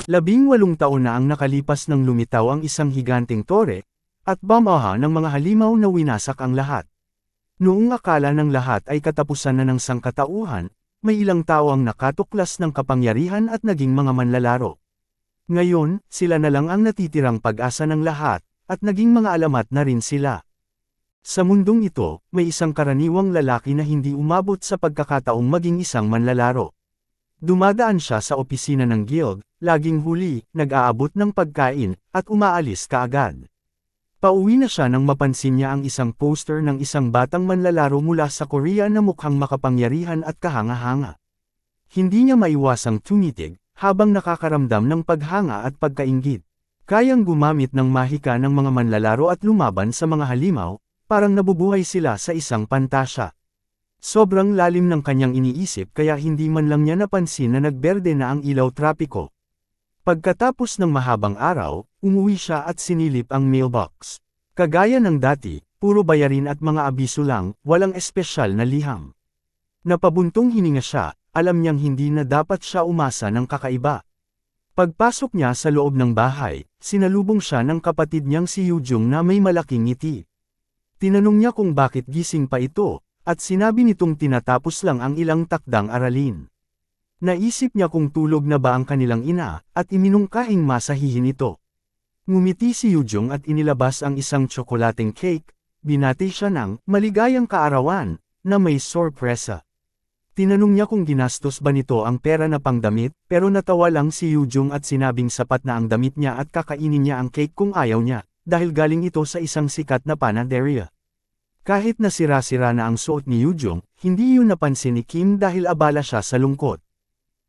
18 taon na ang nakalipas nang lumitaw ang isang higanteng tore, at bamaha ng mga halimaw na winasak ang lahat. Noong akala ng lahat ay katapusan na ng sangkatauhan, may ilang tao ang nakatuklas ng kapangyarihan at naging mga manlalaro. Ngayon, sila na lang ang natitirang pag-asa ng lahat, at naging mga alamat na rin sila. Sa mundong ito, may isang karaniwang lalaki na hindi umabot sa pagkakataong maging isang manlalaro. Dumadaan siya sa opisina ng guild, laging huli, nag-aabot ng pagkain, at umaalis kaagad. Pauwi na siya nang mapansin niya ang isang poster ng isang batang manlalaro mula sa Korea na mukhang makapangyarihan at kahanga-hanga. Hindi niya maiwasang tumitig, habang nakakaramdam ng paghanga at pagkainggit. Kayang gumamit ng mahika ng mga manlalaro at lumaban sa mga halimaw, parang nabubuhay sila sa isang pantasya. Sobrang lalim ng kanyang iniisip kaya hindi man lang niya napansin na nagberde na ang ilaw trapiko. Pagkatapos ng mahabang araw, umuwi siya at sinilip ang mailbox. Kagaya ng dati, puro bayarin at mga abiso lang, walang espesyal na liham. Napabuntong hininga siya, alam niyang hindi na dapat siya umasa ng kakaiba. Pagpasok niya sa loob ng bahay, sinalubong siya ng kapatid niyang si Yujung na may malaking ngiti. Tinanong niya kung bakit gising pa ito, at sinabi nitong tinatapos lang ang ilang takdang aralin. Naisip niya kung tulog na ba ang kanilang ina, at iminungkahing masahihin ito. Ngumiti si Yujung at inilabas ang isang tsokolateng cake, binati siya ng maligayang kaarawan, na may sorpresa. Tinanong niya kung ginastos ba nito ang pera na pangdamit, pero natawa lang si Yujung at sinabing sapat na ang damit niya at kakainin niya ang cake kung ayaw niya, dahil galing ito sa isang sikat na panaderia. Kahit na sira-sira na ang suot ni Yujung, hindi yun napansin ni Kim dahil abala siya sa lungkot.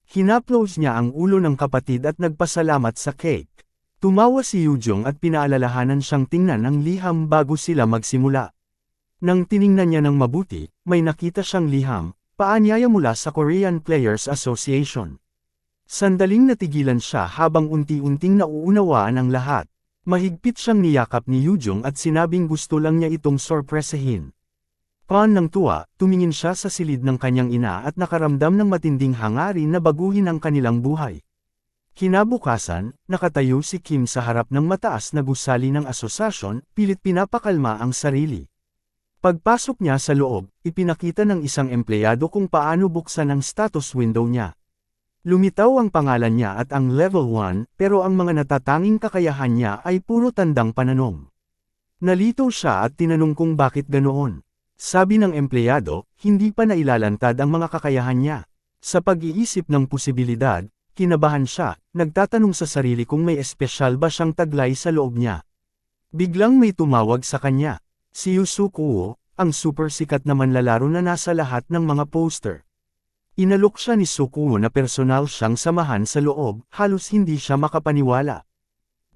Hinaplos niya ang ulo ng kapatid at nagpasalamat sa cake. Tumawa si Yujung at pinaalalahanan siyang tingnan ang liham bago sila magsimula. Nang tiningnan niya ng mabuti, may nakita siyang liham, paanyaya mula sa Korean Players Association. Sandaling natigilan siya habang unti-unting nauunawaan ang lahat. Mahigpit siyang niyakap ni Yujung at sinabing gusto lang niya itong sorpresahin. Paan ng tuwa, tumingin siya sa silid ng kanyang ina at nakaramdam ng matinding hangarin na baguhin ang kanilang buhay. Kinabukasan, nakatayo si Kim sa harap ng mataas na gusali ng asosasyon, pilit pinapakalma ang sarili. Pagpasok niya sa loob, ipinakita ng isang empleyado kung paano buksan ang status window niya. Lumitaw ang pangalan niya at ang level 1, pero ang mga natatanging kakayahan niya ay puro tandang pananong. Nalito siya at tinanong kung bakit ganoon. Sabi ng empleyado, hindi pa nailalantad ang mga kakayahan niya. Sa pag-iisip ng posibilidad, kinabahan siya, nagtatanong sa sarili kung may espesyal ba siyang taglay sa loob niya. Biglang may tumawag sa kanya. Si Yusukuo, ang super sikat na manlalaro na nasa lahat ng mga poster. Inalok siya ni Sukuo na personal siyang samahan sa loob, halos hindi siya makapaniwala.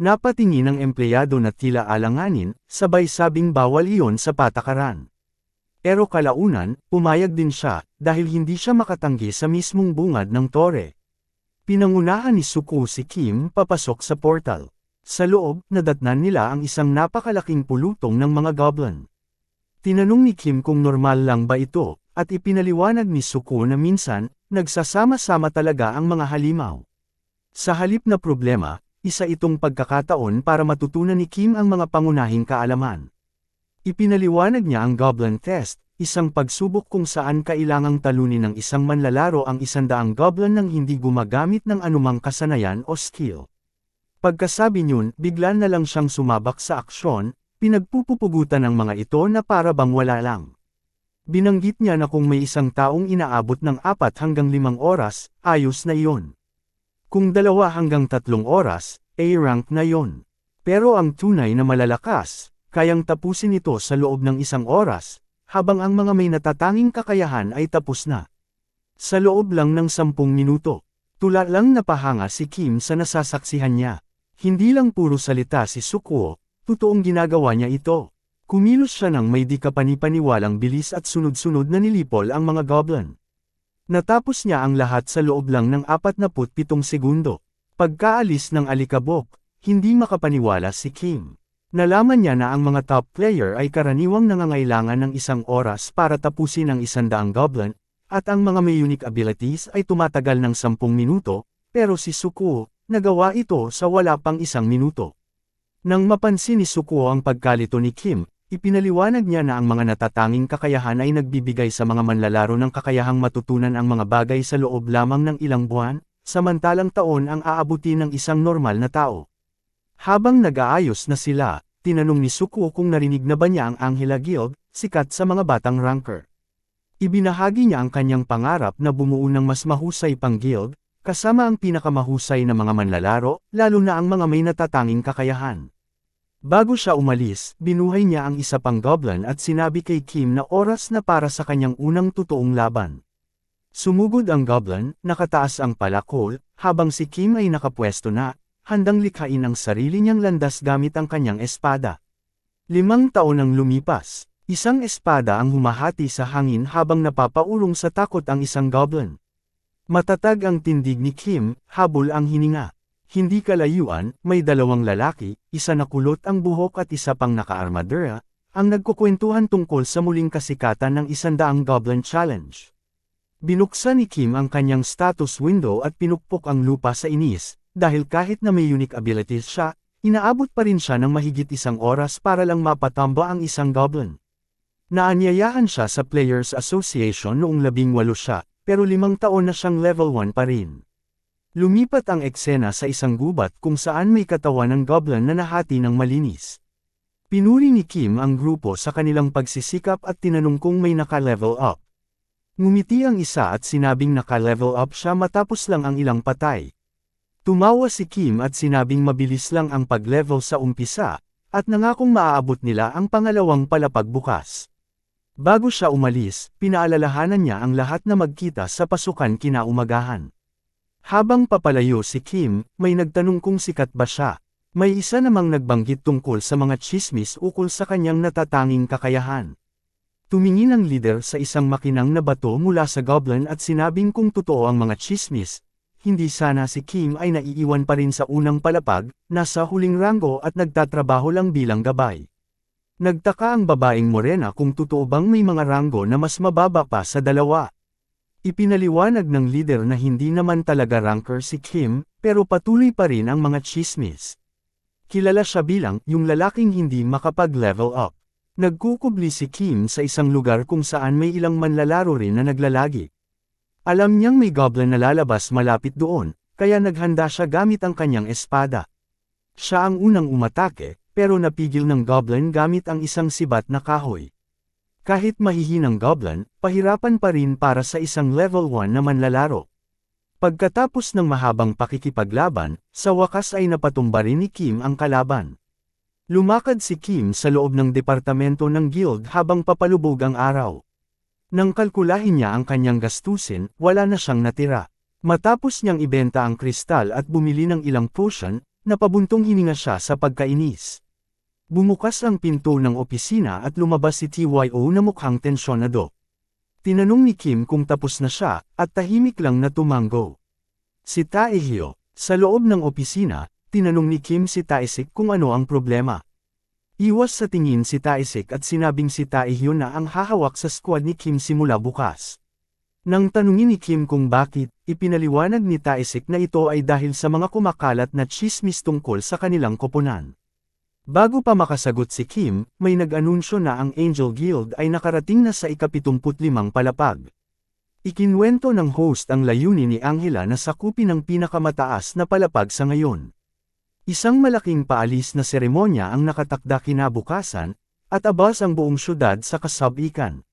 Napatingin ang empleyado na tila alanganin, sabay sabing bawal iyon sa patakaran. Pero kalaunan, pumayag din siya, dahil hindi siya makatanggi sa mismong bungad ng tore. Pinangunahan ni Sukuo si Kim papasok sa portal. Sa loob, nadatnan nila ang isang napakalaking pulutong ng mga goblin. Tinanong ni Kim kung normal lang ba ito, at ipinaliwanag ni Sukuo na minsan, nagsasama-sama talaga ang mga halimaw. Sa halip na problema, isa itong pagkakataon para matutunan ni Kim ang mga pangunahing kaalaman. Ipinaliwanag niya ang Goblin Test, isang pagsubok kung saan kailangang talunin ng isang manlalaro ang 100 goblin nang hindi gumagamit ng anumang kasanayan o skill. Pagkasabi niyon, bigla na lang siyang sumabak sa aksyon, pinagpupupugutan ng mga ito na para bang wala lang. Binanggit niya na kung may isang taong inaabot ng 4 hanggang 5 oras, ayos na iyon. Kung 2 hanggang 3 oras, A-rank na iyon. Pero ang tunay na malalakas, kayang tapusin ito sa loob ng 1 oras, habang ang mga may natatanging kakayahan ay tapos na. Sa loob lang ng 10 minuto, tula lang napahanga si Kim sa nasasaksihan niya. Hindi lang puro salita si Sukuo, totoong ginagawa niya ito. Kumilos siya ng may di kapanipaniwalang bilis at sunod-sunod na nilipol ang mga goblin. Natapos niya ang lahat sa loob lang ng 47 segundo. Pagkaalis ng alikabok, hindi makapaniwala si Kim. Nalaman niya na ang mga top player ay karaniwang nangangailangan ng 1 oras para tapusin ang 100 goblin, at ang mga may unique abilities ay tumatagal ng 10 minuto, pero si Sukuo, nagawa ito sa wala pang 1 minuto. Nang mapansin ni Sukuo ang pagkalito ni Kim, ipinaliwanag niya na ang mga natatanging kakayahan ay nagbibigay sa mga manlalaro ng kakayahang matutunan ang mga bagay sa loob lamang ng ilang buwan, samantalang taon ang aabuti ng isang normal na tao. Habang nag-aayos na sila, tinanong ni Sukuo kung narinig na ba niya ang Angela Guild, sikat sa mga batang ranker. Ibinahagi niya ang kanyang pangarap na bumuo ng mas mahusay pang guild, kasama ang pinakamahusay na mga manlalaro, lalo na ang mga may natatanging kakayahan. Bago siya umalis, binuhay niya ang isa pang goblin at sinabi kay Kim na oras na para sa kanyang unang totoong laban. Sumugod ang goblin, nakataas ang palakol, habang si Kim ay nakapwesto na, handang likhain ang sarili niyang landas gamit ang kanyang espada. 5 taon ang lumipas. Isang espada ang humahati sa hangin habang napapaulong sa takot ang isang goblin. Matatag ang tindig ni Kim, habol ang hininga. Hindi kalayuan, may 2 lalaki, isa na kulot ang buhok at isa pang naka-armadura, ang nagkukwentuhan tungkol sa muling kasikatan ng 100 Goblin Challenge. Binuksan ni Kim ang kanyang status window at pinukpok ang lupa sa inis, dahil kahit na may unique abilities siya, inaabot pa rin siya ng mahigit 1 oras para lang mapatamba ang isang goblin. Naanyayahan siya sa Players Association noong 18 siya, pero 5 taon na siyang level 1 pa rin. Lumipat ang eksena sa isang gubat kung saan may katawan ng goblin na nahati ng malinis. Pinuri ni Kim ang grupo sa kanilang pagsisikap at tinanong kung may naka-level up. Ngumiti ang isa at sinabing naka-level up siya matapos lang ang ilang patay. Tumawa si Kim at sinabing mabilis lang ang pag-level sa umpisa, at nangakong maaabot nila ang pangalawang palapag bukas. Bago siya umalis, pinaalalahanan niya ang lahat na magkita sa pasukan kinaumagahan. Habang papalayo si Kim, may nagtanong kung sikat ba siya. May isa namang nagbanggit tungkol sa mga tsismis ukol sa kanyang natatanging kakayahan. Tumingin ang leader sa isang makinang na bato mula sa goblin at sinabing kung totoo ang mga tsismis, hindi sana si Kim ay naiiwan pa rin sa unang palapag, nasa huling ranggo at nagtatrabaho lang bilang gabay. Nagtaka ang babaeng morena kung totoo bang may mga ranggo na mas mababa pa sa 2. Ipinaliwanag ng leader na hindi naman talaga ranker si Kim, pero patuloy pa rin ang mga tsismis. Kilala siya bilang yung lalaking hindi makapag-level up. Nagkukubli si Kim sa isang lugar kung saan may ilang manlalaro rin na naglalagi. Alam niyang may goblin na lalabas malapit doon, kaya naghanda siya gamit ang kanyang espada. Siya ang unang umatake, pero napigil ng goblin gamit ang isang sibat na kahoy. Kahit mahihinang goblin, pahirapan pa rin para sa isang level 1 na manlalaro. Pagkatapos ng mahabang pakikipaglaban, sa wakas ay napatumba rin ni Kim ang kalaban. Lumakad si Kim sa loob ng departamento ng guild habang papalubog ang araw. Nang kalkulahin niya ang kanyang gastusin, wala na siyang natira. Matapos niyang ibenta ang kristal at bumili ng ilang potion, napabuntong hininga siya sa pagkainis. Bumukas ang pinto ng opisina at lumabas si TYO na mukhang tensyonado. Tinanong ni Kim kung tapos na siya, at tahimik lang na tumango. Si Taehyo, sa loob ng opisina, tinanong ni Kim si Taesik kung ano ang problema. Iwas sa tingin si Taesik at sinabing si Taehyo na ang hahawak sa squad ni Kim simula bukas. Nang tanungin ni Kim kung bakit, ipinaliwanag ni Taesik na ito ay dahil sa mga kumakalat na tsismis tungkol sa kanilang koponan. Bago pa makasagot si Kim, may nag-anunsyo na ang Angel Guild ay nakarating na sa ika-75 palapag. Ikinwento ng host ang layunin ni Angela na sakupin ang pinakamataas na palapag sa ngayon. Isang malaking paalis na seremonya ang nakatakda kinabukasan, at abas ang buong syudad sa kasabikan.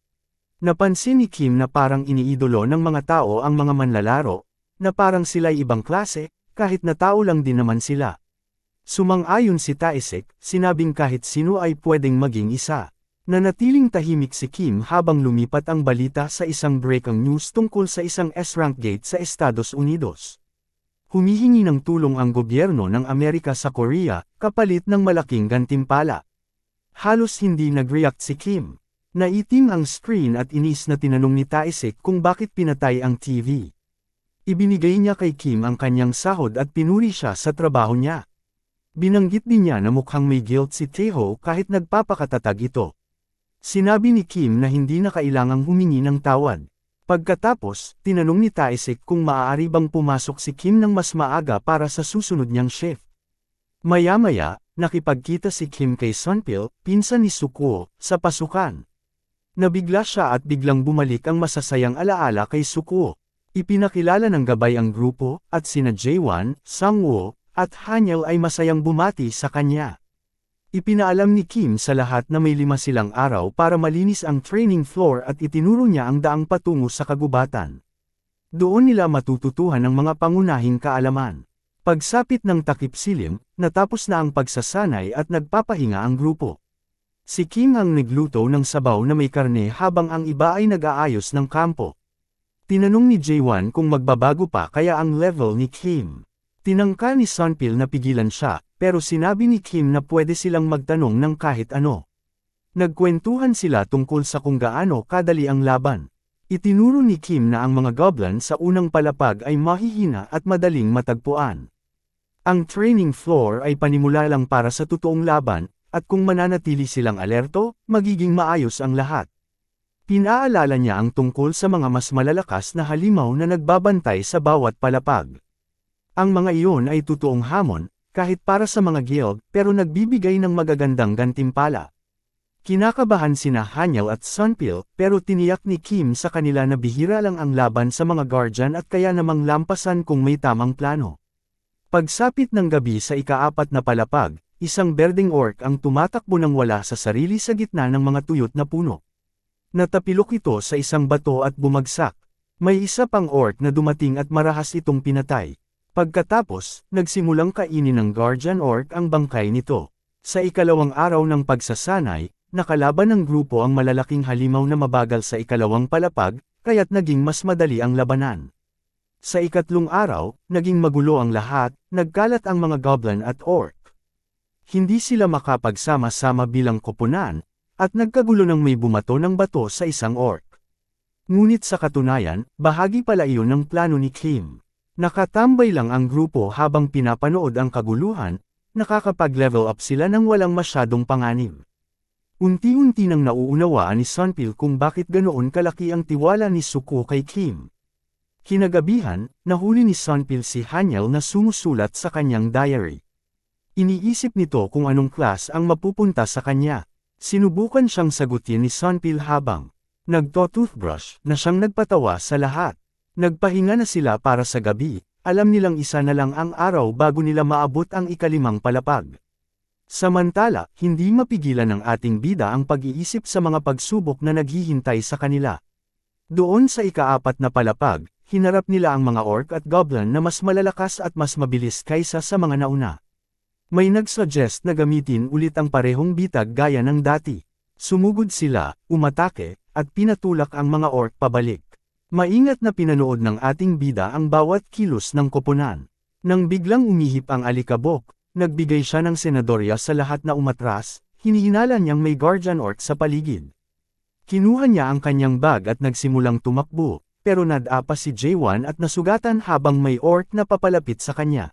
Napansin ni Kim na parang iniidolo ng mga tao ang mga manlalaro, na parang sila'y ibang klase, kahit na tao lang din naman sila. Sumang-ayon si Taesik, sinabing kahit sino ay pwedeng maging isa. Nanatiling tahimik si Kim habang lumipat ang balita sa isang breaking news tungkol sa isang S-rank gate sa Estados Unidos. Humihingi ng tulong ang gobyerno ng Amerika sa Korea, kapalit ng malaking gantimpala. Halos hindi nag-react si Kim. Naitim ang screen at inis na tinanong ni Taesik kung bakit pinatay ang TV. Ibinigay niya kay Kim ang kanyang sahod at pinuri siya sa trabaho niya. Binanggit din niya na mukhang may guilt si Taeho kahit nagpapakatatag ito. Sinabi ni Kim na hindi na kailangang humingi ng tawad. Pagkatapos, tinanong ni Taesik kung maaari bang pumasok si Kim ng mas maaga para sa susunod niyang shift. Maya-maya, nakipagkita si Kim kay Sunpil, pinsan ni Sukuo, sa pasukan. Nabigla siya at biglang bumalik ang masasayang alaala kay Sukuo. Ipinakilala ng gabay ang grupo, at sina Jaewon, Sangwoo, at Hanyel ay masayang bumati sa kanya. Ipinaalam ni Kim sa lahat na may 5 silang araw para malinis ang training floor at itinuro niya ang daang patungo sa kagubatan. Doon nila matututuhan ang mga pangunahing kaalaman. Pagsapit ng takip silim, natapos na ang pagsasanay at nagpapahinga ang grupo. Si Kim ang nagluto ng sabaw na may karne habang ang iba ay nag-aayos ng kampo. Tinanong ni Jaewon kung magbabago pa kaya ang level ni Kim. Tinangka ni Sunpil na pigilan siya, pero sinabi ni Kim na pwede silang magtanong ng kahit ano. Nagkwentuhan sila tungkol sa kung gaano kadali ang laban. Itinuro ni Kim na ang mga goblin sa unang palapag ay mahihina at madaling matagpuan. Ang training floor ay panimula lang para sa totoong laban, at kung mananatili silang alerto, magiging maayos ang lahat. Pinaalala niya ang tungkol sa mga mas malalakas na halimaw na nagbabantay sa bawat palapag. Ang mga iyon ay totoong hamon, kahit para sa mga guild, pero nagbibigay ng magagandang gantimpala. Kinakabahan sina Hanyel at Sunpil, pero tiniyak ni Kim sa kanila na bihira lang ang laban sa mga guardian at kaya namang lampasan kung may tamang plano. Pagsapit ng gabi sa ika-4 na palapag, isang berdeng orc ang tumatakbo ng wala sa sarili sa gitna ng mga tuyot na puno. Natapilok ito sa isang bato at bumagsak. May isa pang orc na dumating at marahas itong pinatay. Pagkatapos, nagsimulang kainin ng guardian orc ang bangkay nito. Sa ikalawang araw ng pagsasanay, nakalaban ng grupo ang malalaking halimaw na mabagal sa ikalawang palapag, kaya't naging mas madali ang labanan. Sa ikatlong araw, naging magulo ang lahat, nagkalat ang mga goblin at orc. Hindi sila makapagsama-sama bilang koponan, at nagkagulo ng may bumato ng bato sa isang orc. Ngunit sa katunayan, bahagi pala iyon ng plano ni Kim. Nakatambay lang ang grupo habang pinapanood ang kaguluhan, nakakapag-level up sila nang walang masyadong panganib. Unti-unti nang nauunawaan ni Sunpil kung bakit ganoon kalaki ang tiwala ni Suko kay Kim. Kinagabihan, nahuli ni Sunpil si Hanyel na sumusulat sa kanyang diary. Iniisip nito kung anong class ang mapupunta sa kanya. Sinubukan siyang sagutin ni Sunpil habang nagto-toothbrush na siyang nagpatawa sa lahat. Nagpahinga na sila para sa gabi, alam nilang isa na lang ang araw bago nila maabot ang ika-5 palapag. Samantala, hindi mapigilan ng ating bida ang pag-iisip sa mga pagsubok na naghihintay sa kanila. Doon sa ika-4 na palapag, hinarap nila ang mga orc at goblin na mas malalakas at mas mabilis kaysa sa mga nauna. May nag-suggest na gamitin ulit ang parehong bitag gaya ng dati. Sumugod sila, umatake, at pinatulak ang mga orc pabalik. Maingat na pinanood ng ating bida ang bawat kilos ng koponan. Nang biglang umihip ang alikabok, nagbigay siya ng senadorya sa lahat na umatras, hinihinala niyang may guardian orc sa paligid. Kinuha niya ang kanyang bag at nagsimulang tumakbo, pero nadapa si Jaewon at nasugatan habang may orc na papalapit sa kanya.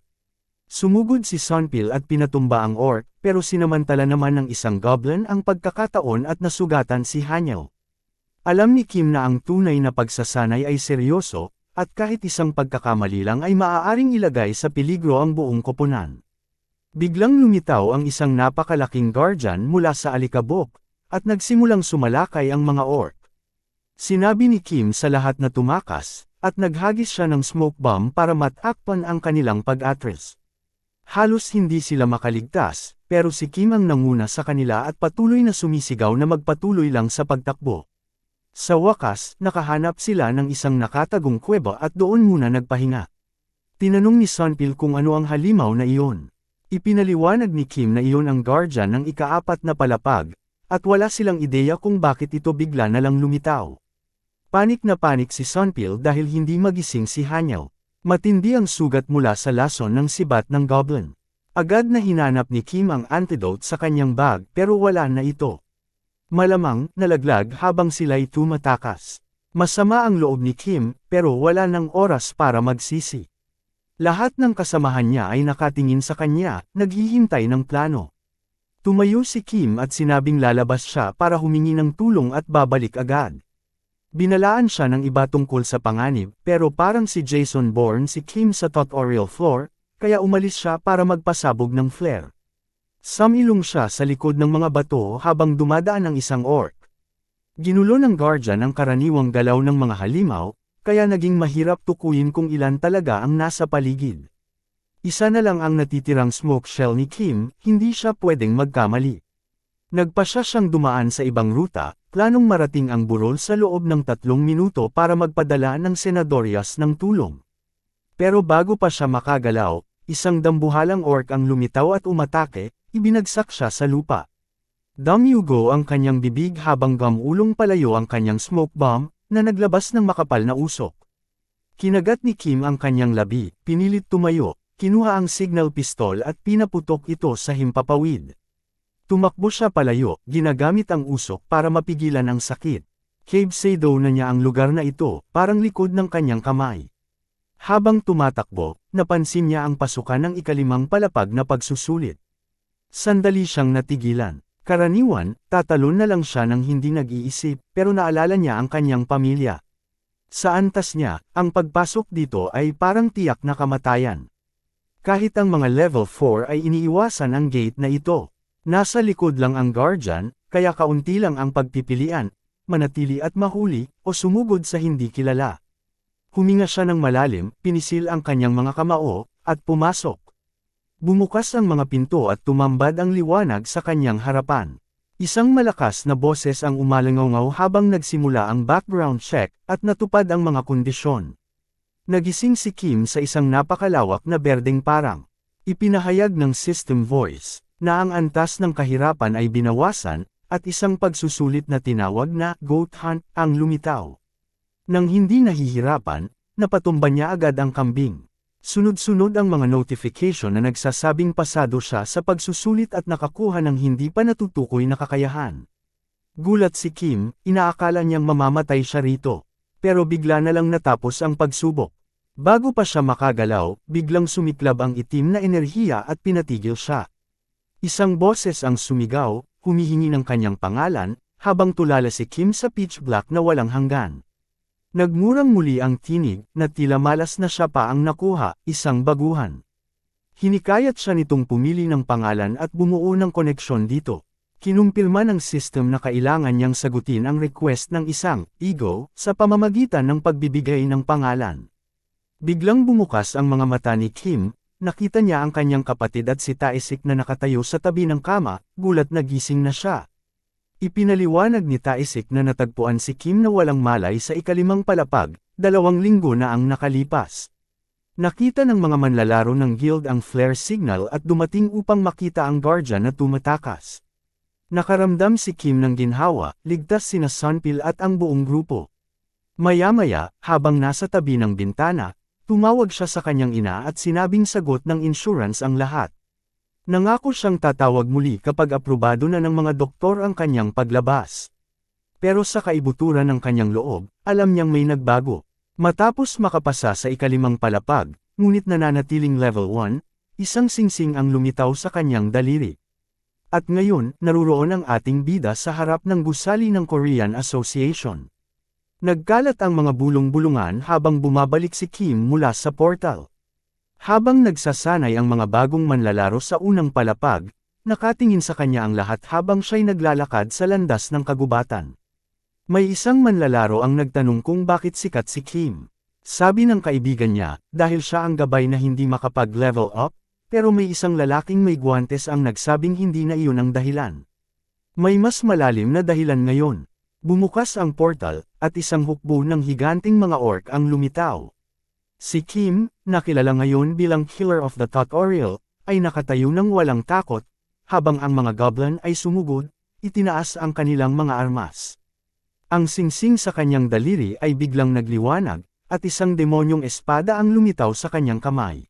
Sumugod si Sunpil at pinatumba ang orc, pero sinamantala naman ng isang goblin ang pagkakataon at nasugatan si Hanyel. Alam ni Kim na ang tunay na pagsasanay ay seryoso, at kahit isang pagkakamali lang ay maaaring ilagay sa peligro ang buong koponan. Biglang lumitaw ang isang napakalaking guardian mula sa alikabok, at nagsimulang sumalakay ang mga orc. Sinabi ni Kim sa lahat na tumakas, at naghagis siya ng smoke bomb para matakpan ang kanilang pag-atras. Halos hindi sila makaligtas, pero si Kim ang nanguna sa kanila at patuloy na sumisigaw na magpatuloy lang sa pagtakbo. Sa wakas, nakahanap sila ng isang nakatagong kuweba at doon muna nagpahinga. Tinanong ni Sunpil kung ano ang halimaw na iyon. Ipinaliwanag ni Kim na iyon ang guardian ng ika-4 na palapag, at wala silang ideya kung bakit ito bigla na lang lumitaw. Panik na panik si Sunpil dahil hindi magising si Hanyel. Matindi ang sugat mula sa lason ng sibat ng goblin. Agad na hinanap ni Kim ang antidote sa kanyang bag pero wala na ito. Malamang, nalaglag habang sila'y tumatakas. Masama ang loob ni Kim, pero wala nang oras para magsisi. Lahat ng kasamahan niya ay nakatingin sa kanya, naghihintay ng plano. Tumayo si Kim at sinabing lalabas siya para humingi ng tulong at babalik agad. Binalaan siya ng iba tungkol sa panganib, pero parang si Jason Bourne si Kim sa tutorial floor, kaya umalis siya para magpasabog ng flare. Sumilong siya sa likod ng mga bato habang dumadaan ang isang orc. Ginulo ng guardian ang karaniwang galaw ng mga halimaw, kaya naging mahirap tukuyin kung ilan talaga ang nasa paligid. Isa na lang ang natitirang smoke shell ni Kim, hindi siya pwedeng magkamali. Nagpasya siyang dumaan sa ibang ruta, planong marating ang burol sa loob ng 3 minuto para magpadala ng senadorias ng tulong. Pero bago pa siya makagalaw, isang dambuhalang orc ang lumitaw at umatake, ibinagsak siya sa lupa. Damyugo ang kanyang bibig habang gamulong palayo ang kanyang smoke bomb, na naglabas ng makapal na usok. Kinagat ni Kim ang kanyang labi, pinilit tumayo, kinuha ang signal pistol at pinaputok ito sa himpapawid. Tumakbo siya palayo, ginagamit ang usok para mapigilan ang sakit. Cave shadow na niya ang lugar na ito, parang likod ng kanyang kamay. Habang tumatakbo, napansin niya ang pasukan ng ikalimang palapag na pagsusulit. Sandali siyang natigilan. Karaniwan, tatalon na lang siya nang hindi nag-iisip, pero naalala niya ang kanyang pamilya. Sa antas niya, ang pagpasok dito ay parang tiyak na kamatayan. Kahit ang mga level 4 ay iniiwasan ang gate na ito. Nasa likod lang ang guardian, kaya kaunti lang ang pagpipilian, manatili at mahuli, o sumugod sa hindi kilala. Huminga siya ng malalim, pinisil ang kanyang mga kamao, at pumasok. Bumukas ang mga pinto at tumambad ang liwanag sa kanyang harapan. Isang malakas na boses ang umalangaw habang nagsimula ang background check, at natupad ang mga kondisyon. Nagising si Kim sa isang napakalawak na berdeng parang. Ipinahayag ng system voice na ang antas ng kahirapan ay binawasan, at isang pagsusulit na tinawag na Goat Hunt ang lumitaw. Nang hindi nahihirapan, napatumba niya agad ang kambing. Sunod-sunod ang mga notification na nagsasabing pasado siya sa pagsusulit at nakakuha ng hindi pa natutukoy na kakayahan. Gulat si Kim, inaakala niyang mamamatay siya rito. Pero bigla na lang natapos ang pagsubok. Bago pa siya makagalaw, biglang sumiklab ang itim na enerhiya at pinatigil siya. Isang boses ang sumigaw, humihingi ng kanyang pangalan, habang tulala si Kim sa pitch black na walang hanggan. Nagmurang muli ang tinig, na tila malas na siya pa ang nakuha, isang baguhan. Hinikayat siya nitong pumili ng pangalan at bumuo ng koneksyon dito. Kinumpirma ng system na kailangan niyang sagutin ang request ng isang ego sa pamamagitan ng pagbibigay ng pangalan. Biglang bumukas ang mga mata ni Kim, nakita niya ang kanyang kapatid at si Taisik na nakatayo sa tabi ng kama, gulat na gising na siya. Ipinaliwanag ni Taisik na natagpuan si Kim na walang malay sa ikalimang palapag, 2 linggo na ang nakalipas. Nakita ng mga manlalaro ng guild ang flare signal at dumating upang makita ang guardian na tumatakas. Nakaramdam si Kim ng ginhawa, ligtas sina Sunpil at ang buong grupo. Maya-maya, habang nasa tabi ng bintana, tumawag siya sa kanyang ina at sinabing sagot ng insurance ang lahat. Nangako siyang tatawag muli kapag aprobado na ng mga doktor ang kanyang paglabas. Pero sa kaibuturan ng kanyang loob, alam niyang may nagbago. Matapos makapasa sa ikalimang palapag, ngunit nananatiling level 1, isang singsing ang lumitaw sa kanyang daliri. At ngayon, naruroon ang ating bida sa harap ng gusali ng Korean Association. Nagkalat ang mga bulong-bulungan habang bumabalik si Kim mula sa portal. Habang nagsasanay ang mga bagong manlalaro sa unang palapag, nakatingin sa kanya ang lahat habang siya'y naglalakad sa landas ng kagubatan. May isang manlalaro ang nagtanong kung bakit sikat si Kim. Sabi ng kaibigan niya, dahil siya ang gabay na hindi makapag-level up, pero may isang lalaking may guwantes ang nagsabing hindi na iyon ang dahilan. May mas malalim na dahilan ngayon. Bumukas ang portal, at isang hukbo ng higanting mga orc ang lumitaw. Si Kim, na kilala ngayon bilang Killer of the Tutorial, ay nakatayo ng walang takot, habang ang mga goblin ay sumugod, itinaas ang kanilang mga armas. Ang singsing sa kanyang daliri ay biglang nagliwanag, at isang demonyong espada ang lumitaw sa kanyang kamay.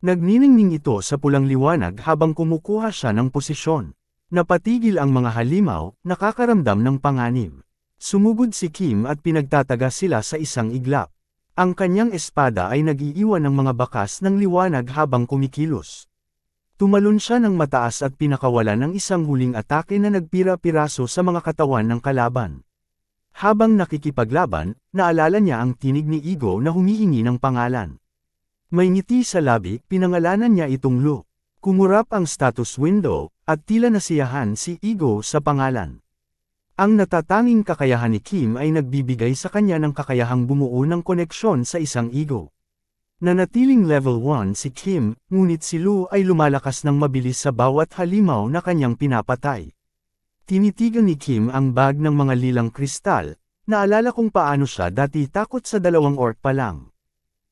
Nagniningning ito sa pulang liwanag habang kumukuha siya ng posisyon. Napatigil ang mga halimaw, nakakaramdam ng panganib. Sumugod si Kim at pinagtataga sila sa isang iglap. Ang kanyang espada ay nag-iiwan ng mga bakas ng liwanag habang kumikilos. Tumalon siya ng mataas at pinakawalan ng isang huling atake na nagpira-piraso sa mga katawan ng kalaban. Habang nakikipaglaban, naalala niya ang tinig ni Igo na humihingi ng pangalan. May ngiti sa labi, pinangalanan niya itong Lu. Kumurap ang status window, at tila nasiyahan si Igo sa pangalan. Ang natatanging kakayahan ni Kim ay nagbibigay sa kanya ng kakayahang bumuo ng koneksyon sa isang Igo. Nanatiling level 1 si Kim, ngunit si Lu ay lumalakas ng mabilis sa bawat halimaw na kanyang pinapatay. Tinitigan ni Kim ang bag ng mga lilang kristal, naalala kung paano siya dati takot sa 2 orc pa lang.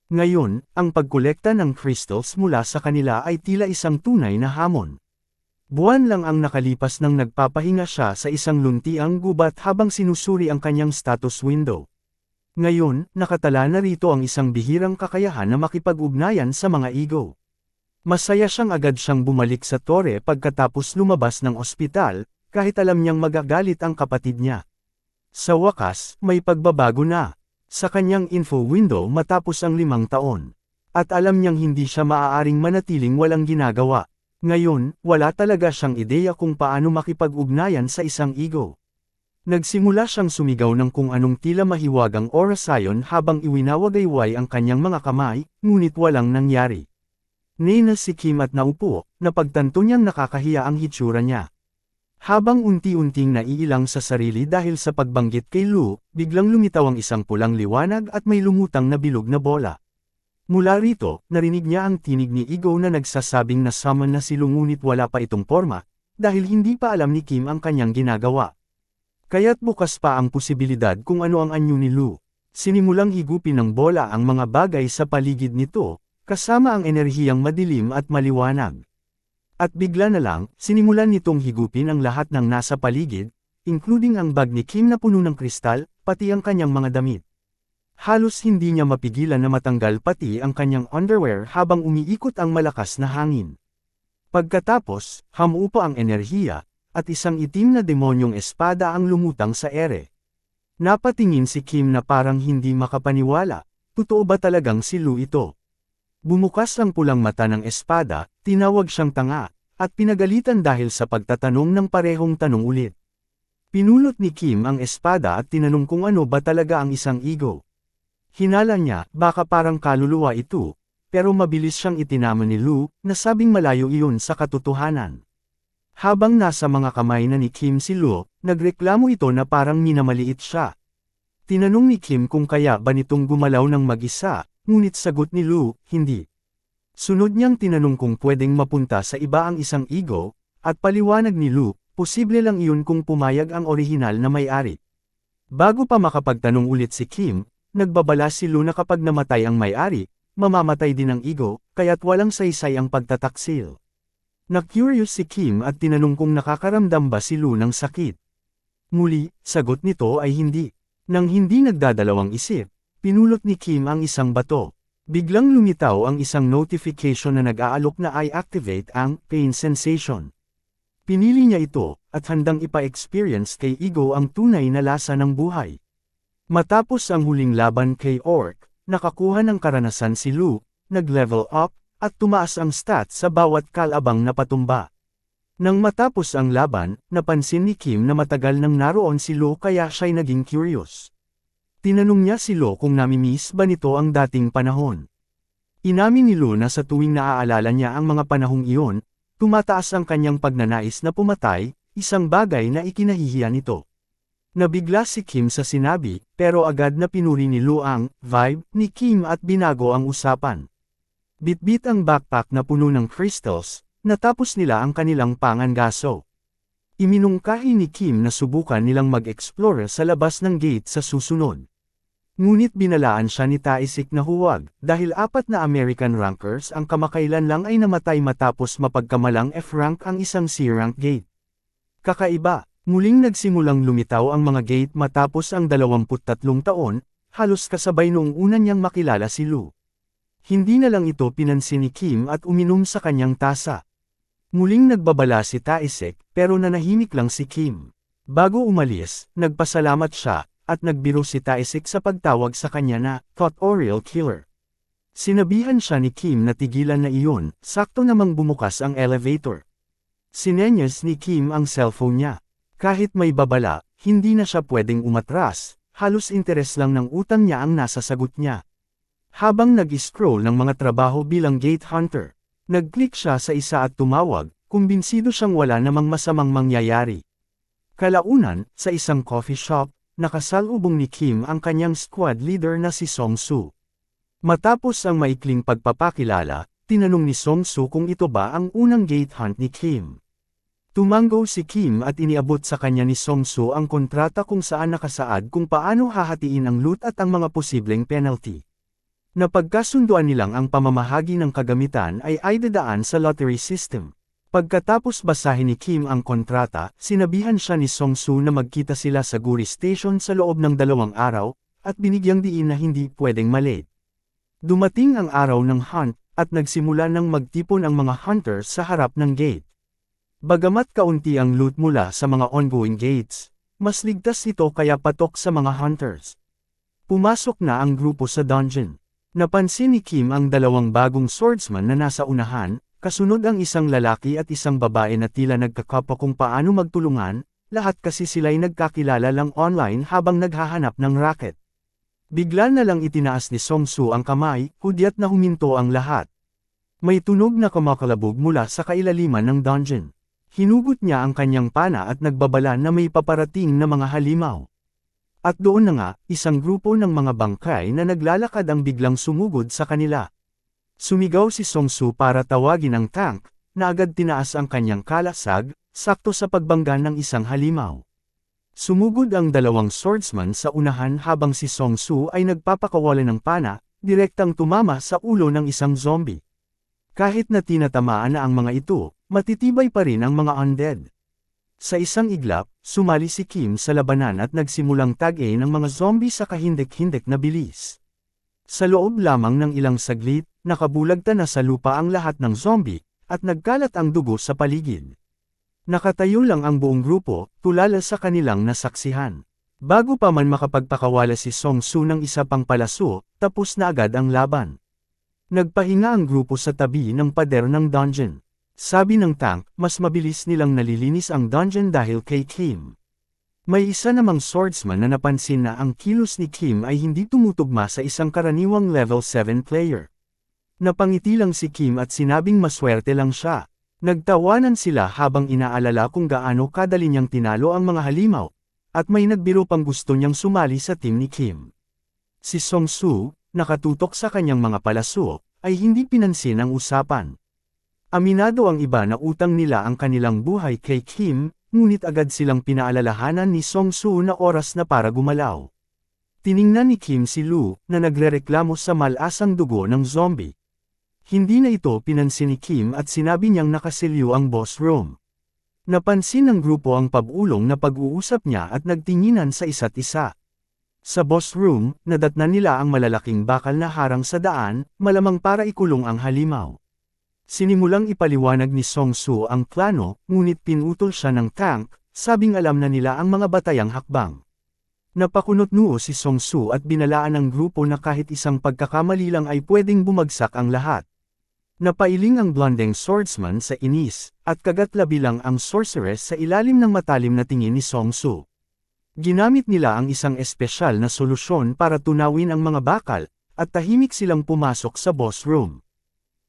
Ngayon, ang pagkolekta ng crystals mula sa kanila ay tila isang tunay na hamon. Buwan lang ang nakalipas nang nagpapahinga siya sa isang luntiang gubat habang sinusuri ang kanyang status window. Ngayon, nakatala na rito ang isang bihirang kakayahan na makipag-ugnayan sa mga Igo. Masaya agad siyang bumalik sa tore pagkatapos lumabas ng ospital, kahit alam niyang magagalit ang kapatid niya. Sa wakas, may pagbabago na sa kanyang info window matapos ang 5 taon. At alam niyang hindi siya maaaring manatiling walang ginagawa. Ngayon, wala talaga siyang ideya kung paano makipag-ugnayan sa isang Igo. Nagsimula siyang sumigaw ng kung anong tila mahiwagang orasayon habang iwinawagayway ang kanyang mga kamay, ngunit walang nangyari. Nena si Kim at naupo, napagtanto niyang nakakahiya ang hitsura niya. Habang unti-unting naiilang sa sarili dahil sa pagbanggit kay Lu, biglang lumitaw ang isang pulang liwanag at may lumutang na bilog na bola. Mula rito, narinig niya ang tinig ni Igo na nagsasabing na-summon na si Lu ngunit wala pa itong forma, dahil hindi pa alam ni Kim ang kanyang ginagawa. Kaya't bukas pa ang posibilidad kung ano ang anyo ni Lu. Sinimulang higupin ng bola ang mga bagay sa paligid nito, kasama ang enerhiyang madilim at maliwanag. At bigla na lang, sinimulan nitong higupin ang lahat ng nasa paligid, including ang bag ni Kim na puno ng kristal, pati ang kanyang mga damit. Halos hindi niya mapigilan na matanggal pati ang kanyang underwear habang umiikot ang malakas na hangin. Pagkatapos, hamupa ang enerhiya, at isang itim na demonyong espada ang lumutang sa ere. Napatingin si Kim na parang hindi makapaniwala, totoo ba talagang si Lu ito? Bumukas ang pulang mata ng espada, tinawag siyang tanga, at pinagalitan dahil sa pagtatanong ng parehong tanong ulit. Pinulot ni Kim ang espada at tinanong kung ano ba talaga ang isang Igo. Hinala niya, baka parang kaluluwa ito, pero mabilis siyang itinama ni Lu, na sabing malayo iyon sa katotohanan. Habang nasa mga kamay na ni Kim si Lu, nagreklamo ito na parang minamaliit siya. Tinanong ni Kim kung kaya ba nitong gumalaw ng mag-isa, ngunit sagot ni Lu, hindi. Sunod niyang tinanong kung pwedeng mapunta sa iba ang isang Igo, at paliwanag ni Lu, posible lang iyon kung pumayag ang orihinal na may-ari. Bago pa makapagtanong ulit si Kim, nagbabala si Lu na kapag namatay ang may-ari, mamamatay din ang Igo, kaya't walang saysay ang pagtataksil. Na-curious si Kim at tinanong kung nakakaramdam ba si Lu ng sakit. Muli, sagot nito ay hindi. Nang hindi nagdadalawang isip, pinulot ni Kim ang isang bato. Biglang lumitaw ang isang notification na nag-aalok na i-activate ang pain sensation. Pinili niya ito, at handang ipa-experience kay Igo ang tunay na lasa ng buhay. Matapos ang huling laban kay Orc, nakakuha ng karanasan si Lu, nag-level up, at tumaas ang stats sa bawat kalabang na patumba. Nang matapos ang laban, napansin ni Kim na matagal nang naroon si Lu kaya siya'y naging curious. Tinanong niya si Lu kung namimiss ba nito ang dating panahon. Inamin ni Lu na sa tuwing naaalala niya ang mga panahong iyon, tumataas ang kanyang pagnanais na pumatay, isang bagay na ikinahihiya nito. Nabigla si Kim sa sinabi, pero agad na pinuri ni Lu ang vibe ni Kim at binago ang usapan. Bitbit ang backpack na puno ng crystals, natapos nila ang kanilang pangangaso. Iminungkahi ni Kim na subukan nilang mag-explore sa labas ng gate sa susunod. Ngunit binalaan siya ni Taisik na huwag, dahil 4 na American rankers ang kamakailan lang ay namatay matapos mapagkamalang F-rank ang isang C-rank gate. Kakaiba. Muling nagsimulang lumitaw ang mga gate matapos ang 23 taon, halos kasabay noong una niyang makilala si Lu. Hindi na lang ito pinansin ni Kim at uminom sa kanyang tasa. Muling nagbabala si Taisek, pero nanahimik lang si Kim. Bago umalis, nagpasalamat siya, at nagbiro si Taisek sa pagtawag sa kanya na Tutorial Killer. Sinabihan siya ni Kim na tigilan na iyon, sakto namang bumukas ang elevator. Sinenyas ni Kim ang cellphone niya. Kahit may babala, hindi na siya pwedeng umatras, halos interes lang ng utang niya ang nasa sagot niya. Habang nag-scroll ng mga trabaho bilang gate hunter, nag-click siya sa isa at tumawag, kumbinsido siyang wala namang masamang mangyayari. Kalaunan, sa isang coffee shop, nakasalubong ni Kim ang kanyang squad leader na si Song-soo. Matapos ang maikling pagpapakilala, tinanong ni Song-soo kung ito ba ang unang gate hunt ni Kim. Tumango si Kim at iniabot sa kanya ni Song-soo ang kontrata kung saan nakasaad kung paano hahatiin ang loot at ang mga posibleng penalty. Napagkasunduan nilang ang pamamahagi ng kagamitan ay dadaan sa lottery system. Pagkatapos basahin ni Kim ang kontrata, sinabihan siya ni Song-soo na magkita sila sa Guri Station sa loob ng 2 araw, at binigyang diin na hindi pwedeng malate. Dumating ang araw ng hunt, at nagsimula ng magtipon ang mga hunter sa harap ng gate. Bagamat kaunti ang loot mula sa mga ongoing gates, mas ligtas ito kaya patok sa mga hunters. Pumasok na ang grupo sa dungeon. Napansin ni Kim ang 2 bagong swordsman na nasa unahan, kasunod ang isang lalaki at isang babae na tila nagkakapwa kung paano magtulungan, lahat kasi sila'y nagkakilala lang online habang naghahanap ng racket. Bigla na lang itinaas ni Song-soo ang kamay, hudyat na huminto ang lahat. May tunog na kumakalabog mula sa kailaliman ng dungeon. Hinugot niya ang kanyang pana at nagbabala na may paparating na mga halimaw. At doon na nga, isang grupo ng mga bangkay na naglalakad ang biglang sumugod sa kanila. Sumigaw si Song-soo para tawagin ang tank, na agad tinaas ang kanyang kalasag, sakto sa pagbangga ng isang halimaw. Sumugod ang 2 swordsman sa unahan habang si Song-soo ay nagpapakawala ng pana, direktang tumama sa ulo ng isang zombie. Kahit na tinatamaan na ang mga ito, matitibay pa rin ang mga undead. Sa isang iglap, sumali si Kim sa labanan at nagsimulang tag-in ng mga zombie sa kahindik-hindik na bilis. Sa loob lamang ng ilang saglit, nakabulagta na sa lupa ang lahat ng zombie, at nagkalat ang dugo sa paligid. Nakatayo lang ang buong grupo, tulala sa kanilang nasaksihan. Bago pa man makapagpakawala si Song-soo ng isa pang palaso, tapos na agad ang laban. Nagpahinga ang grupo sa tabi ng pader ng dungeon. Sabi ng tank, mas mabilis nilang nalilinis ang dungeon dahil kay Kim. May isa namang swordsman na napansin na ang kilos ni Kim ay hindi tumutugma sa isang karaniwang level 7 player. Napangiti lang si Kim at sinabing maswerte lang siya. Nagtawanan sila habang inaalala kung gaano kadali niyang tinalo ang mga halimaw, at may nagbiro pang gusto niyang sumali sa team ni Kim. Si Song-soo, nakatutok sa kanyang mga palaso, ay hindi pinansin ang usapan. Aminado ang iba na utang nila ang kanilang buhay kay Kim, ngunit agad silang pinaalalahanan ni Song-soo na oras na para gumalaw. Tiningnan ni Kim si Lu, na nagrereklamo sa malasang dugo ng zombie. Hindi na ito pinansin ni Kim at sinabi niyang nakasilyo ang boss room. Napansin ng grupo ang pag-ulong na pag-uusap niya at nagtinginan sa isa't isa. Sa boss room, nadatnan nila ang malalaking bakal na harang sa daan, malamang para ikulong ang halimaw. Sinimulang ipaliwanag ni Song-soo ang plano, ngunit pinutol siya ng tank, sabing alam na nila ang mga batayang hakbang. Napakunot-noo si Song-soo at binalaan ng grupo na kahit isang pagkakamali lang ay pwedeng bumagsak ang lahat. Napailing ang blondeng swordsman sa inis, at kagatlabi lang ang sorceress sa ilalim ng matalim na tingin ni Song-soo. Ginamit nila ang isang espesyal na solusyon para tunawin ang mga bakal, at tahimik silang pumasok sa boss room.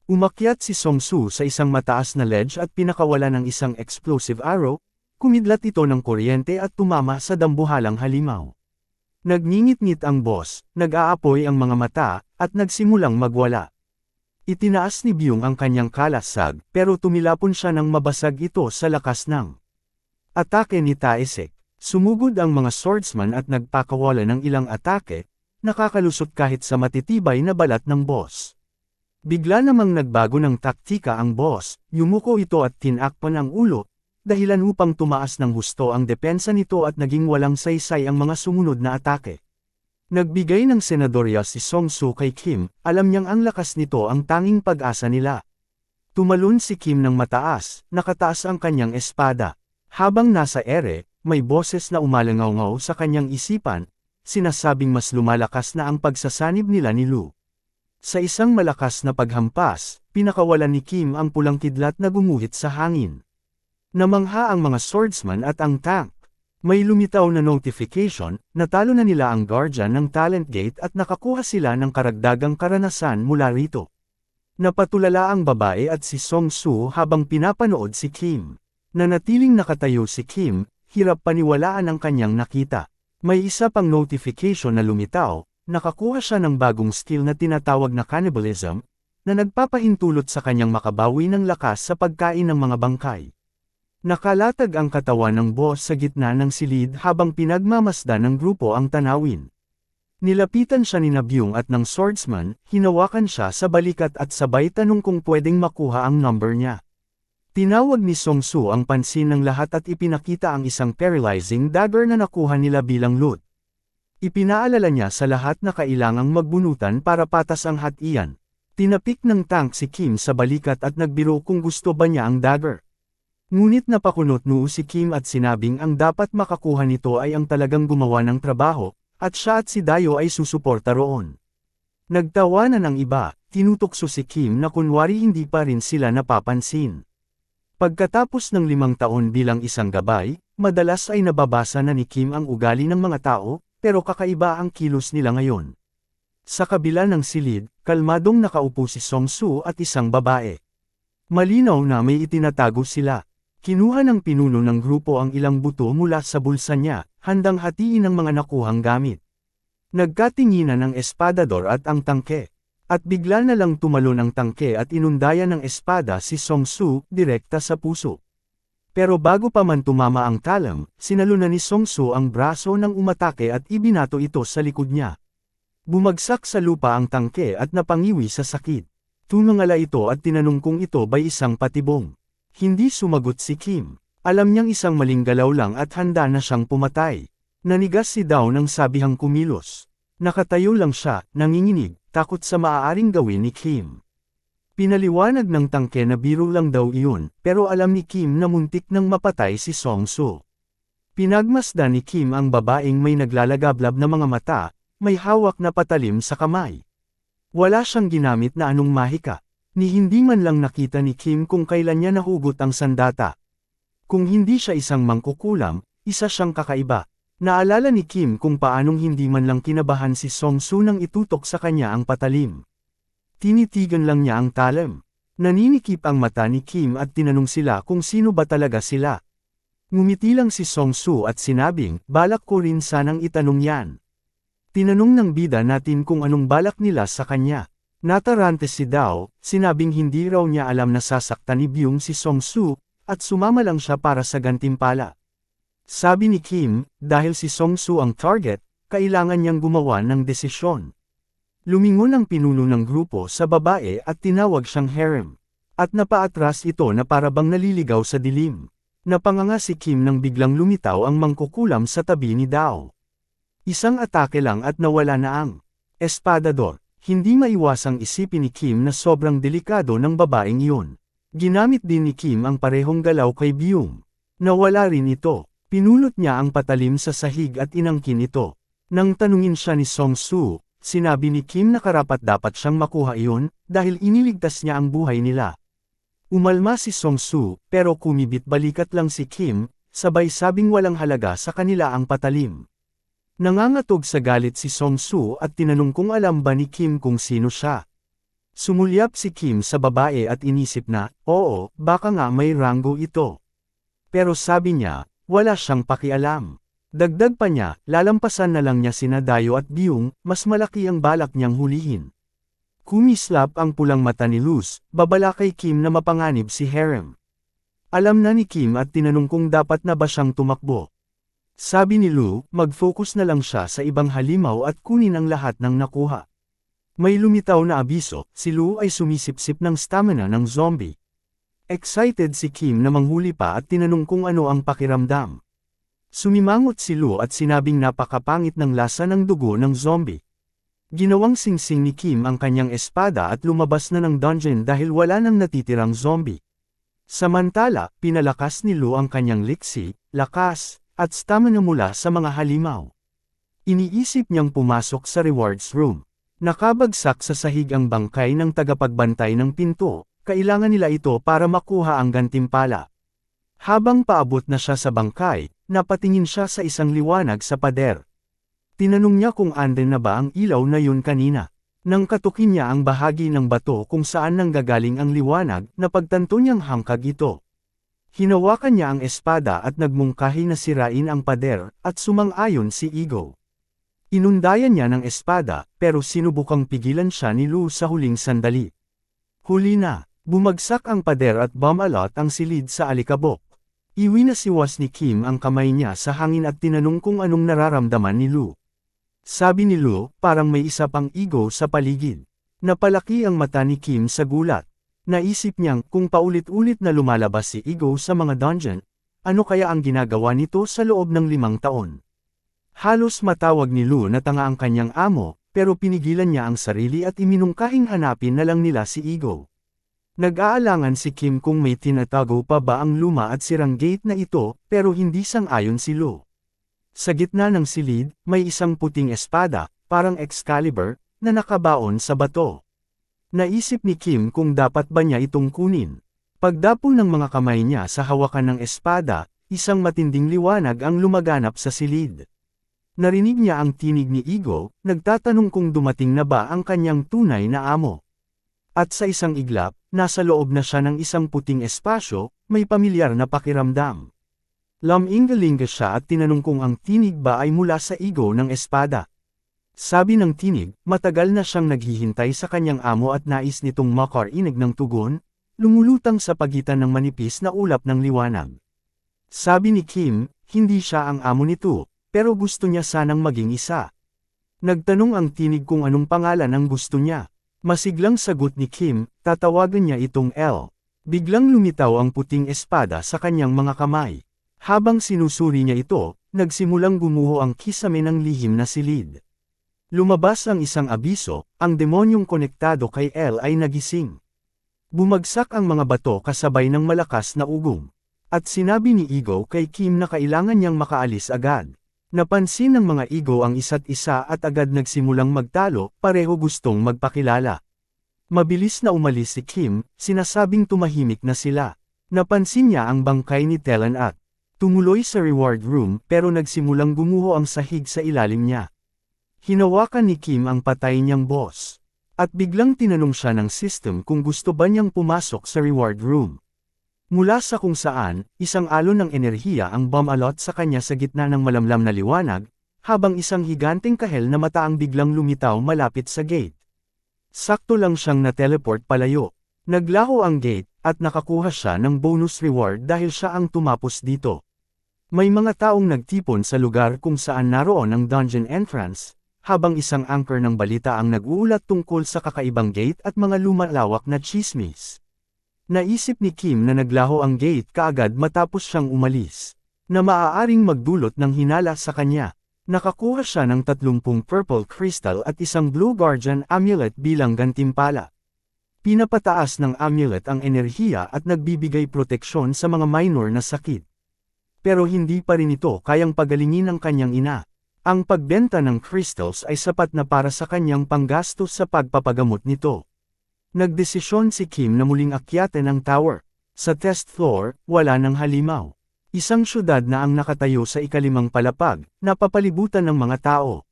Umakyat si Song-soo sa isang mataas na ledge at pinakawala ng isang explosive arrow, kumidlat ito ng kuryente at tumama sa dambuhalang halimaw. Nagngingit-ngit ang boss, nag-aapoy ang mga mata, at nagsimulang magwala. Itinaas ni Byung ang kanyang kalasag, pero tumilapon siya nang mabasag ito sa lakas ng atake ni Taesek. Sumugod ang mga swordsman at nagpakawala ng ilang atake, nakakalusot kahit sa matitibay na balat ng boss. Bigla namang nagbago ng taktika ang boss, yumuko ito at tinakpan ang ulo, dahilan upang tumaas ng husto ang depensa nito at naging walang saysay ang mga sumunod na atake. Nagbigay ng senadorya si Song-soo kay Kim, alam niyang ang lakas nito ang tanging pag-asa nila. Tumalon si Kim ng mataas, nakataas ang kanyang espada. Habang nasa ere, may boses na umalangaw-ngaw sa kanyang isipan, sinasabing mas lumalakas na ang pagsasanib nila ni Lu. Sa isang malakas na paghampas, pinakawalan ni Kim ang pulang kidlat na gumuhit sa hangin. Namangha ang mga swordsman at ang tank. May lumitaw na notification, natalo na nila ang guardian ng talent gate at nakakuha sila ng karagdagang karanasan mula rito. Napatulala ang babae at si Song-soo habang pinapanood si Kim. Nanatiling nakatayo si Kim, hirap paniwalaan ang kanyang nakita. May isa pang notification na lumitaw, nakakuha siya ng bagong skill na tinatawag na cannibalism, na nagpapahintulot sa kanyang makabawi ng lakas sa pagkain ng mga bangkay. Nakalatag ang katawan ng boss sa gitna ng silid habang pinagmamasdan ng grupo ang tanawin. Nilapitan siya ni Nabyung at ng swordsman, hinawakan siya sa balikat at sabay tanong kung pwedeng makuha ang number niya. Tinawag ni Song-soo ang pansin ng lahat at ipinakita ang isang paralyzing dagger na nakuha nila bilang loot. Ipinaalala niya sa lahat na kailangang magbunutan para patas ang hatian. Tinapik ng tank si Kim sa balikat at nagbiro kung gusto ba niya ang dagger. Ngunit napakunot noo si Kim at sinabing ang dapat makakuha nito ay ang talagang gumawa ng trabaho, at siya at si Dayo ay susuporta roon. Nagtawanan ang iba, tinutokso si Kim na kunwari hindi pa rin sila napapansin. Pagkatapos ng 5 taon bilang isang gabay, madalas ay nababasa na ni Kim ang ugali ng mga tao, pero kakaiba ang kilos nila ngayon. Sa kabila ng silid, kalmadong nakaupo si Song-soo at isang babae. Malinaw na may itinatago sila. Kinuha ng pinuno ng grupo ang ilang buto mula sa bulsa niya, handang hatiin ang mga nakuhang gamit. Nagkatinginan ang espadador at ang tangke. At bigla na lang tumalon ang tangke at inundayan ng espada si Song-soo, direkta sa puso. Pero bago pa man tumama ang talam, sinalunan ni Song-soo ang braso ng umatake at ibinato ito sa likod niya. Bumagsak sa lupa ang tangke at napangiwi sa sakit. Tumangala ito at tinanong kung ito ba'y isang patibong. Hindi sumagot si Kim. Alam niyang isang maling galaw lang at handa na siyang pumatay. Nanigas si Dao nang sabihang kumilos. Nakatayo lang siya, nanginginig, takot sa maaaring gawin ni Kim. Pinaliwanag ng tangke na biro lang daw iyon, pero alam ni Kim na muntik nang mapatay si Song-soo. Pinagmasdan ni Kim ang babaeng may naglalagablab na mga mata, may hawak na patalim sa kamay. Wala siyang ginamit na anong mahika, ni hindi man lang nakita ni Kim kung kailan niya nahugot ang sandata. Kung hindi siya isang mangkukulam, isa siyang kakaiba. Naalala ni Kim kung paanong hindi man lang kinabahan si Song-soo nang itutok sa kanya ang patalim. Tinitigan lang niya ang talim. Naninikip ang mata ni Kim at tinanong sila kung sino ba talaga sila. Ngumiti lang si Song-soo at sinabing, balak ko rin sanang itanong yan. Tinanong ng bida natin kung anong balak nila sa kanya. Natarante si Dao, sinabing hindi raw niya alam na sasaktan ni Byung si Song-soo, at sumama lang siya para sa gantimpala. Sabi ni Kim, dahil si Song-soo ang target, kailangan niyang gumawa ng desisyon. Lumingon ang pinuno ng grupo sa babae at tinawag siyang harem. At napaatras ito na parabang naliligaw sa dilim. Napanganga si Kim nang biglang lumitaw ang mangkukulam sa tabi ni Dao. Isang atake lang at nawala na ang espadador. Hindi maiwasang isipin ni Kim na sobrang delikado ng babaeng iyon. Ginamit din ni Kim ang parehong galaw kay Byung. Nawala rin ito. Pinulot niya ang patalim sa sahig at inangkin ito. Nang tanungin siya ni Song-soo, sinabi ni Kim na karapat-dapat siyang makuha iyon, dahil iniligtas niya ang buhay nila. Umalma si Song-soo, pero kumibit balikat lang si Kim, sabay sabing walang halaga sa kanila ang patalim. Nangangatog sa galit si Song-soo at tinanong kung alam ba ni Kim kung sino siya. Sumulyap si Kim sa babae at inisip na, oo, baka nga may ranggo ito. Pero sabi niya, wala siyang pakialam. Dagdag pa niya, lalampasan na lang niya sina Dayo at Byung, mas malaki ang balak niyang hulihin. Kumislap ang pulang mata ni Luz, babala kay Kim na mapanganib si harem. Alam na ni Kim at tinanong kung dapat na ba siyang tumakbo. Sabi ni Lu, mag-focus na lang siya sa ibang halimaw at kunin ang lahat ng nakuha. May lumitaw na abiso, si Lu ay sumisipsip ng stamina ng zombie. Excited si Kim na manghuli pa at tinanong kung ano ang pakiramdam. Sumimangot si Lu at sinabing napakapangit ng lasa ng dugo ng zombie. Ginawang singsing ni Kim ang kanyang espada at lumabas na ng dungeon dahil wala nang natitirang zombie. Samantala, pinalakas ni Lu ang kanyang liksi, lakas, at stamina mula sa mga halimaw. Iniisip niyang pumasok sa rewards room. Nakabagsak sa sahig ang bangkay ng tagapagbantay ng pinto, kailangan nila ito para makuha ang gantimpala. Habang paabot na siya sa bangkay, napatingin siya sa isang liwanag sa pader. Tinanong niya kung andin na ba ang ilaw na yun kanina. Nang katukin niya ang bahagi ng bato kung saan nanggagaling ang liwanag, napagtanto niyang hangkag ito. Hinawakan niya ang espada at nagmungkahi na sirain ang pader, at sumang-ayon si Igo. Inundayan niya ng espada, pero sinubukang pigilan siya ni Lu sa huling sandali. Huli na, bumagsak ang pader at bumalot ang silid sa alikabok. Iwinasiwas ni Kim ang kamay niya sa hangin at tinanong kung anong nararamdaman ni Lu. Sabi ni Lu, parang may isa pang Igo sa paligid. Napalaki ang mata ni Kim sa gulat. Naisip niyang kung paulit-ulit na lumalabas si Igo sa mga dungeon, ano kaya ang ginagawa nito sa loob ng 5 taon? Halos matawag ni Lu na tanga ang kanyang amo, pero pinigilan niya ang sarili at iminungkahing hanapin na lang nila si Igo. Nag-aalangan si Kim kung may tinatago pa ba ang luma at sirang gate na ito, pero hindi sang-ayon si Lu. Sa gitna ng silid, may isang puting espada, parang Excalibur, na nakabaon sa bato. Naisip ni Kim kung dapat ba niya itong kunin. Pagdapol ng mga kamay niya sa hawakan ng espada, isang matinding liwanag ang lumaganap sa silid. Narinig niya ang tinig ni Igo, nagtatanong kung dumating na ba ang kanyang tunay na amo. At sa isang iglap, nasa loob na siya ng isang puting espasyo, may pamilyar na pakiramdam. Lumingalinga siya at tinanong kung ang tinig ba ay mula sa Igo ng espada. Sabi ng tinig, matagal na siyang naghihintay sa kanyang amo at nais nitong makarinig ng tugon, lumulutang sa pagitan ng manipis na ulap ng liwanag. Sabi ni Kim, hindi siya ang amo nito, pero gusto niya sanang maging isa. Nagtanong ang tinig kung anong pangalan ang gusto niya. Masiglang sagot ni Kim, tatawagan niya itong L. Biglang lumitaw ang puting espada sa kanyang mga kamay. Habang sinusuri niya ito, nagsimulang gumuho ang kisame ng lihim na silid. Lumabas ang isang abiso, ang demonyong konektado kay L ay nagising. Bumagsak ang mga bato kasabay ng malakas na ugong. At sinabi ni Igo kay Kim na kailangan niyang makaalis agad. Napansin ng mga Igo ang isa't isa at agad nagsimulang magtalo, pareho gustong magpakilala. Mabilis na umalis si Kim, sinasabing tumahimik na sila. Napansin niya ang bangkay ni Telan at tumuloy sa reward room pero nagsimulang gumuho ang sahig sa ilalim niya. Hinawakan ni Kim ang patay niyang boss. At biglang tinanong siya ng system kung gusto ba niyang pumasok sa reward room. Mula sa kung saan, isang alon ng enerhiya ang bumalot sa kanya sa gitna ng malamlam na liwanag, habang isang higanteng kahel na mata ang biglang lumitaw malapit sa gate. Sakto lang siyang na-teleport palayo. Naglaho ang gate, at nakakuha siya ng bonus reward dahil siya ang tumapos dito. May mga taong nagtipon sa lugar kung saan naroon ang dungeon entrance, habang isang anchor ng balita ang nag-uulat tungkol sa kakaibang gate at mga lumalawak na chismis. Naisip ni Kim na naglaho ang gate kaagad matapos siyang umalis, na maaaring magdulot ng hinala sa kanya. Nakakuha siya ng 30 purple crystal at isang blue guardian amulet bilang gantimpala. Pinapataas ng amulet ang enerhiya at nagbibigay proteksyon sa mga minor na sakit. Pero hindi pa rin ito kayang pagalingin ng kanyang ina. Ang pagbenta ng crystals ay sapat na para sa kanyang panggastos sa pagpapagamot nito. Nagdesisyon si Kim na muling akyatin ang tower. Sa test floor, wala nang halimaw. Isang syudad na ang nakatayo sa ikalimang palapag, napapalibutan ng mga tao.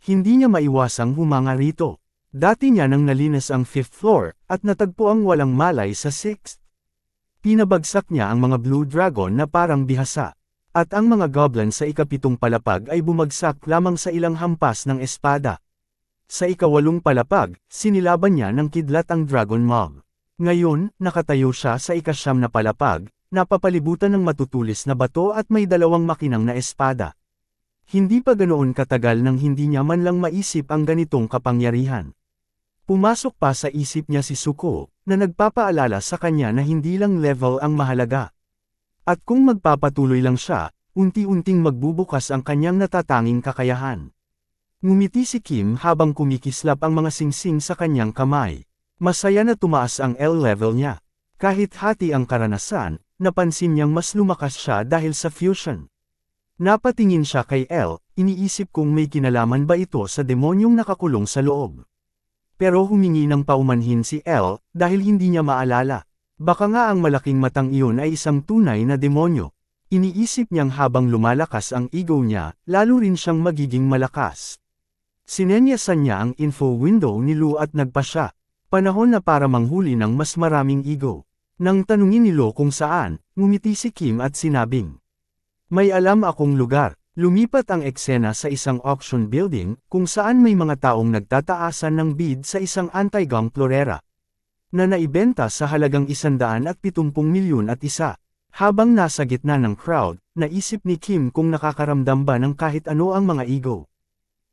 Hindi niya maiwasang humanga rito. Dati niya nang nalinis ang 5th floor, at natagpo ang walang malay sa 6th. Pinabagsak niya ang mga blue dragon na parang bihasa. At ang mga goblin sa ikapitong palapag ay bumagsak lamang sa ilang hampas ng espada. Sa ikawalong palapag, sinilaban niya ng kidlat ang dragon mob. Ngayon, nakatayo siya sa ikasyam na palapag, napapalibutan ng matutulis na bato at may dalawang makinang na espada. Hindi pa ganoon katagal nang hindi niya man lang maisip ang ganitong kapangyarihan. Pumasok pa sa isip niya si Suko, na nagpapaalala sa kanya na hindi lang level ang mahalaga. At kung magpapatuloy lang siya, unti-unting magbubukas ang kanyang natatanging kakayahan. Ngumiti si Kim habang kumikislap ang mga singsing sa kanyang kamay. Masaya na tumaas ang L level niya. Kahit hati ang karanasan, napansin niyang mas lumakas siya dahil sa fusion. Napatingin siya kay L, iniisip kung may kinalaman ba ito sa demonyong nakakulong sa loob. Pero humingi ng paumanhin si L, dahil hindi niya maalala. Baka nga ang malaking matang iyon ay isang tunay na demonyo. Iniisip niyang habang lumalakas ang ego niya, lalo rin siyang magiging malakas. Sinenyasan niya ang info window ni Lu at nagpa siya. Panahon na para manghuli ng mas maraming ego. Nang tanungin ni Lu kung saan, ngumiti si Kim at sinabing, "May alam akong lugar." Lumipat ang eksena sa isang auction building, kung saan may mga taong nagtataasan ng bid sa isang anti-gang florera na naibenta sa halagang 170 milyon at isa. Habang nasa gitna ng crowd, naisip ni Kim kung nakakaramdam ba ng kahit ano ang mga ego.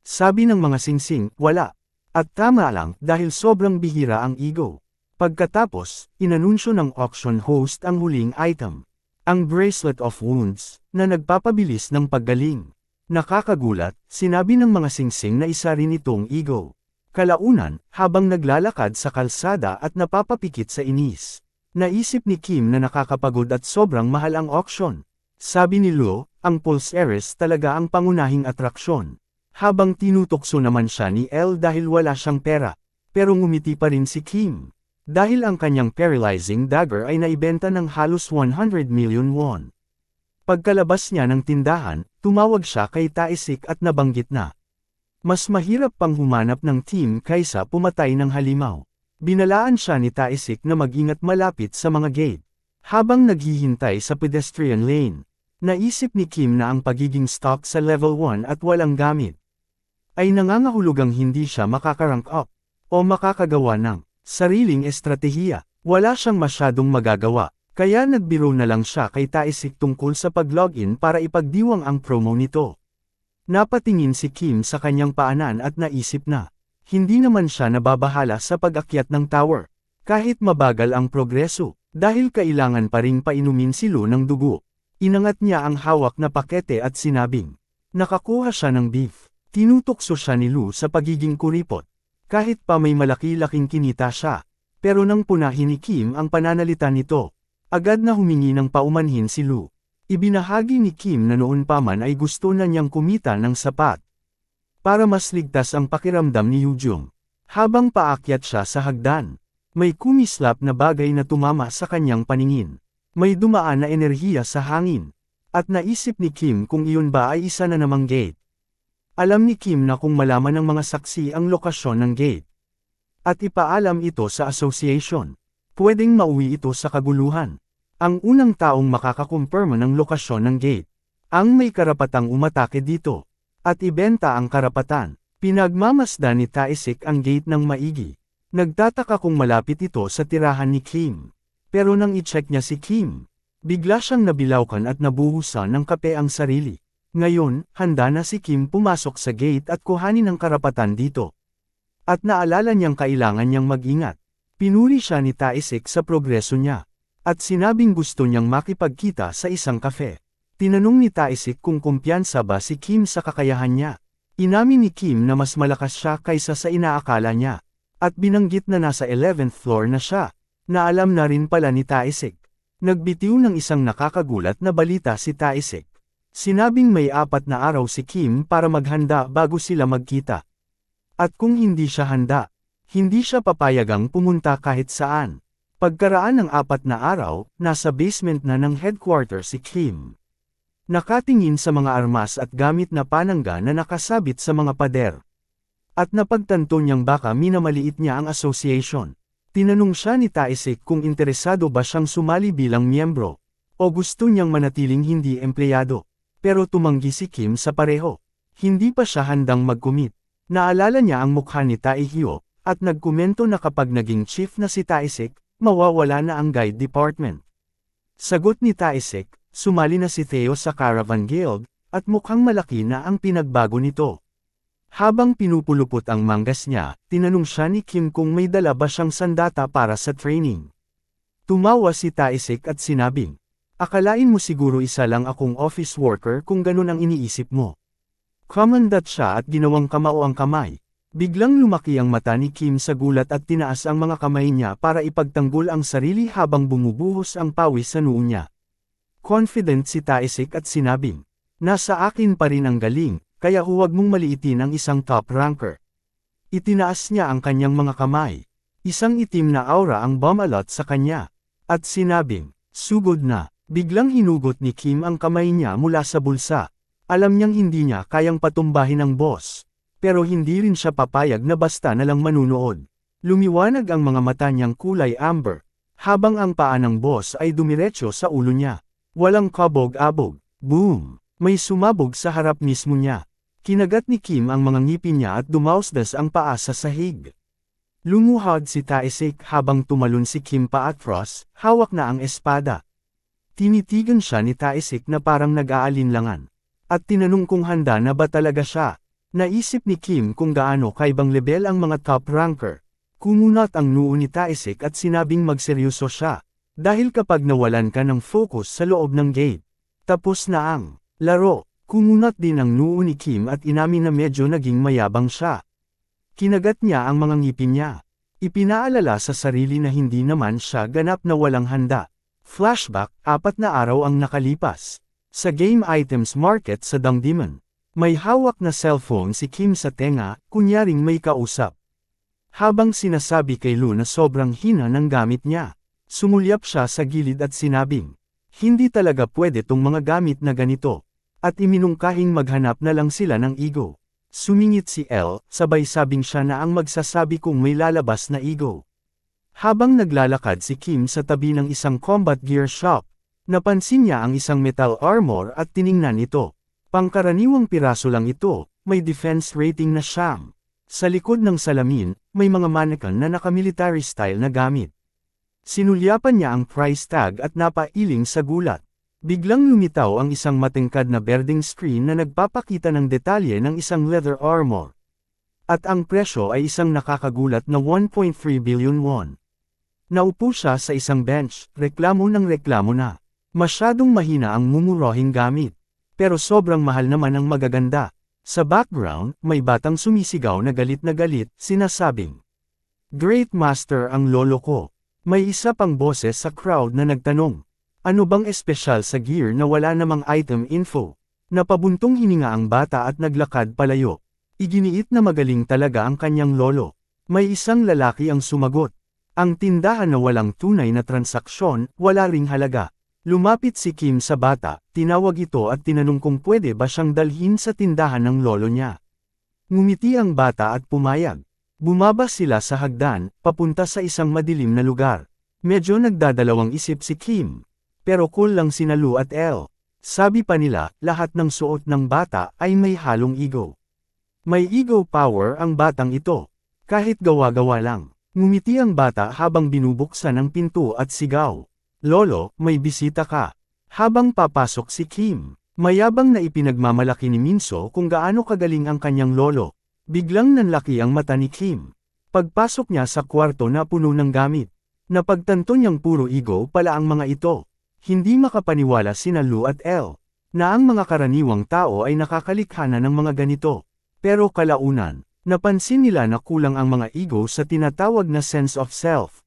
Sabi ng mga singsing, wala. At tama lang dahil sobrang bihira ang ego. Pagkatapos, inanunsyo ng auction host ang huling item. Ang Bracelet of Wounds, na nagpapabilis ng paggaling. Nakakagulat, sinabi ng mga singsing na isa rin itong ego. Kalaunan, habang naglalakad sa kalsada at napapapikit sa inis. Naisip ni Kim na nakakapagod at sobrang mahal ang auction. Sabi ni Lu, ang Pulse Heiress talaga ang pangunahing atraksyon. Habang tinutokso naman siya ni Elle dahil wala siyang pera. Pero ngumiti pa rin si Kim. Dahil ang kanyang paralyzing dagger ay naibenta ng halos 100 million won. Pagkalabas niya ng tindahan, tumawag siya kay Tae-sik at nabanggit na mas mahirap pang humanap ng team kaysa pumatay ng halimaw. Binalaan siya ni Tae-sik na mag-ingat malapit sa mga gate. Habang naghihintay sa pedestrian lane, naisip ni Kim na ang pagiging stuck sa level 1 at walang gamit ay nangangahulugang hindi siya makakarank up o makakagawa ng sariling estratehiya. Wala siyang masyadong magagawa, kaya nagbiro na lang siya kay Tae-sik tungkol sa pag-login para ipagdiwang ang promo nito. Napatingin si Kim sa kanyang paanan at naisip na hindi naman siya nababahala sa pag-akyat ng tower, kahit mabagal ang progreso, dahil kailangan pa ring painumin si Lu ng dugo. Inangat niya ang hawak na pakete at sinabing, nakakuha siya ng beef. Tinutokso siya ni Lu sa pagiging kuripot. Kahit pa may malaki-laking kinita siya, pero nang punahin ni Kim ang pananalita nito, agad na humingi ng paumanhin si Lu. Ibinahagi ni Kim na noon pa man ay gusto na niyang kumita ng sapat para mas ligtas ang pakiramdam ni Yujung. Habang paakyat siya sa hagdan, may kumislap na bagay na tumama sa kanyang paningin. May dumaan na enerhiya sa hangin, at naisip ni Kim kung iyon ba ay isa na namang gate. Alam ni Kim na kung malaman ng mga saksi ang lokasyon ng gate, at ipaalam ito sa association, pwedeng mauwi ito sa kaguluhan. Ang unang taong makakakumpirma ng lokasyon ng gate, ang may karapatang umatake dito, at ibenta ang karapatan. Pinagmamasdan ni Tae-sik ang gate ng maigi. Nagtataka kung malapit ito sa tirahan ni Kim. Pero nang i-check niya si Kim, bigla siyang nabilawkan at nabuhusan ng kape ang sarili. Ngayon, handa na si Kim pumasok sa gate at kuhanin ang karapatan dito. At naalala niyang kailangan niyang mag-ingat. Pinuri siya ni Tae-sik sa progreso niya. At sinabing gusto niyang makipagkita sa isang kafe. Tinanong ni Tae-sik kung kumpiyansa ba si Kim sa kakayahan niya. Inamin ni Kim na mas malakas siya kaysa sa inaakala niya. At binanggit na nasa 11th floor na siya. Na alam na rin pala ni Tae-sik. Nagbitiw ng isang nakakagulat na balita si Tae-sik. Sinabing may 4 na araw si Kim para maghanda bago sila magkita. At kung hindi siya handa, hindi siya papayagang pumunta kahit saan. Pagkaraan ng 4 na araw, nasa basement na ng headquarters si Kim. Nakatingin sa mga armas at gamit na panangga na nakasabit sa mga pader. At napagtanto niyang baka minamaliit niya ang association. Tinanong siya ni Tae-sik kung interesado ba siyang sumali bilang miyembro, o gusto niyang manatiling hindi empleyado. Pero tumanggi si Kim sa pareho. Hindi pa siya handang mag-commit. Naalala niya ang mukha ni Tae-hyo, at nagkomento na kapag naging chief na si Tae-sik, mawawala na ang guide department. Sagot ni Tae-sik, sumali na si Theo sa Caravan Guild, at mukhang malaki na ang pinagbago nito. Habang pinupulupot ang manggas niya, tinanong siya ni Kim kung may dala ba siyang sandata para sa training. Tumawa si Tae-sik at sinabing, akalain mo siguro isa lang akong office worker kung ganun ang iniisip mo. Kumandat siya at ginawang kamao ang kamay. Biglang lumaki ang mata ni Kim sa gulat at tinaas ang mga kamay niya para ipagtanggol ang sarili habang bumubuhos ang pawis sa noo niya. Confident si Tae-sik at sinabing, nasa akin pa rin ang galing, kaya huwag mong maliitin ang isang top ranker. Itinaas niya ang kanyang mga kamay. Isang itim na aura ang bumalot sa kanya. At sinabing, sugod na. Biglang hinugot ni Kim ang kamay niya mula sa bulsa. Alam niyang hindi niya kayang patumbahin ang boss. Pero hindi rin siya papayag na basta na lang manunood. Lumiwanag ang mga mata niyang kulay amber, habang ang paa ng boss ay dumiretso sa ulo niya. Walang kabog-abog. Boom! May sumabog sa harap mismo niya. Kinagat ni Kim ang mga ngipin niya at dumausdas ang paa sa sahig. Lumuhod si Taesik habang tumalon si Kim paatros, hawak na ang espada. Tinitigan siya ni Taesik na parang nag-aalinlangan. At tinanong kung handa na ba talaga siya. Naisip ni Kim kung gaano kaibang level ang mga top ranker. Kumunat ang noo ni Taesik at sinabing magseryoso siya. Dahil kapag nawalan ka ng focus sa loob ng gate, tapos na ang laro. Kumunat din ang noo ni Kim at inamin na medyo naging mayabang siya. Kinagat niya ang mga ngipin niya. Ipinaalala sa sarili na hindi naman siya ganap na walang handa. Flashback, 4 na araw ang nakalipas. Sa game items market sa Dangdiman, may hawak na cellphone si Kim sa tenga, kunyaring may kausap. Habang sinasabi kay Lu na sobrang hina ng gamit niya, sumulyap siya sa gilid at sinabing, hindi talaga pwede tong mga gamit na ganito. At iminungkahing maghanap na lang sila ng ego. Sumingit si Elle, sabay sabing siya na ang magsasabi kung may lalabas na ego. Habang naglalakad si Kim sa tabi ng isang combat gear shop, napansin niya ang isang metal armor at tiningnan ito. Pangkaraniwang piraso lang ito, may defense rating na siyam. Sa likod ng salamin, may mga mannequin na naka-military style na gamit. Sinulyapan niya ang price tag at napailing sa gulat. Biglang lumitaw ang isang matingkad na berdeng screen na nagpapakita ng detalye ng isang leather armor. At ang presyo ay isang nakakagulat na 1.3 billion won. Naupo siya sa isang bench, reklamo ng reklamo na. Masyadong mahina ang mumurahing gamit. Pero sobrang mahal naman ang magaganda. Sa background, may batang sumisigaw na galit, sinasabing, Great Master ang lolo ko. May isa pang boses sa crowd na nagtanong, ano bang espesyal sa gear na wala namang item info? Napabuntong hininga ang bata at naglakad palayo. Iginiit na magaling talaga ang kanyang lolo. May isang lalaki ang sumagot. Ang tindahan na walang tunay na transaksyon, wala ring halaga. Lumapit si Kim sa bata, tinawag ito at tinanong kung pwede ba siyang dalhin sa tindahan ng lolo niya. Ngumiti ang bata at pumayag. Bumaba sila sa hagdan, papunta sa isang madilim na lugar. Medyo nagdadalawang isip si Kim. Pero cool lang sina Lu at Elle. Sabi pa nila, lahat ng suot ng bata ay may halong ego. May ego power ang batang ito. Kahit gawa-gawa lang. Ngumiti ang bata habang binubuksan ang pinto at sigaw. Lolo, may bisita ka. Habang papasok si Kim, mayabang na ipinagmamalaki ni Minso kung gaano kagaling ang kanyang lolo. Biglang nanlaki ang mata ni Kim. Pagpasok niya sa kwarto na puno ng gamit. Napagtanto niyang puro ego pala ang mga ito. Hindi makapaniwala sina Lu at Elle, na ang mga karaniwang tao ay nakakalikha na ng mga ganito. Pero kalaunan, napansin nila na kulang ang mga ego sa tinatawag na sense of self.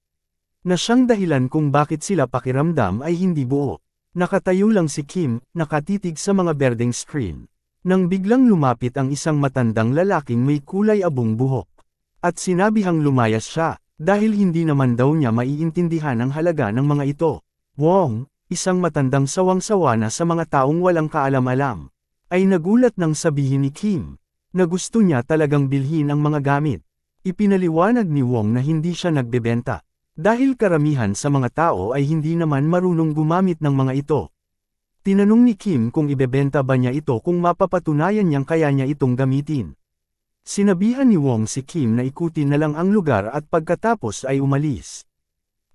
Na siyang dahilan kung bakit sila pakiramdam ay hindi buo. Nakatayo lang si Kim, nakatitig sa mga berdeng screen. Nang biglang lumapit ang isang matandang lalaking may kulay abong buhok. At sinabihang lumayas siya, dahil hindi naman daw niya maiintindihan ang halaga ng mga ito. Wong, isang matandang sawang-sawa na sa mga taong walang kaalam-alam, ay nagulat nang sabihin ni Kim, na gusto niya talagang bilhin ang mga gamit. Ipinaliwanag ni Wong na hindi siya nagbebenta, dahil karamihan sa mga tao ay hindi naman marunong gumamit ng mga ito. Tinanong ni Kim kung ibebenta ba niya ito kung mapapatunayan niyang kaya niya itong gamitin. Sinabihan ni Wong si Kim na ikutin na lang ang lugar at pagkatapos ay umalis.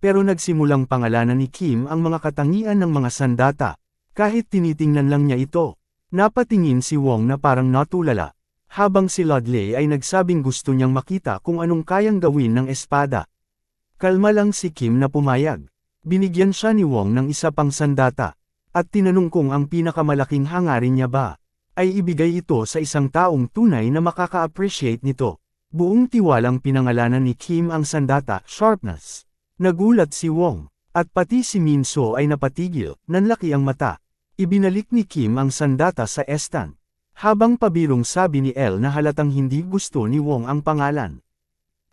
Pero nagsimulang pangalanan ni Kim ang mga katangian ng mga sandata. Kahit tinitingnan lang niya ito, napatingin si Wong na parang natulala, habang si Ludley ay nagsabing gusto niyang makita kung anong kayang gawin ng espada. Kalma lang si Kim na pumayag. Binigyan siya ni Wong ng isa pang sandata, at tinanong kung ang pinakamalaking hangarin niya ba ay ibigay ito sa isang taong tunay na makaka-appreciate nito. Buong tiwalang pinangalanan ni Kim ang sandata, Sharpness. Nagulat si Wong, at pati si Minso ay napatigil, nanlaki ang mata. Ibinalik ni Kim ang sandata sa estan. Habang pabirong sabi ni Elle na halatang hindi gusto ni Wong ang pangalan.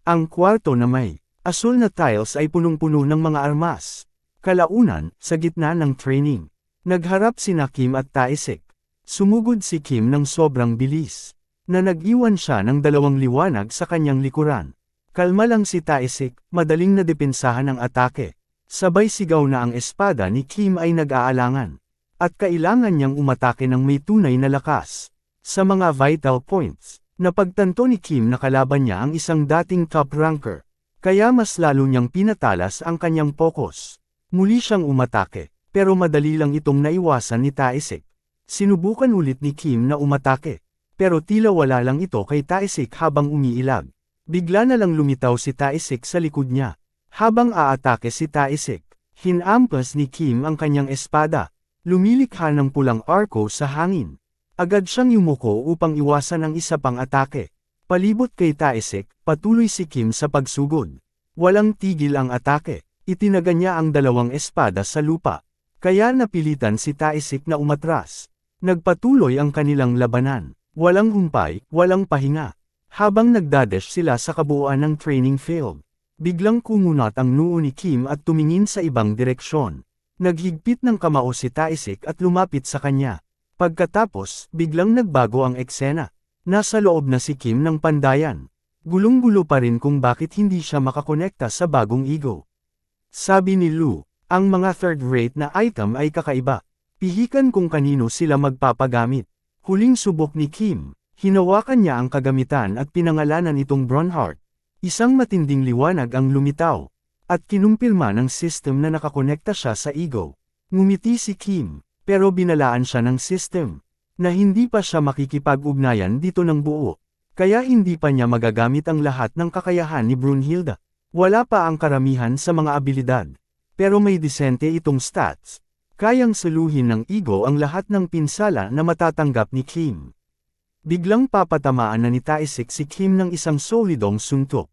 Ang kwarto na may asul na tiles ay punong-puno ng mga armas. Kalaunan, sa gitna ng training, nagharap sina Kim at Taesik. Sumugod si Kim ng sobrang bilis, na nag-iwan siya ng dalawang liwanag sa kanyang likuran. Kalma lang si Taesik, madaling nadepensahan ang atake. Sabay sigaw na ang espada ni Kim ay nag-aalangan. At kailangan niyang umatake ng may tunay na lakas. Sa mga vital points, napagtanto ni Kim na kalaban niya ang isang dating top ranker. Kaya mas lalo niyang pinatalas ang kanyang focus. Muli siyang umatake, pero madali lang itong naiwasan ni Taesik. Sinubukan ulit ni Kim na umatake, pero tila wala lang ito kay Taesik habang umiilag. Bigla na lang lumitaw si Taesik sa likod niya. Habang aatake si Taesik, hinampas ni Kim ang kanyang espada. Lumilikha ng pulang arko sa hangin. Agad siyang yumuko upang iwasan ang isa pang atake. Palibot kay Taesik, patuloy si Kim sa pagsugod. Walang tigil ang atake. Itinaga niya ang dalawang espada sa lupa. Kaya napilitan si Taesik na umatras. Nagpatuloy ang kanilang labanan. Walang humpay, walang pahinga. Habang nagdadesh sila sa kabuuan ng training field, biglang kumunat ang noo ni Kim at tumingin sa ibang direksyon. Naghigpit ng kamao si Taesik at lumapit sa kanya. Pagkatapos, biglang nagbago ang eksena. Nasa loob na si Kim ng pandayan. Gulong-gulo pa rin kung bakit hindi siya makakonekta sa bagong ego. Sabi ni Lu, ang mga third-rate na item ay kakaiba. Pihikan kung kanino sila magpapagamit. Huling subok ni Kim, hinawakan niya ang kagamitan at pinangalanan itong Bronheart. Isang matinding liwanag ang lumitaw, at kinumpirma ng system na nakakonekta siya sa ego. Ngumiti si Kim, pero binalaan siya ng system, na hindi pa siya makikipag-ugnayan dito ng buo. Kaya hindi pa niya magagamit ang lahat ng kakayahan ni Brunhilde. Wala pa ang karamihan sa mga abilidad, pero may disente itong stats. Kayang saluhin ng ego ang lahat ng pinsala na matatanggap ni Kim. Biglang papatamaan na ni Taesik si Kim ng isang solidong suntok.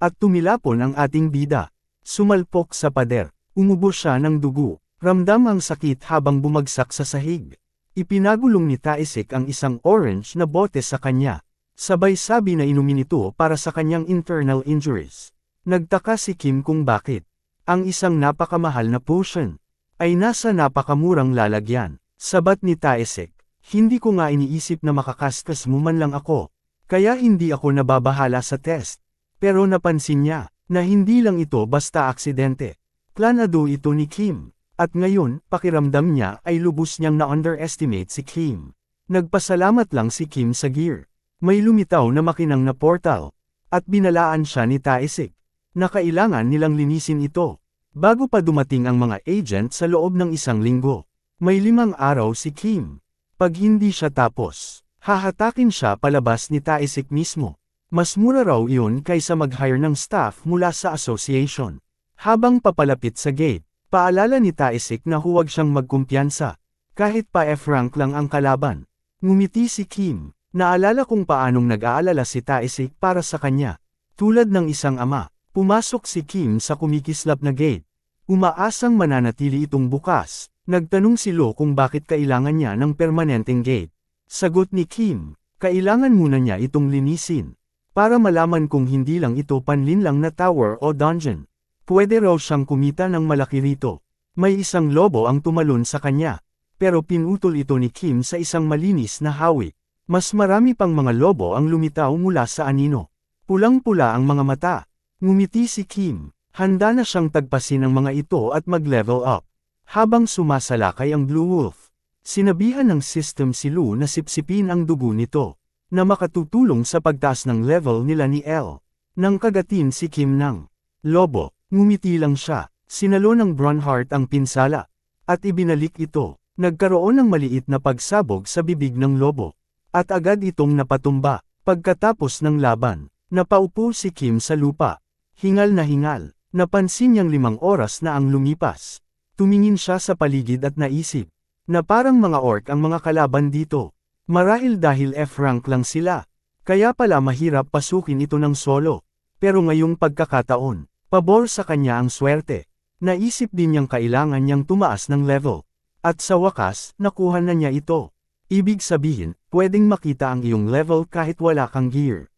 At tumilapon ang ating bida. Sumalpok sa pader, umubo siya ng dugo, ramdam ang sakit habang bumagsak sa sahig. Ipinagulong ni Taesik ang isang orange na bote sa kanya. Sabay sabi na inumin ito para sa kanyang internal injuries. Nagtaka si Kim kung bakit ang isang napakamahal na potion ay nasa napakamurang lalagyan. Sabat ni Taesik, hindi ko nga iniisip na makakaskas mo man lang ako, kaya hindi ako nababahala sa test. Pero napansin niya na hindi lang ito basta aksidente. Planado ito ni Kim, at ngayon, pakiramdam niya ay lubos niyang na-underestimate si Kim. Nagpasalamat lang si Kim sa gear. May lumitaw na makinang na portal, at binalaan siya ni Taesik na kailangan nilang linisin ito, bago pa dumating ang mga agent sa loob ng isang linggo. May 5 araw si Kim. Pag hindi siya tapos, hahatakin siya palabas ni Taesik mismo. Mas mura raw iyon kaysa mag-hire ng staff mula sa association. Habang papalapit sa gate, paalala ni Taesik na huwag siyang magkumpiyansa, kahit pa F-rank lang ang kalaban. Ngumiti si Kim, naalala kung paanong nag-aalala si Taesik para sa kanya. Tulad ng isang ama, pumasok si Kim sa kumikislap na gate. Umaasang mananatili itong bukas. Nagtanong si Lo kung bakit kailangan niya ng permanenteng gate. Sagot ni Kim, kailangan muna niya itong linisin, para malaman kung hindi lang ito panlinlang na tower o dungeon. Pwede raw siyang kumita ng malaki rito. May isang lobo ang tumalon sa kanya, pero pinutol ito ni Kim sa isang malinis na hawi. Mas marami pang mga lobo ang lumitaw mula sa anino. Pulang-pula ang mga mata. Ngumiti si Kim, handa na siyang tagpasin ang mga ito at mag-level up. Habang sumasalakay ang Blue Wolf, sinabihan ng system si Lu na sipsipin ang dugo nito, na makatutulong sa pagtaas ng level nila ni L. Nang kagatin si Kim ng lobo, ngumiti lang siya, sinalo ng Bronheart ang pinsala, at ibinalik ito. Nagkaroon ng maliit na pagsabog sa bibig ng lobo, at agad itong napatumba. Pagkatapos ng laban, napaupo si Kim sa lupa. Hingal na hingal, napansin niyang 5 oras na ang lumipas. Tumingin siya sa paligid at naisip, na parang mga orc ang mga kalaban dito. Marahil dahil F-rank lang sila, kaya pala mahirap pasukin ito ng solo. Pero ngayong pagkakataon, pabor sa kanya ang swerte. Naisip din niyang kailangan niyang tumaas ng level. At sa wakas, nakuha na niya ito. Ibig sabihin, pwedeng makita ang iyong level kahit wala kang gear.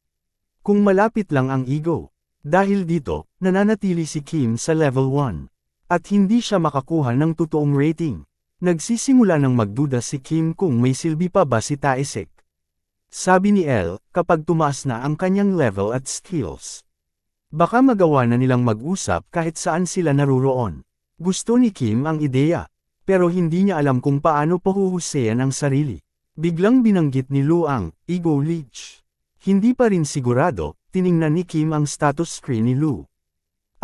Kung malapit lang ang ego. Dahil dito, nananatili si Kim sa level 1. At hindi siya makakuha ng totoong rating. Nagsisimula ng magduda si Kim kung may silbi pa ba si Taesik. Sabi ni Elle, kapag tumaas na ang kanyang level at skills, baka magawa na nilang mag-usap kahit saan sila naruroon. Gusto ni Kim ang ideya, pero hindi niya alam kung paano pahuhusayan ang sarili. Biglang binanggit ni Lu ang ego leech. Hindi pa rin sigurado, tiningnan ni Kim ang status screen ni Lu.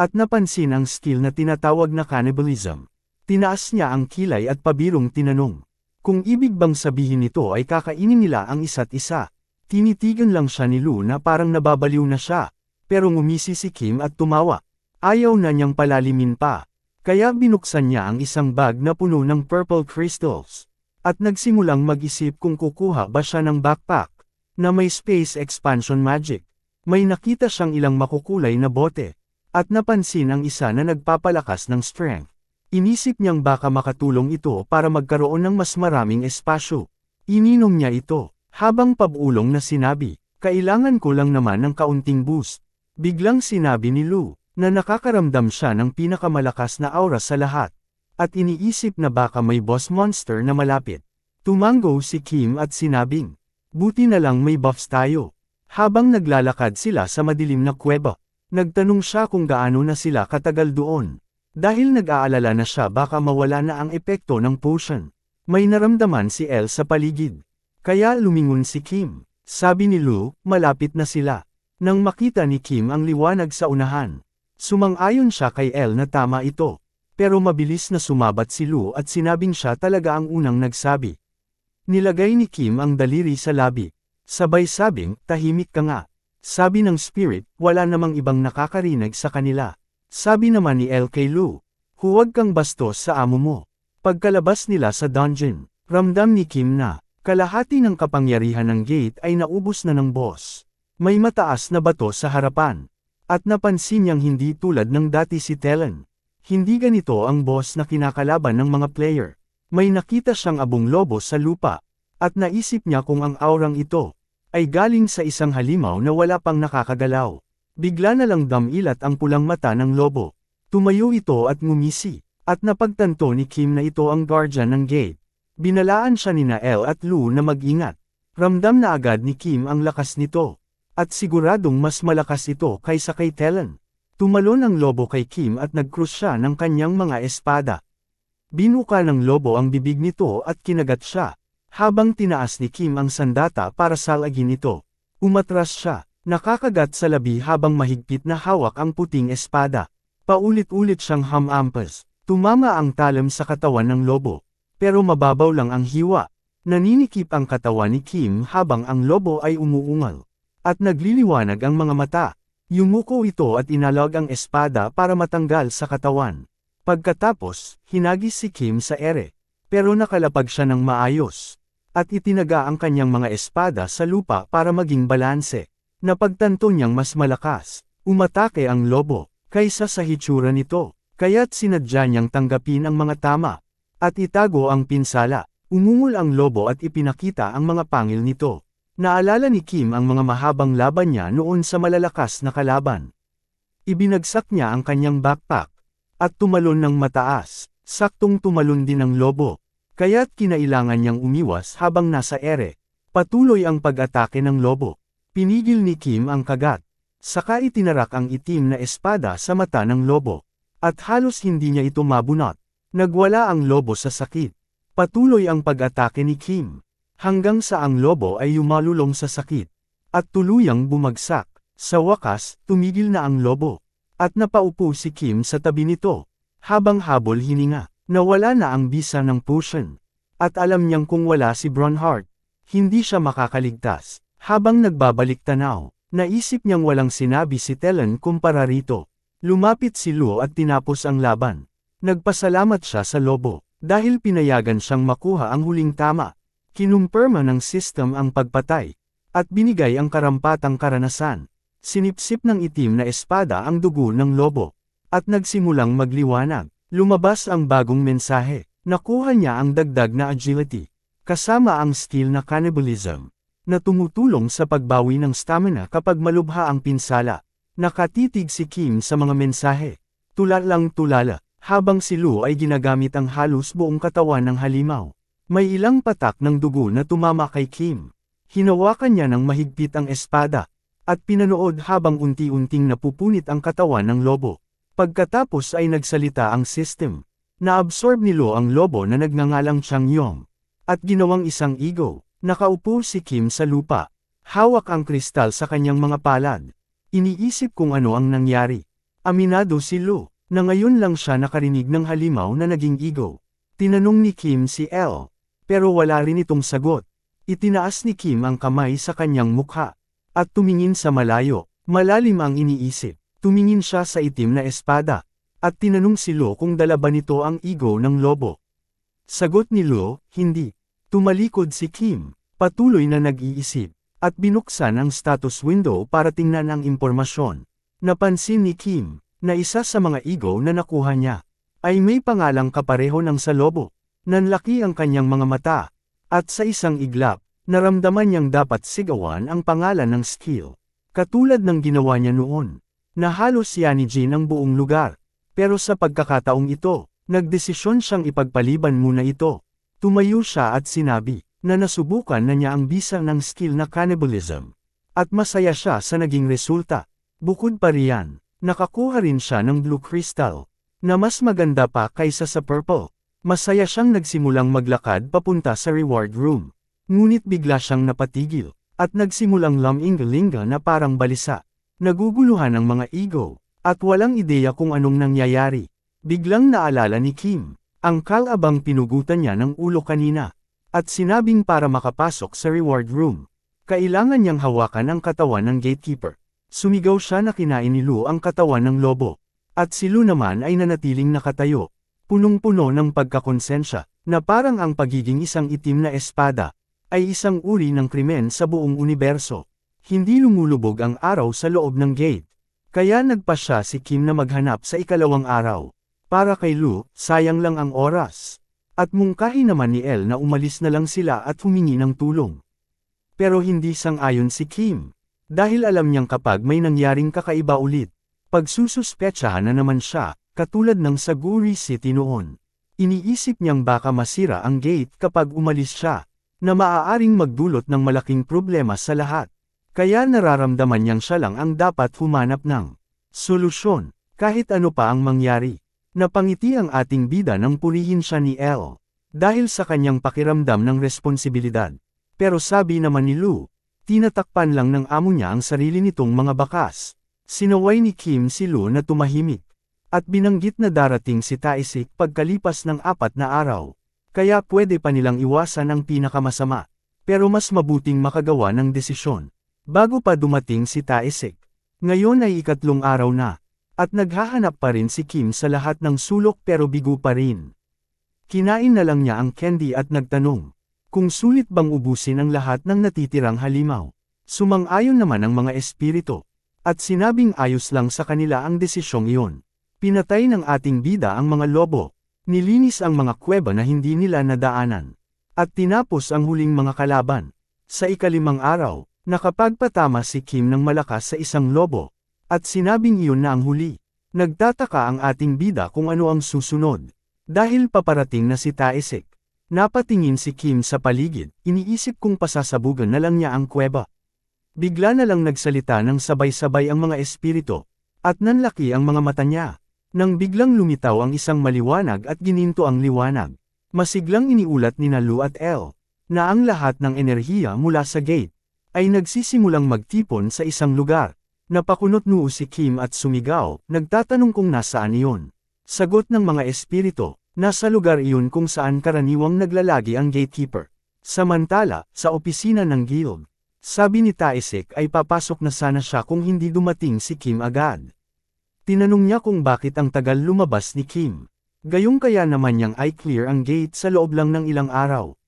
At napansin ang skill na tinatawag na cannibalism. Tinaas niya ang kilay at pabirong tinanong. Kung ibig bang sabihin nito ay kakainin nila ang isa't isa. Tinitigan lang siya ni Lu na parang nababaliw na siya. Pero ngumisi si Kim at tumawa. Ayaw na niyang palalimin pa. Kaya binuksan niya ang isang bag na puno ng purple crystals. At nagsimulang mag-isip kung kukuha ba siya ng backpack na may space expansion magic. May nakita siyang ilang makukulay na bote. At napansin ang isa na nagpapalakas ng strength. Inisip niyang baka makatulong ito para magkaroon ng mas maraming espasyo. Ininom niya ito, habang pabulong na sinabi, kailangan ko lang naman ng kaunting boost. Biglang sinabi ni Lu, na nakakaramdam siya ng pinakamalakas na aura sa lahat. At iniisip na baka may boss monster na malapit. Tumango si Kim at sinabing, buti na lang may buffs tayo. Habang naglalakad sila sa madilim na kuweba, nagtanong siya kung gaano na sila katagal doon. Dahil nag-aalala na siya baka mawala na ang epekto ng potion. May naramdaman si Elle sa paligid. Kaya lumingon si Kim. Sabi ni Lu, malapit na sila. Nang makita ni Kim ang liwanag sa unahan, sumang-ayon siya kay Elle na tama ito. Pero mabilis na sumabat si Lu at sinabing siya talaga ang unang nagsabi. Nilagay ni Kim ang daliri sa labi. Sabay sabing, tahimik ka nga. Sabi ng spirit, wala namang ibang nakakarinig sa kanila. Sabi naman ni Elle kay Lu, huwag kang bastos sa amo mo. Pagkalabas nila sa dungeon, ramdam ni Kim na, kalahati ng kapangyarihan ng gate ay naubos na ng boss. May mataas na bato sa harapan. At napansin niyang hindi tulad ng dati si Telen. Hindi ganito ang boss na kinakalaban ng mga player. May nakita siyang abong lobo sa lupa. At naisip niya kung ang aurang ito ay galing sa isang halimaw na wala pang nakakagalaw. Bigla na lang damilat ang pulang mata ng lobo. Tumayo ito at ngumisi, at napagtanto ni Kim na ito ang guardian ng gate. Binalaan siya ni Elle at Lu na mag-ingat. Ramdam na agad ni Kim ang lakas nito, at siguradong mas malakas ito kaysa kay Telen. Tumalon ang lobo kay Kim at nag-crush siya ng kanyang mga espada. Binuka ng lobo ang bibig nito at kinagat siya, habang tinaas ni Kim ang sandata para salagin ito. Umatras siya. Nakakagat sa labi habang mahigpit na hawak ang puting espada. Paulit-ulit siyang hamampas. Tumama ang talam sa katawan ng lobo. Pero mababaw lang ang hiwa. Naninikip ang katawan ni Kim habang ang lobo ay umuungal. At nagliliwanag ang mga mata. Yumuko ito at inalog ang espada para matanggal sa katawan. Pagkatapos, hinagis si Kim sa ere. Pero nakalapag siya ng maayos. At itinaga ang kanyang mga espada sa lupa para maging balanse. Napagtanto niyang mas malakas, umatake ang lobo, kaysa sa hitsura nito, kaya't sinadya niyang tanggapin ang mga tama, at itago ang pinsala. Umungol ang lobo at ipinakita ang mga pangil nito. Naalala ni Kim ang mga mahabang laban niya noon sa malalakas na kalaban. Ibinagsak niya ang kanyang backpack, at tumalon ng mataas, saktong tumalon din ang lobo, kaya't kinailangan niyang umiwas habang nasa ere. Patuloy ang pag-atake ng lobo. Pinigil ni Kim ang kagat. Saka itinarak ang itim na espada sa mata ng lobo. At halos hindi niya ito mabunot. Nagwala ang lobo sa sakit. Patuloy ang pag-atake ni Kim. Hanggang sa ang lobo ay yumalulong sa sakit. At tuluyang bumagsak. Sa wakas, tumigil na ang lobo. At napaupo si Kim sa tabi nito. Habang habol hininga, nawala na ang bisa ng potion. At alam niyang kung wala si Bronhart, hindi siya makakaligtas. Habang nagbabalik tanaw, naisip niyang walang sinabi si Telen kumpara rito. Lumapit si Lu at tinapos ang laban. Nagpasalamat siya sa lobo, dahil pinayagan siyang makuha ang huling tama. Kinumpirma ng system ang pagpatay, at binigay ang karampatang karanasan. Sinipsip ng itim na espada ang dugo ng lobo, at nagsimulang magliwanag. Lumabas ang bagong mensahe. Nakuha niya ang dagdag na agility, kasama ang skill na cannibalism, na tumutulong sa pagbawi ng stamina kapag malubha ang pinsala. Nakatitig si Kim sa mga mensahe. Tulalang tulala, habang si Lu ay ginagamit ang halos buong katawan ng halimaw. May ilang patak ng dugo na tumama kay Kim. Hinawakan niya ng mahigpit ang espada, at pinanood habang unti-unting napupunit ang katawan ng lobo. Pagkatapos ay nagsalita ang system. Naabsorb ni Lu ang lobo na nagngangalang Changyong, at ginawang isang ego. Nakaupo si Kim sa lupa. Hawak ang kristal sa kanyang mga palad. Iniisip kung ano ang nangyari. Aminado si Lu, na ngayon lang siya nakarinig ng halimaw na naging ego. Tinanong ni Kim si L, pero wala rin itong sagot. Itinaas ni Kim ang kamay sa kanyang mukha, at tumingin sa malayo. Malalim ang iniisip. Tumingin siya sa itim na espada, at tinanong si Lu kung dala ba nito ang ego ng lobo. Sagot ni Lu, hindi. Tumalikod si Kim, patuloy na nag-iisip, at binuksan ang status window para tingnan ang impormasyon. Napansin ni Kim, na isa sa mga ego na nakuha niya, ay may pangalang kapareho ng sa lobo. Nanlaki ang kanyang mga mata, at sa isang iglap, naramdaman niyang dapat sigawan ang pangalan ng skill. Katulad ng ginawa niya noon, na halos yanijin ang buong lugar. Pero sa pagkakataong ito, nagdesisyon siyang ipagpaliban muna ito. Tumayo siya at sinabi, na nasubukan na niya ang bisa ng skill na cannibalism. At masaya siya sa naging resulta. Bukod pa riyan, nakakuha rin siya ng blue crystal, na mas maganda pa kaysa sa purple. Masaya siyang nagsimulang maglakad papunta sa reward room. Ngunit bigla siyang napatigil, at nagsimulang lumingalinga na parang balisa. Naguguluhan ang mga ego, at walang ideya kung anong nangyayari. Biglang naalala ni Kim, ang kalabang pinugutan niya ng ulo kanina, at sinabing para makapasok sa reward room, kailangan niyang hawakan ang katawan ng gatekeeper. Sumigaw siya na kinain ni Lu ang katawan ng lobo, at si Lu naman ay nanatiling nakatayo, punong-puno ng pagkakonsensya, na parang ang pagiging isang itim na espada, ay isang uri ng krimen sa buong universo. Hindi lumulubog ang araw sa loob ng gate. Kaya nagpasya si Kim na maghanap sa ikalawang araw. Para kay Lu, sayang lang ang oras. At mungkahi naman ni El na umalis na lang sila at humingi ng tulong. Pero hindi sang-ayon si Kim. Dahil alam niyang kapag may nangyaring kakaiba ulit, pagsususpetsahan na naman siya, katulad ng sa Guri City noon. Iniisip niyang baka masira ang gate kapag umalis siya, na maaaring magdulot ng malaking problema sa lahat. Kaya nararamdaman niyang siya lang ang dapat humanap ng solusyon, kahit ano pa ang mangyari. Napangiti ang ating bida nang purihin siya ni El, dahil sa kanyang pakiramdam ng responsibilidad. Pero sabi naman ni Lu, tinatakpan lang ng amo niya ang sarili nitong mga bakas. Sinaway ni Kim si Lu na tumahimik, at binanggit na darating si Taisik pagkalipas ng 4 na araw. Kaya pwede pa nilang iwasan ang pinakamasama, pero mas mabuting makagawa ng desisyon. Bago pa dumating si Taisik. Ngayon ay 3 araw na, at naghahanap pa rin si Kim sa lahat ng sulok pero bigo pa rin. Kinain na lang niya ang candy at nagtanong, kung sulit bang ubusin ang lahat ng natitirang halimaw. Sumang-ayon naman ang mga espiritu, at sinabing ayos lang sa kanila ang desisyong iyon. Pinatay ng ating bida ang mga lobo. Nilinis ang mga kuweba na hindi nila nadaanan, at tinapos ang huling mga kalaban. Sa ika-5 araw, nakapagpatama si Kim ng malakas sa isang lobo, at sinabing iyon na ang huli. Nagtataka ang ating bida kung ano ang susunod. Dahil paparating na si Taisik, napatingin si Kim sa paligid, iniisip kung pasasabugan na lang niya ang kuweba. Bigla na lang nagsalita ng sabay-sabay ang mga espiritu, at nanlaki ang mga mata niya. Nang biglang lumitaw ang isang maliwanag at gininto ang liwanag, masiglang iniulat ni Lu at El, na ang lahat ng enerhiya mula sa gate, ay nagsisimulang magtipon sa isang lugar. Napakunot noo si Kim at sumigaw, nagtatanong kung nasaan iyon. Sagot ng mga espiritu, nasa lugar iyon kung saan karaniwang naglalagi ang gatekeeper. Samantala, sa opisina ng guild, sabi ni Taisik ay papasok na sana siya kung hindi dumating si Kim agad. Tinanong niya kung bakit ang tagal lumabas ni Kim. Gayong kaya naman niyang i-clear ang gate sa loob lang ng ilang araw.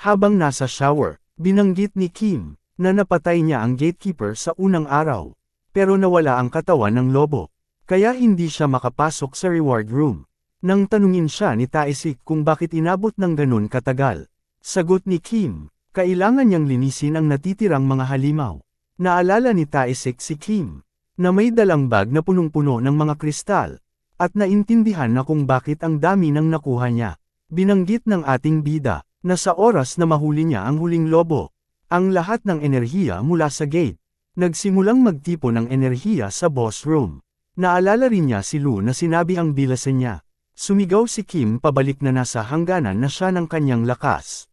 Habang nasa shower, binanggit ni Kim, na napatay niya ang gatekeeper sa unang araw. Pero nawala ang katawan ng lobo. Kaya hindi siya makapasok sa reward room. Nang tanungin siya ni Taisik kung bakit inabot ng ganun katagal. Sagot ni Kim, kailangan niyang linisin ang natitirang mga halimaw. Naalala ni Taisik si Kim, na may dalang bag na punong-puno ng mga kristal, At naintindihan na kung bakit ang dami ng nakuha niya. Binanggit ng ating bida, na sa oras na mahuli niya ang huling lobo, ang lahat ng enerhiya mula sa gate, nagsimulang magtipo ng enerhiya sa boss room. Naalala rin niya si Lu na sinabi ang bilasan niya. Sumigaw si Kim pabalik na nasa hangganan na siya ng kanyang lakas.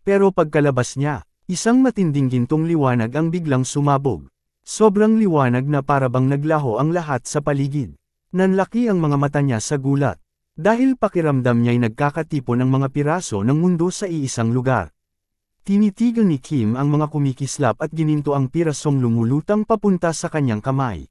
Pero pagkalabas niya, isang matinding gintong liwanag ang biglang sumabog. Sobrang liwanag na parabang naglaho ang lahat sa paligid. Nanlaki ang mga mata niya sa gulat. Dahil pakiramdam niya'y nagkakatipo ng mga piraso ng mundo sa iisang lugar. Tinitigan ni Kim ang mga kumikislap at gininto ang pirasong lumulutang papunta sa kanyang kamay.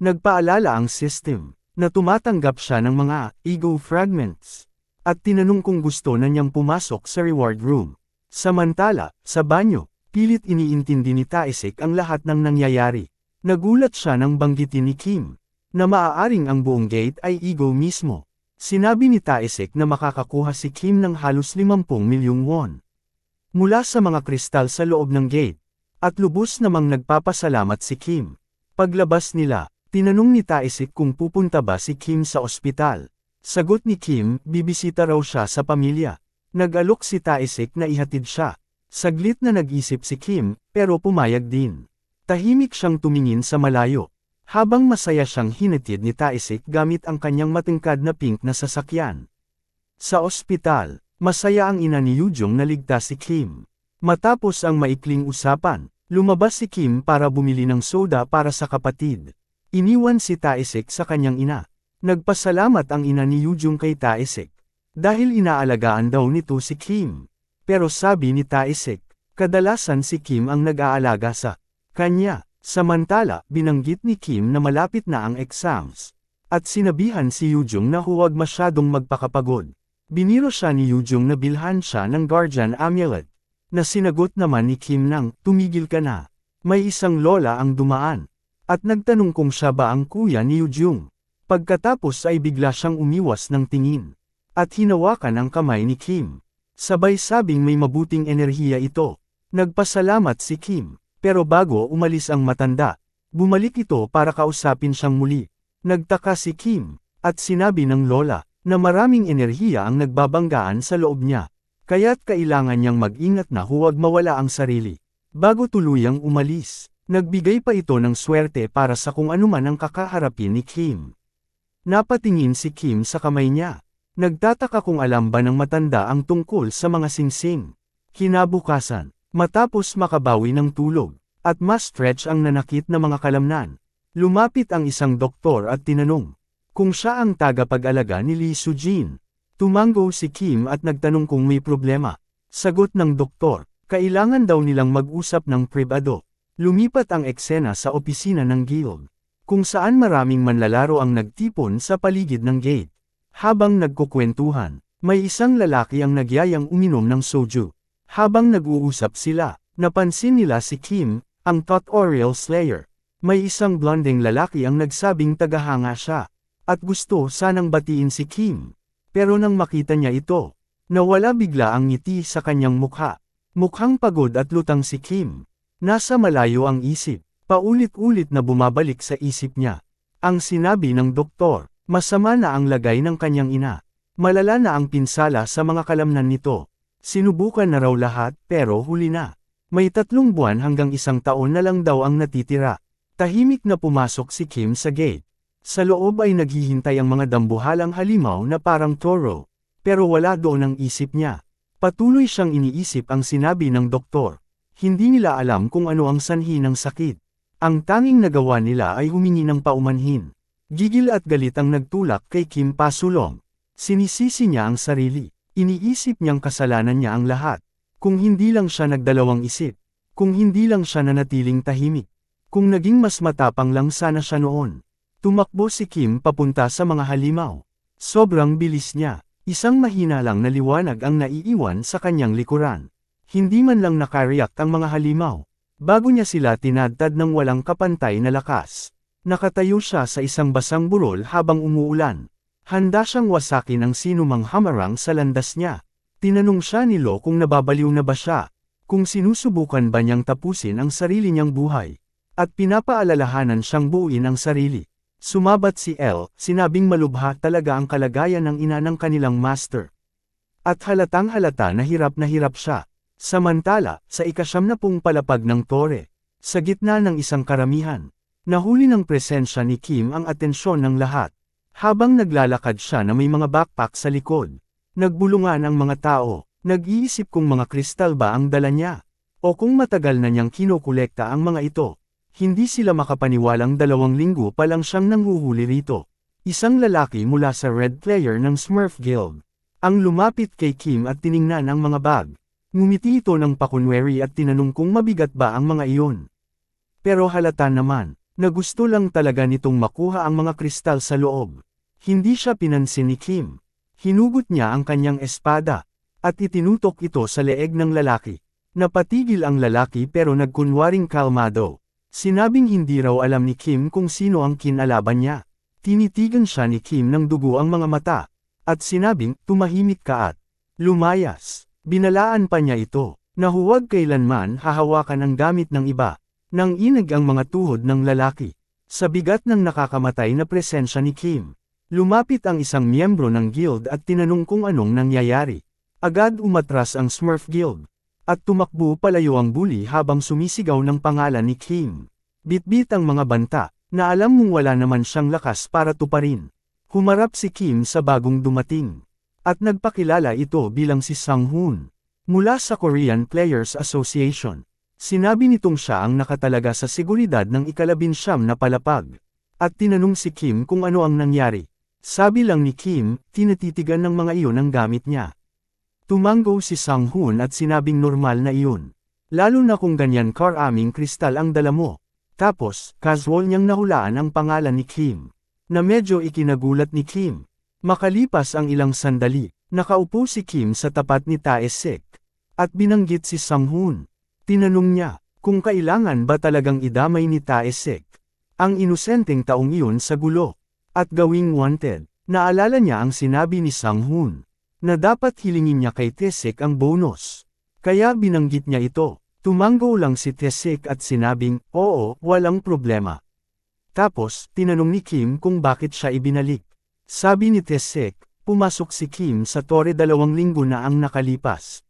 Nagpaalala ang system, na tumatanggap siya ng mga ego fragments. At tinanong kung gusto na niyang pumasok sa reward room. Samantala, sa banyo, pilit iniintindi ni Taesik ang lahat ng nangyayari. Nagulat siya nang banggitin ni Kim, na maaaring ang buong gate ay ego mismo. Sinabi ni Taesik na makakakuha si Kim ng halos 50 milyong won. Mula sa mga kristal sa loob ng gate, at lubos namang nagpapasalamat si Kim. Paglabas nila, tinanong ni Taesik kung pupunta ba si Kim sa ospital. Sagot ni Kim, bibisita raw siya sa pamilya. Nag-alok si Taesik na ihatid siya. Saglit na nag-isip si Kim, pero pumayag din. Tahimik siyang tumingin sa malayo. Habang masaya siyang hinatid ni Taesik gamit ang kanyang matingkad na pink na sasakyan. Sa ospital, masaya ang ina ni Yujong na ligtas si Kim. Matapos ang maikling usapan, lumabas si Kim para bumili ng soda para sa kapatid. Iniwan si Taesik sa kanyang ina. Nagpasalamat ang ina ni Yujong kay Taesik. Dahil inaalagaan daw nito si Kim. Pero sabi ni Taesik, kadalasan si Kim ang nag-aalaga sa kanya. Samantala, binanggit ni Kim na malapit na ang exams. At sinabihan si Yujong na huwag masyadong magpakapagod. Biniro siya ni Yujong na bilhan siya ng guardian amulet. Na sinagot naman ni Kim nang, tumigil ka na. May isang lola ang dumaan. At nagtanong kung siya ba ang kuya ni Yujong. Pagkatapos ay bigla siyang umiwas ng tingin. At hinawakan ang kamay ni Kim. Sabay sabing may mabuting enerhiya ito. Nagpasalamat si Kim. Pero bago umalis ang matanda, bumalik ito para kausapin siyang muli. Nagtaka si Kim, at sinabi ng lola, na maraming enerhiya ang nagbabanggaan sa loob niya. Kaya't kailangan niyang mag-ingat na huwag mawala ang sarili. Bago tuluyang umalis, nagbigay pa ito ng swerte para sa kung anuman ang kakaharapin ni Kim. Napatingin si Kim sa kamay niya. Nagtataka kung alam ba ng matanda ang tungkol sa mga singsing. Kinabukasan, matapos makabawi ng tulog, at mas stretch ang nanakit na mga kalamnan, lumapit ang isang doktor at tinanong kung siya ang tagapag-alaga ni Lee Sujin. Tumango si Kim at nagtanong kung may problema. Sagot ng doktor, kailangan daw nilang mag-usap ng pribado. Lumipat ang eksena sa opisina ng guild, kung saan maraming manlalaro ang nagtipon sa paligid ng gate. Habang nagkukwentuhan, may isang lalaki ang nagyayang uminom ng soju. Habang nag-uusap sila, napansin nila si Kim, ang tutorial slayer. May isang blonding lalaki ang nagsabing tagahanga siya, at gusto sanang batiin si Kim. Pero nang makita niya ito, nawala bigla ang ngiti sa kanyang mukha. Mukhang pagod at lutang si Kim. Nasa malayo ang isip, paulit-ulit na bumabalik sa isip niya. Ang sinabi ng doktor, masama na ang lagay ng kanyang ina. Malala na ang pinsala sa mga kalamnan nito. Sinubukan na raw lahat pero huli na. May 3 buwan hanggang 1 taon na lang daw ang natitira. Tahimik na pumasok si Kim sa gate. Sa loob ay naghihintay ang mga dambuhalang halimaw na parang toro. Pero wala doon ang isip niya. Patuloy siyang iniisip ang sinabi ng doktor. Hindi nila alam kung ano ang sanhi ng sakit. Ang tanging nagawa nila ay humingi ng paumanhin. Gigil at galit ang nagtulak kay Kim pasulong. Sinisisi niya ang sarili. Iniisip niyang kasalanan niya ang lahat. Kung hindi lang siya nagdalawang isip. Kung hindi lang siya nanatiling tahimik. Kung naging mas matapang lang sana siya noon. Tumakbo si Kim papunta sa mga halimaw. Sobrang bilis niya. Isang mahina lang na liwanag ang naiiwan sa kanyang likuran. Hindi man lang nakareact ang mga halimaw. Bago niya sila tinadtad ng walang kapantay na lakas. Nakatayo siya sa isang basang burol habang umuulan. Handa siyang wasakin ang sinumang hamarang sa landas niya. Tinanong siya ni Lo kung nababaliw na ba siya, kung sinusubukan ba niyang tapusin ang sarili niyang buhay, at pinapaalalahanan siyang buuin ang sarili. Sumabat si Elle, sinabing malubha talaga ang kalagayan ng ina ng kanilang master. At halatang halata na hirap siya. Samantala, sa ika-70 palapag ng tore, sa gitna ng isang karamihan, nahuli ng presensya ni Kim ang atensyon ng lahat. Habang naglalakad siya na may mga backpack sa likod, nagbulungan ang mga tao, nag-iisip kung mga kristal ba ang dala niya, o kung matagal na niyang kinokolekta ang mga ito. Hindi sila makapaniwalang 2 linggo pa lang siyang nanghuhuli rito. Isang lalaki mula sa Red Player ng Smurf Guild ang lumapit kay Kim at tiningnan ang mga bag. Ngumiti ito ng pakunwari at tinanong kung mabigat ba ang mga iyon. Pero halata naman, na gusto lang talaga nitong makuha ang mga kristal sa loob. Hindi siya pinansin ni Kim. Hinugot niya ang kanyang espada, at itinutok ito sa leeg ng lalaki. Napatigil ang lalaki pero nagkunwaring kalmado. Sinabing hindi raw alam ni Kim kung sino ang kinalaban niya. Tinitigan siya ni Kim ng dugo ang mga mata, at sinabing, tumahimik ka at lumayas. Binalaan pa niya ito, na huwag kailanman hahawakan ang gamit ng iba. Nang inag ang mga tuhod ng lalaki, sa bigat ng nakakamatay na presensya ni Kim, lumapit ang isang miyembro ng guild at tinanong kung anong nangyayari. Agad umatras ang Smurf Guild, at tumakbo palayo ang bully habang sumisigaw ng pangalan ni Kim. Bitbit ang mga banta, na alam mong wala naman siyang lakas para tuparin. Humarap si Kim sa bagong dumating. At nagpakilala ito bilang si Sang-hoon. Mula sa Korean Players Association. Sinabi nitong siya ang nakatalaga sa seguridad ng ika-19 na palapag. At tinanong si Kim kung ano ang nangyari. Sabi lang ni Kim, tinatitigan ng mga iyon ang gamit niya. Tumango si Sang-hoon at sinabing normal na iyon. Lalo na kung ganyan karaming kristal ang dala mo. Tapos, casual niyang nahulaan ang pangalan ni Kim. Na medyo ikinagulat ni Kim. Makalipas ang ilang sandali, nakaupo si Kim sa tapat ni Tae-sik. At binanggit si Sang-hoon. Tinanong niya, kung kailangan ba talagang idamay ni Tae-sik ang inosenteng taong iyon sa gulo, at gawing wanted. Naalala niya ang sinabi ni Sang-hoon, na dapat hilingin niya kay Tae-sik ang bonus. Kaya binanggit niya ito. Tumango lang si Tae-sik at sinabing, oo, walang problema. Tapos, tinanong ni Kim kung bakit siya ibinalik. Sabi ni Tae-sik, pumasok si Kim sa tore 2 linggo na ang nakalipas.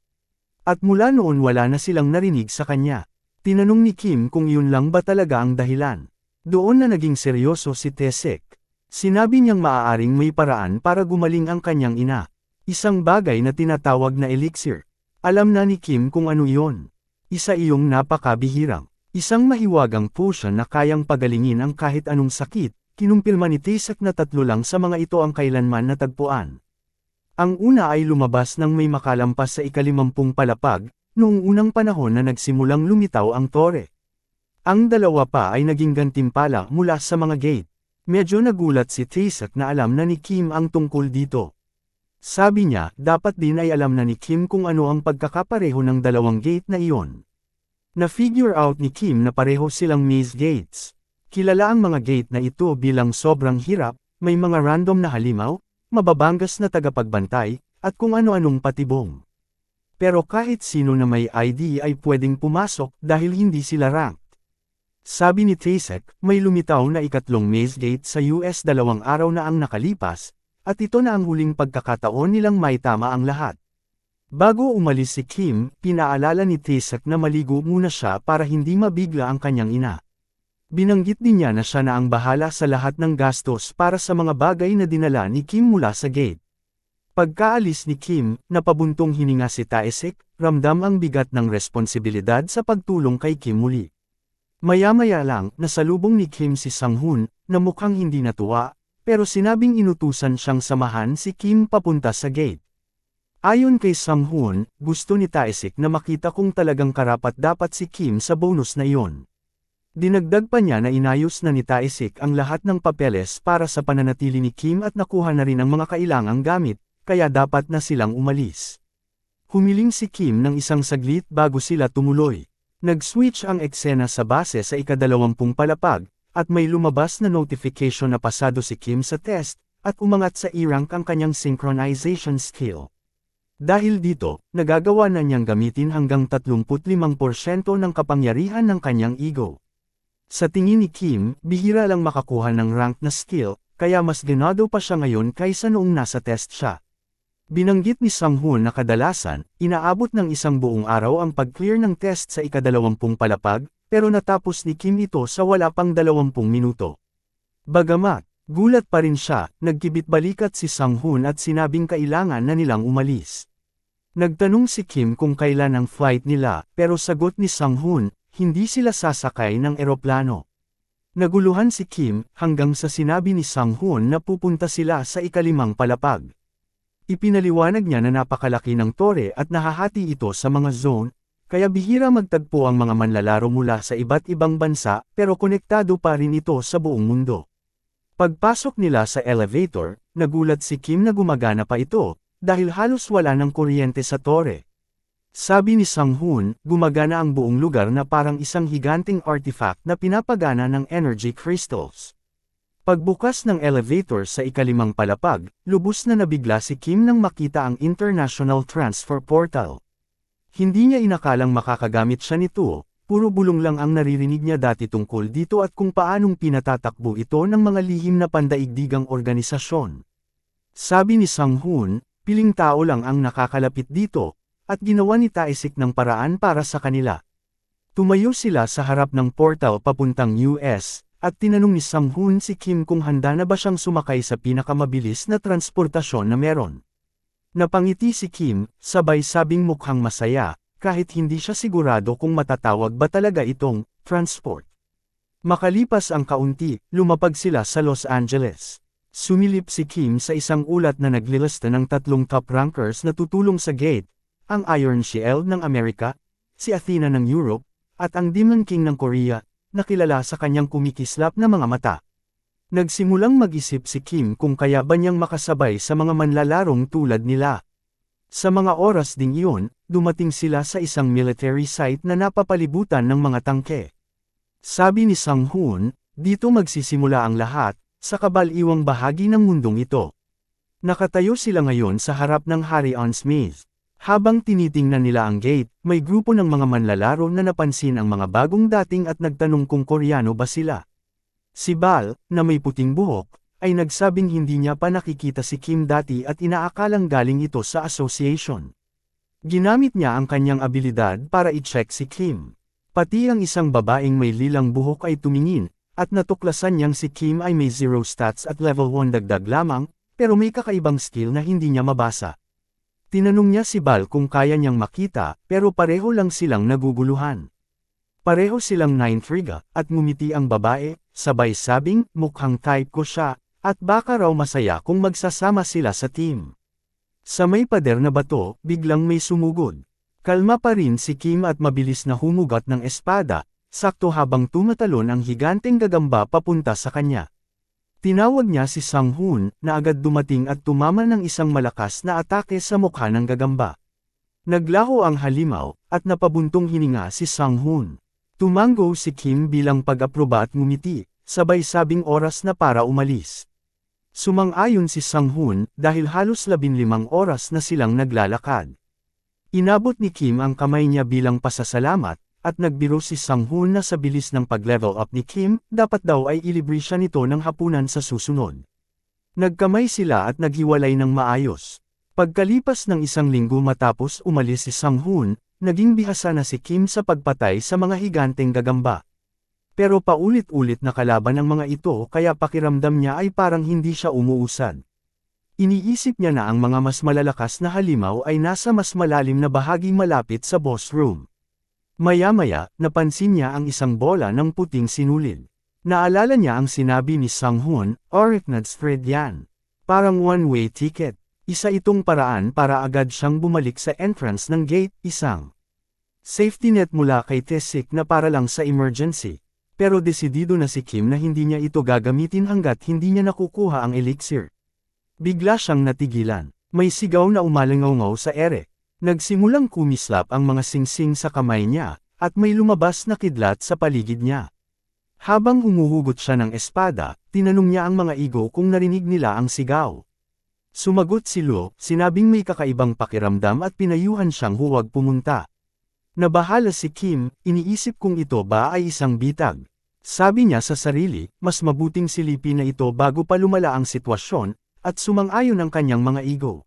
At mula noon wala na silang narinig sa kanya. Tinanong ni Kim kung yun lang ba talaga ang dahilan. Doon na naging seryoso si Tae-sik. Sinabi niyang maaaring may paraan para gumaling ang kanyang ina. Isang bagay na tinatawag na elixir. Alam na ni Kim kung ano iyon. Isa iyong napakabihirang. Isang mahiwagang potion na kayang pagalingin ang kahit anong sakit. Kinumpirma ni Tae-sik na 3 lang sa mga ito ang kailanman natagpuan. Ang una ay lumabas nang may makalampas sa ika-50 palapag, noong unang panahon na nagsimulang lumitaw ang tore. Ang dalawa pa ay naging gantimpala mula sa mga gate. Medyo nagulat si Tae-sik na alam na ni Kim ang tungkol dito. Sabi niya, dapat din ay alam na ni Kim kung ano ang pagkakapareho ng 2 gate na iyon. Na-figure out ni Kim na pareho silang maze gates. Kilala ang mga gate na ito bilang sobrang hirap, may mga random na halimaw, mababangas na tagapagbantay, at kung ano-anong patibong. Pero kahit sino na may ID ay pwedeng pumasok dahil hindi sila ranked. Sabi ni Tae-sik, may lumitaw na ikatlong maze gate sa US 2 araw na ang nakalipas, at ito na ang huling pagkakataon nilang maitama ang lahat. Bago umalis si Kim, pinaalala ni Tae-sik na maligo muna siya para hindi mabigla ang kanyang ina. Binanggit din niya na siya na ang bahala sa lahat ng gastos para sa mga bagay na dinala ni Kim mula sa gate. Pagkaalis ni Kim, napabuntong hininga si Tae-sik, ramdam ang bigat ng responsibilidad sa pagtulong kay Kim muli. Maya-maya lang, nasalubong ni Kim si Sang-hoon, na mukhang hindi natuwa, pero sinabing inutusan siyang samahan si Kim papunta sa gate. Ayon kay Sang-hoon, gusto ni Tae-sik na makita kung talagang karapat-dapat si Kim sa bonus na iyon. Dinagdag pa niya na inayos na ni Tae-sik ang lahat ng papeles para sa pananatili ni Kim at nakuha na rin ang mga kailangang gamit, kaya dapat na silang umalis. Humiling si Kim ng isang saglit bago sila tumuloy. Nag-switch ang eksena sa base sa ika-20 palapag, at may lumabas na notification na pasado si Kim sa test, at umangat sa E-rank ang kanyang synchronization skill. Dahil dito, nagagawa na niyang gamitin hanggang 35% ng kapangyarihan ng kanyang ego. Sa tingin ni Kim, bihira lang makakuha ng rank na skill, kaya mas ganado pa siya ngayon kaysa noong nasa test siya. Binanggit ni Sang-hoon na kadalasan, inaabot ng isang buong araw ang pag-clear ng test sa ika-20 palapag, pero natapos ni Kim ito sa wala pang 20 minuto. Bagamat, gulat pa rin siya, nagkibit-balikat si Sang-hoon at sinabing kailangan na nilang umalis. Nagtanong si Kim kung kailan ang flight nila, pero sagot ni Sang-hoon, hindi sila sasakay ng eroplano. Naguluhan si Kim hanggang sa sinabi ni Sang-hoon na pupunta sila sa ika-5 palapag. Ipinaliwanag niya na napakalaki ng tore at nahahati ito sa mga zone, kaya bihira magtagpo ang mga manlalaro mula sa iba't ibang bansa pero konektado pa rin ito sa buong mundo. Pagpasok nila sa elevator, nagulat si Kim na gumagana pa ito, dahil halos wala ng kuryente sa tore. Sabi ni Sang-hoon, gumagana ang buong lugar na parang isang higanting artifact na pinapagana ng energy crystals. Pagbukas ng elevator sa ika-5 palapag, lubos na nabigla si Kim nang makita ang International Transfer Portal. Hindi niya inakalang makakagamit siya nito, puro bulong lang ang naririnig niya dati tungkol dito at kung paanong pinatatakbo ito ng mga lihim na pandaigdigang organisasyon. Sabi ni Sang-hoon, piling tao lang ang nakakalapit dito, at ginawa ni Tae-sik ng paraan para sa kanila. Tumayo sila sa harap ng portal papuntang US, at tinanong ni Sang-hoon si Kim kung handa na ba siyang sumakay sa pinakamabilis na transportasyon na meron. Napangiti si Kim, sabay sabing mukhang masaya, kahit hindi siya sigurado kung matatawag ba talaga itong transport. Makalipas ang kaunti, lumapag sila sa Los Angeles. Sumilip si Kim sa isang ulat na naglilista ng 3 top rankers na tutulong sa gate, ang Iron Shield ng Amerika, si Athena ng Europe, at ang Demon King ng Korea, nakilala sa kanyang kumikislap na mga mata. Nagsimulang mag-isip si Kim kung kaya ba niyang makasabay sa mga manlalarong tulad nila. Sa mga oras ding iyon, dumating sila sa isang military site na napapalibutan ng mga tangke. Sabi ni Sang-hoon, dito magsisimula ang lahat, sa kabaliwang bahagi ng mundong ito. Nakatayo sila ngayon sa harap ng Harion's Maze. Habang tinitingnan nila ang gate, may grupo ng mga manlalaro na napansin ang mga bagong dating at nagtanong kung Koreano ba sila. Si Bal, na may puting buhok, ay nagsabing hindi niya pa nakikita si Kim dati at inaakalang galing ito sa association. Ginamit niya ang kanyang abilidad para i-check si Kim. Pati ang isang babaeng may lilang buhok ay tumingin, at natuklasan niyang si Kim ay may 0 stats at level 1 dagdag lamang, pero may kakaibang skill na hindi niya mabasa. Tinanong niya si Bal kung kaya niyang makita, pero pareho lang silang naguguluhan. Pareho silang na-intriga, at ngumiti ang babae, sabay sabing, mukhang type ko siya, at baka raw masaya kung magsasama sila sa team. Sa may pader na bato, biglang may sumugod. Kalma pa rin si Kim at mabilis na humugat ng espada, sakto habang tumatalon ang higanteng gagamba papunta sa kanya. Tinawag niya si Sang-hoon, na agad dumating at tumama ng isang malakas na atake sa mukha ng gagamba. Naglaho ang halimaw, at napabuntong hininga si Sang-hoon. Tumango si Kim bilang pag-aproba at ngumiti, sabay sabing oras na para umalis. Sumang-ayon si Sang-hoon, dahil halos 15 oras na silang naglalakad. Inabot ni Kim ang kamay niya bilang pasasalamat, at nagbiro si Sang-hoon na sa bilis ng pag-level up ni Kim, dapat daw ay ilibre siya nito ng hapunan sa susunod. Nagkamay sila at naghiwalay ng maayos. Pagkalipas ng 1 linggo matapos umalis si Sang-hoon, naging bihasa na si Kim sa pagpatay sa mga higanteng gagamba. Pero paulit-ulit na kalaban ang mga ito kaya pakiramdam niya ay parang hindi siya umuusad. Iniisip niya na ang mga mas malalakas na halimaw ay nasa mas malalim na bahaging malapit sa boss room. Maya-maya, napansin niya ang isang bola ng puting sinulid. Naalala niya ang sinabi ni Sang-hoon, Arachnid's thread yan. Parang one-way ticket. Isa itong paraan para agad siyang bumalik sa entrance ng gate, isang safety net mula kay Tae-sik na para lang sa emergency. Pero desidido na si Kim na hindi niya ito gagamitin hanggat hindi niya nakukuha ang elixir. Bigla siyang natigilan. May sigaw na umalangaw sa ere. Nagsimulang kumislap ang mga singsing sa kamay niya, at may lumabas na kidlat sa paligid niya. Habang humuhugot siya ng espada, tinanong niya ang mga igo kung narinig nila ang sigaw. Sumagot si Lo, sinabing may kakaibang pakiramdam at pinayuhan siyang huwag pumunta. Nabahala si Kim, iniisip kung ito ba ay isang bitag. Sabi niya sa sarili, mas mabuting silipin na ito bago pa lumala ang sitwasyon, at sumang-ayon ang kanyang mga ego.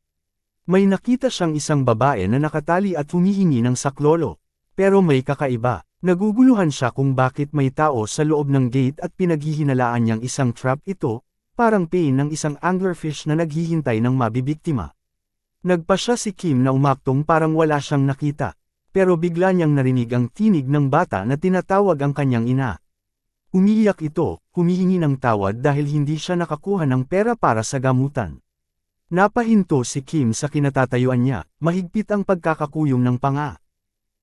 May nakita siyang isang babae na nakatali at humihingi ng saklolo. Pero may kakaiba. Naguguluhan siya kung bakit may tao sa loob ng gate at pinaghihinalaan niyang isang trap ito, parang pain ng isang anglerfish na naghihintay ng mabibiktima. Nagpa siya si Kim na umaktong parang wala siyang nakita. Pero bigla niyang narinig ang tinig ng bata na tinatawag ang kanyang ina. Umiiyak ito, humihingi ng tawad dahil hindi siya nakakuha ng pera para sa gamutan. Napahinto si Kim sa kinatatayuan niya, mahigpit ang pagkakakuyom ng panga.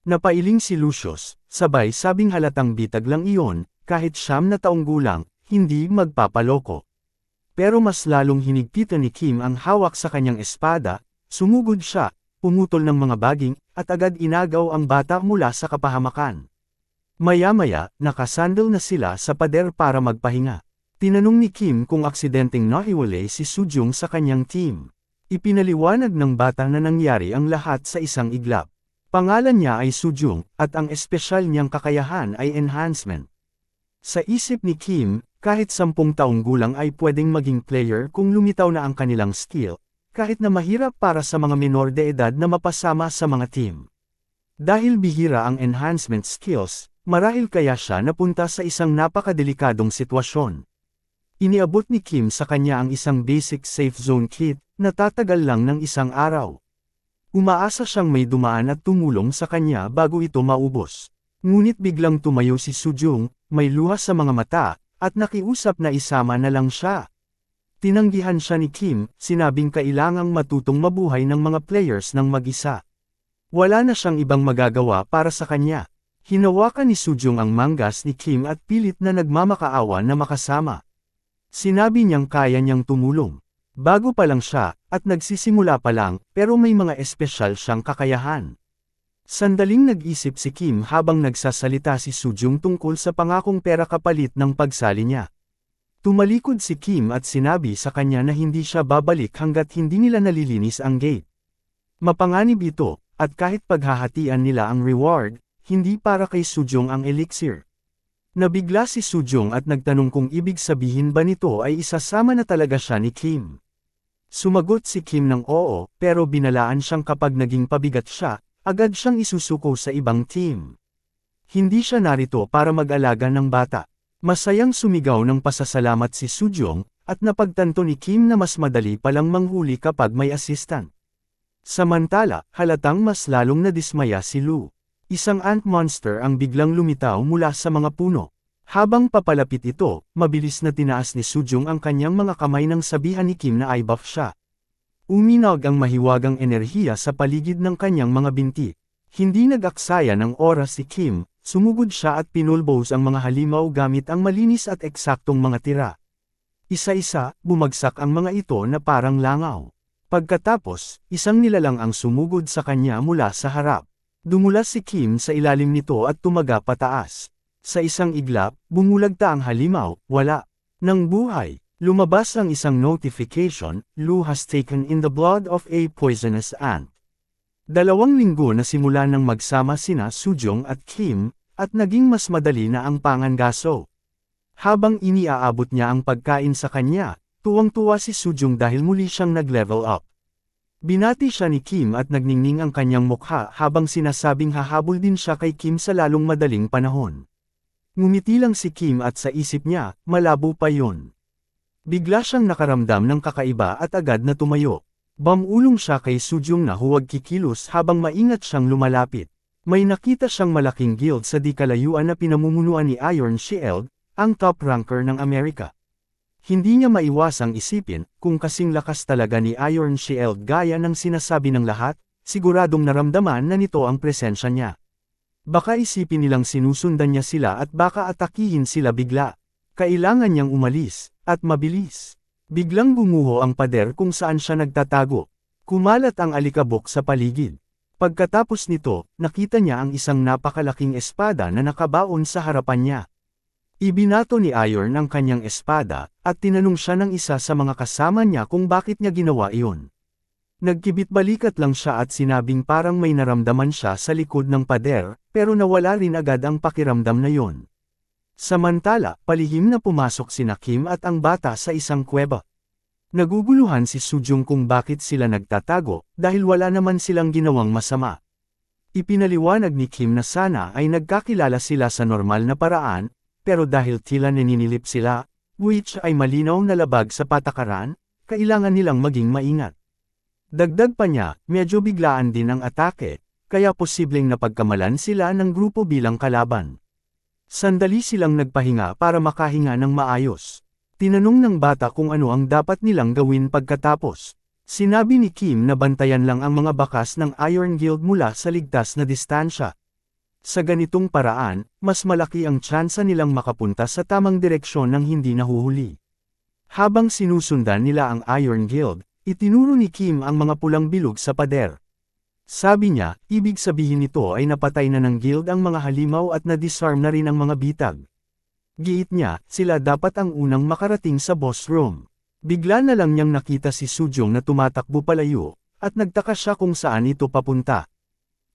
Napailing si Lucius, sabay sabing halatang bitag lang iyon, kahit 9 na taong gulang, hindi magpapaloko. Pero mas lalong hinigpitan ni Kim ang hawak sa kanyang espada, sumugod siya, pumutol ng mga baging, at agad inagaw ang bata mula sa kapahamakan. Maya-maya, nakasandal na sila sa pader para magpahinga. Tinanong ni Kim kung aksidenteng nahiwalay si Sujung sa kanyang team. Ipinaliwanag ng bata na nangyari ang lahat sa isang iglap. Pangalan niya ay Sujung, at ang espesyal niyang kakayahan ay enhancement. Sa isip ni Kim, kahit 10 taong gulang ay pwedeng maging player kung lumitaw na ang kanilang skill, kahit na mahirap para sa mga menor de edad na mapasama sa mga team. Dahil bihira ang enhancement skills, marahil kaya siya napunta sa isang napakadelikadong sitwasyon. Iniabot ni Kim sa kanya ang isang basic safe zone kit, na tatagal lang ng 1 araw. Umaasa siyang may dumaan at tumulong sa kanya bago ito maubos. Ngunit biglang tumayo si Sujung, may luha sa mga mata, at nakiusap na isama na lang siya. Tinanggihan siya ni Kim, sinabing kailangang matutong mabuhay ng mga players ng mag-isa. Wala na siyang ibang magagawa para sa kanya. Hinawakan ni Sujung ang manggas ni Kim at pilit na nagmamakaawa na makasama. Sinabi niyang kaya niyang tumulong. Bago pa lang siya, at nagsisimula pa lang, pero may mga espesyal siyang kakayahan. Sandaling nag-isip si Kim habang nagsasalita si Sujung tungkol sa pangakong pera kapalit ng pagsali niya. Tumalikod si Kim at sinabi sa kanya na hindi siya babalik hanggat hindi nila nalilinis ang gate. Mapanganib ito, at kahit paghahatian nila ang reward, hindi para kay Sujung ang elixir. Nabigla si Sujung at nagtanong kung ibig sabihin ba nito ay isasama na talaga siya ni Kim. Sumagot si Kim ng oo, pero binalaan siyang kapag naging pabigat siya, agad siyang isusuko sa ibang team. Hindi siya narito para mag-alaga ng bata. Masayang sumigaw ng pasasalamat si Sujung, at napagtanto ni Kim na mas madali palang manghuli kapag may assistant. Samantala, halatang mas lalong nadismaya si Lu. Isang ant monster ang biglang lumitaw mula sa mga puno. Habang papalapit ito, mabilis na tinaas ni Sujung ang kanyang mga kamay nang sabihan ni Kim na i-buff siya. Uminag ang mahiwagang enerhiya sa paligid ng kanyang mga binti. Hindi nag-aksaya ng oras si Kim, sumugod siya at pinulbos ang mga halimaw gamit ang malinis at eksaktong mga tira. Isa-isa, bumagsak ang mga ito na parang langaw. Pagkatapos, isang nilalang ang sumugod sa kanya mula sa harap. Dumulas si Kim sa ilalim nito at tumaga pataas. Sa isang iglap, bumulagta ang halimaw, wala nang buhay. Lumabas ang isang notification, Lu has taken in the blood of a poisonous ant. 2 linggo na simula nang magsama sina Sujung at Kim, at naging mas madali na ang pangangaso. Habang iniaabot niya ang pagkain sa kanya, tuwang-tuwa si Sujung dahil muli siyang nag-level up. Binati siya ni Kim at nagningning ang kanyang mukha habang sinasabing hahabol din siya kay Kim sa lalong madaling panahon. Ngumiti lang si Kim at sa isip niya, malabo pa yun. Bigla siyang nakaramdam ng kakaiba at agad na tumayo. Bamulong siya kay Sujung na huwag kikilos habang maingat siyang lumalapit. May nakita siyang malaking guild sa di kalayuan na pinamumunuan ni Iron Shield, ang top ranker ng Amerika. Hindi niya maiwasang isipin, kung kasing lakas talaga ni Iron Shield gaya ng sinasabi ng lahat, siguradong naramdaman na nito ang presensya niya. Baka isipin nilang sinusundan niya sila at baka atakihin sila bigla. Kailangan niyang umalis, at mabilis. Biglang gumuho ang pader kung saan siya nagtatago. Kumalat ang alikabok sa paligid. Pagkatapos nito, nakita niya ang isang napakalaking espada na nakabaon sa harapan niya. Ibinato ni Iron ang kanyang espada, at tinanong siya ng isa sa mga kasama niya kung bakit niya ginawa iyon. Nagkibit-balikat lang siya at sinabing parang may naramdaman siya sa likod ng pader, pero nawala rin agad ang pakiramdam na yon. Samantala, palihim na pumasok sina Kim at ang bata sa isang kuweba. Naguguluhan si Sujung kung bakit sila nagtatago, dahil wala naman silang ginawang masama. Ipinaliwanag ni Kim na sana ay nagkakilala sila sa normal na paraan, pero dahil tila naninilip sila, which ay malinaw na labag sa patakaran, kailangan nilang maging maingat. Dagdag pa niya, medyo biglaan din ang atake, kaya posibleng napagkamalan sila ng grupo bilang kalaban. Sandali silang nagpahinga para makahinga ng maayos. Tinanong ng bata kung ano ang dapat nilang gawin pagkatapos. Sinabi ni Kim na bantayan lang ang mga bakas ng Iron Guild mula sa ligtas na distansya. Sa ganitong paraan, mas malaki ang tsansa nilang makapunta sa tamang direksyon ng hindi nahuhuli. Habang sinusundan nila ang Iron Guild, itinuro ni Kim ang mga pulang bilog sa pader. Sabi niya, ibig sabihin nito ay napatay na ng guild ang mga halimaw at na-disarm na rin ang mga bitag. Giit niya, sila dapat ang unang makarating sa boss room. Bigla na lang niyang nakita si Sujung na tumatakbo palayo, at nagtaka siya kung saan ito papunta.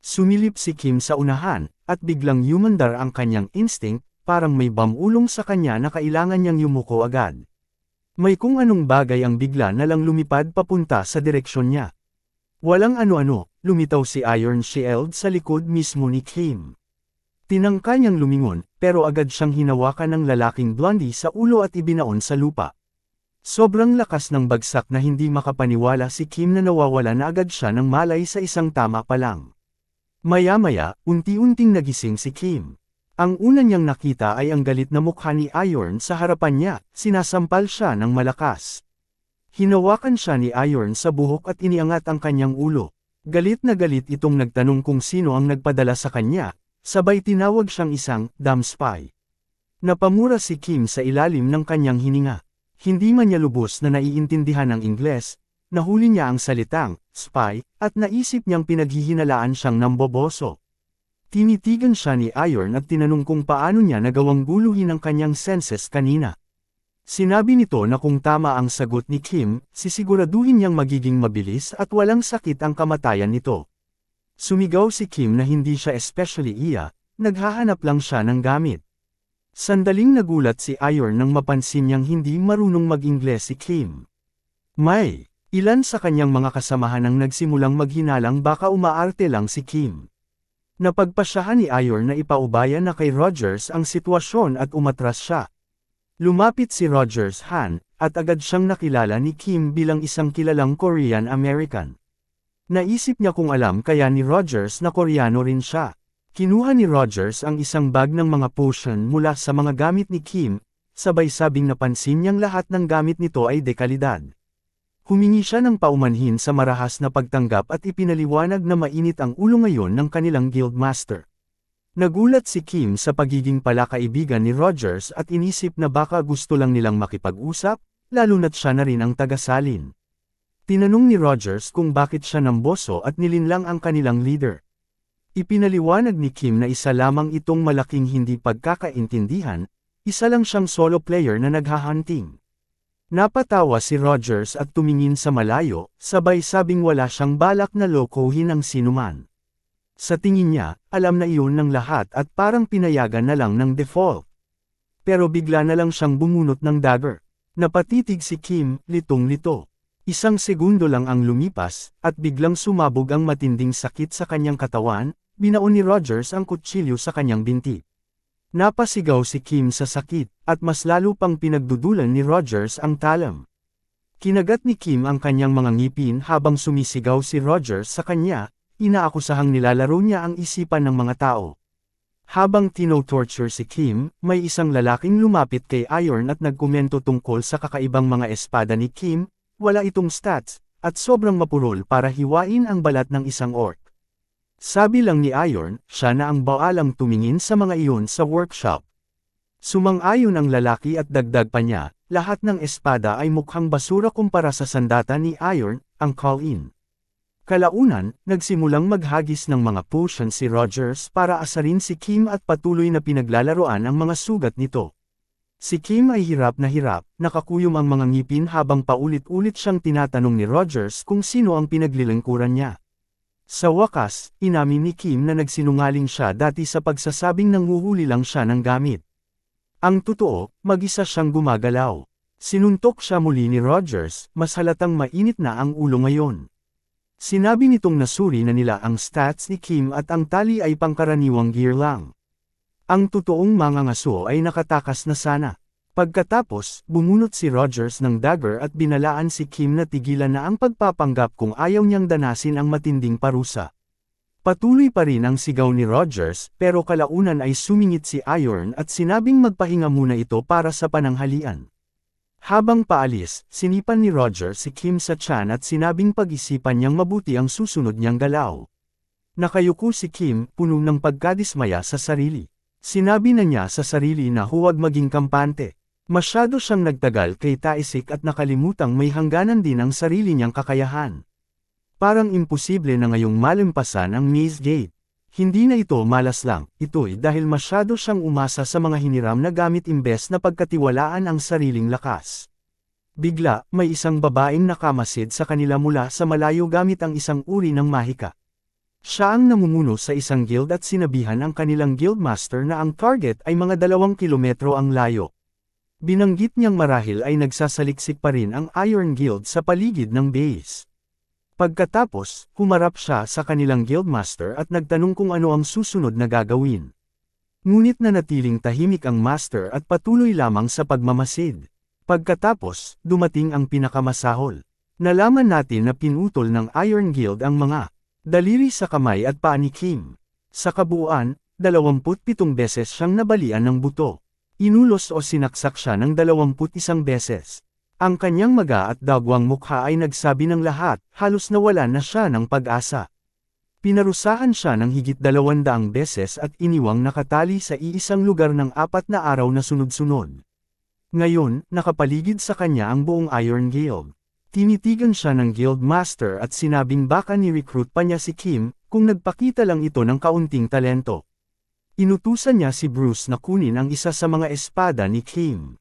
Sumilip si Kim sa unahan, at biglang yumandar ang kanyang instinct, parang may bamulong sa kanya na kailangan niyang yumuko agad. May kung anong bagay ang bigla na lang lumipad papunta sa direksyon niya. Walang ano-ano, lumitaw si Iron Shield sa likod mismo ni Kim. Tinangka niyang lumingon, pero agad siyang hinawakan ng lalaking blondie sa ulo at ibinaon sa lupa. Sobrang lakas ng bagsak na hindi makapaniwala si Kim na nawawala na agad siya ng malay sa isang tama pa lang. Maya-maya, unti-unting nagising si Kim. Ang una niyang nakita ay ang galit na mukha ni Iron sa harapan niya, sinasampal siya ng malakas. Hinawakan siya ni Iron sa buhok at iniangat ang kanyang ulo. Galit na galit itong nagtanong kung sino ang nagpadala sa kanya, sabay tinawag siyang isang damn spy. Napamura si Kim sa ilalim ng kanyang hininga. Hindi man niya lubos na naiintindihan ang Ingles, nahuli niya ang salitang spy, at naisip niyang pinaghihinalaan siyang namboboso. Tinitigan siya ni Iron at tinanong kung paano niya nagawang guluhin ang kanyang senses kanina. Sinabi nito na kung tama ang sagot ni Kim, sisiguraduhin niyang magiging mabilis at walang sakit ang kamatayan nito. Sumigaw si Kim na hindi siya especially iya, naghahanap lang siya ng gamit. Sandaling nagulat si Iron nang mapansin niyang hindi marunong mag-Ingles si Kim. May ilan sa kanyang mga kasamahan ang nagsimulang maghinalang baka umaarte lang si Kim. Napagpasyahan ni Iron na ipaubaya na kay Rogers ang sitwasyon at umatras siya. Lumapit si Rogers Han, at agad siyang nakilala ni Kim bilang isang kilalang Korean-American. Naisip niya kung alam kaya ni Rogers na Koreano rin siya. Kinuha ni Rogers ang isang bag ng mga potion mula sa mga gamit ni Kim, sabay sabing napansin niyang lahat ng gamit nito ay dekalidad. Humingi siya ng paumanhin sa marahas na pagtanggap at ipinaliwanag na mainit ang ulo ngayon ng kanilang guildmaster. Nagulat si Kim sa pagiging palakaibigan ni Rogers at inisip na baka gusto lang nilang makipag-usap, lalo na't siya na rin ang tagasalin. Tinanong ni Rogers kung bakit siya namboso at nilinlang ang kanilang leader. Ipinaliwanag ni Kim na isa lamang itong malaking hindi pagkakaintindihan, isa lang siyang solo player na naghahunting. Napatawa si Rogers at tumingin sa malayo, sabay sabing wala siyang balak na lokohin ang sinuman. Sa tingin niya, alam na iyon ng lahat at parang pinayagan na lang ng default. Pero bigla na lang siyang bumunot ng dagger. Napatitig si Kim, litong-lito. Isang segundo lang ang lumipas, at biglang sumabog ang matinding sakit sa kanyang katawan. Binaon ni Rogers ang kutsilyo sa kanyang binti. Napasigaw si Kim sa sakit, at mas lalo pang pinagdudulan ni Rogers ang talam. Kinagat ni Kim ang kanyang mga ngipin habang sumisigaw si Rogers sa kanya, inaakusahang nilalaro niya ang isipan ng mga tao. Habang tino-torture si Kim, may isang lalaking lumapit kay Iron at nagkomento tungkol sa kakaibang mga espada ni Kim, wala itong stats, at sobrang mapurol para hiwain ang balat ng isang orc. Sabi lang ni Iron, siya na ang baalang tumingin sa mga iyon sa workshop. Sumang-ayon ang lalaki at dagdag pa niya, lahat ng espada ay mukhang basura kumpara sa sandata ni Iron, ang call-in. Kalaunan, nagsimulang maghagis ng mga potion si Rogers para asarin si Kim at patuloy na pinaglalaroan ang mga sugat nito. Si Kim ay hirap, nakakuyom ang mga ngipin habang paulit-ulit siyang tinatanong ni Rogers kung sino ang pinaglilingkuran niya. Sa wakas, inamin ni Kim na nagsinungaling siya dati sa pagsasabing nanghuhuli lang siya ng gamit. Ang totoo, mag-isa siyang gumagalaw. Sinuntok siya muli ni Rogers, mas halatang mainit na ang ulo ngayon. Sinabi nitong nasuri na nila ang stats ni Kim at ang tali ay pangkaraniwang gear lang. Ang totoong mga ngaso ay nakatakas na sana. Pagkatapos, bumunot si Rogers ng dagger at binalaan si Kim na tigilan na ang pagpapanggap kung ayaw niyang danasin ang matinding parusa. Patuloy pa rin ang sigaw ni Rogers, pero kalaunan ay sumingit si Iron at sinabing magpahinga muna ito para sa pananghalian. Habang paalis, sinipan ni Rogers si Kim sa tiyan at sinabing pag-isipan niyang mabuti ang susunod niyang galaw. Nakayuko si Kim, puno ng pagkadismaya sa sarili. Sinabi na niya sa sarili na huwag maging kampante. Masyado siyang nagtagal kay Taisik at nakalimutang may hangganan din ang sarili niyang kakayahan. Parang imposible na ngayong malampasan ang Maze Gate. Hindi na ito malas lang, ito'y dahil masyado siyang umasa sa mga hiniram na gamit imbes na pagkatiwalaan ang sariling lakas. Bigla, may isang babaeng nakamasid sa kanila mula sa malayo gamit ang isang uri ng mahika. Siya ang namumuno sa isang guild at sinabihan ang kanilang guildmaster na ang target ay mga 2 kilometro ang layo. Binanggit niyang marahil ay nagsasaliksik pa rin ang Iron Guild sa paligid ng base. Pagkatapos, humarap siya sa kanilang guildmaster at nagtanong kung ano ang susunod na gagawin. Ngunit nanatiling tahimik ang master at patuloy lamang sa pagmamasid. Pagkatapos, dumating ang pinakamasahol. Nalaman natin na pinutol ng Iron Guild ang mga daliri sa kamay at paa ni Kim. Sa kabuuan, 27 beses siyang nabalian ng buto. Inulos o sinaksak siya ng 21 beses. Ang kanyang maga at dagwang mukha ay nagsabi ng lahat, halos nawalan na siya ng pag-asa. Pinarusahan siya ng higit 200 beses at iniwang nakatali sa iisang lugar ng 4 na araw na sunod-sunod. Ngayon, nakapaligid sa kanya ang buong Iron Guild. Tinitigan siya ng Guild Master at sinabing baka ni-recruit pa niya si Kim, kung nagpakita lang ito ng kaunting talento. Inutusan niya si Bruce na kunin ang isa sa mga espada ni Kim.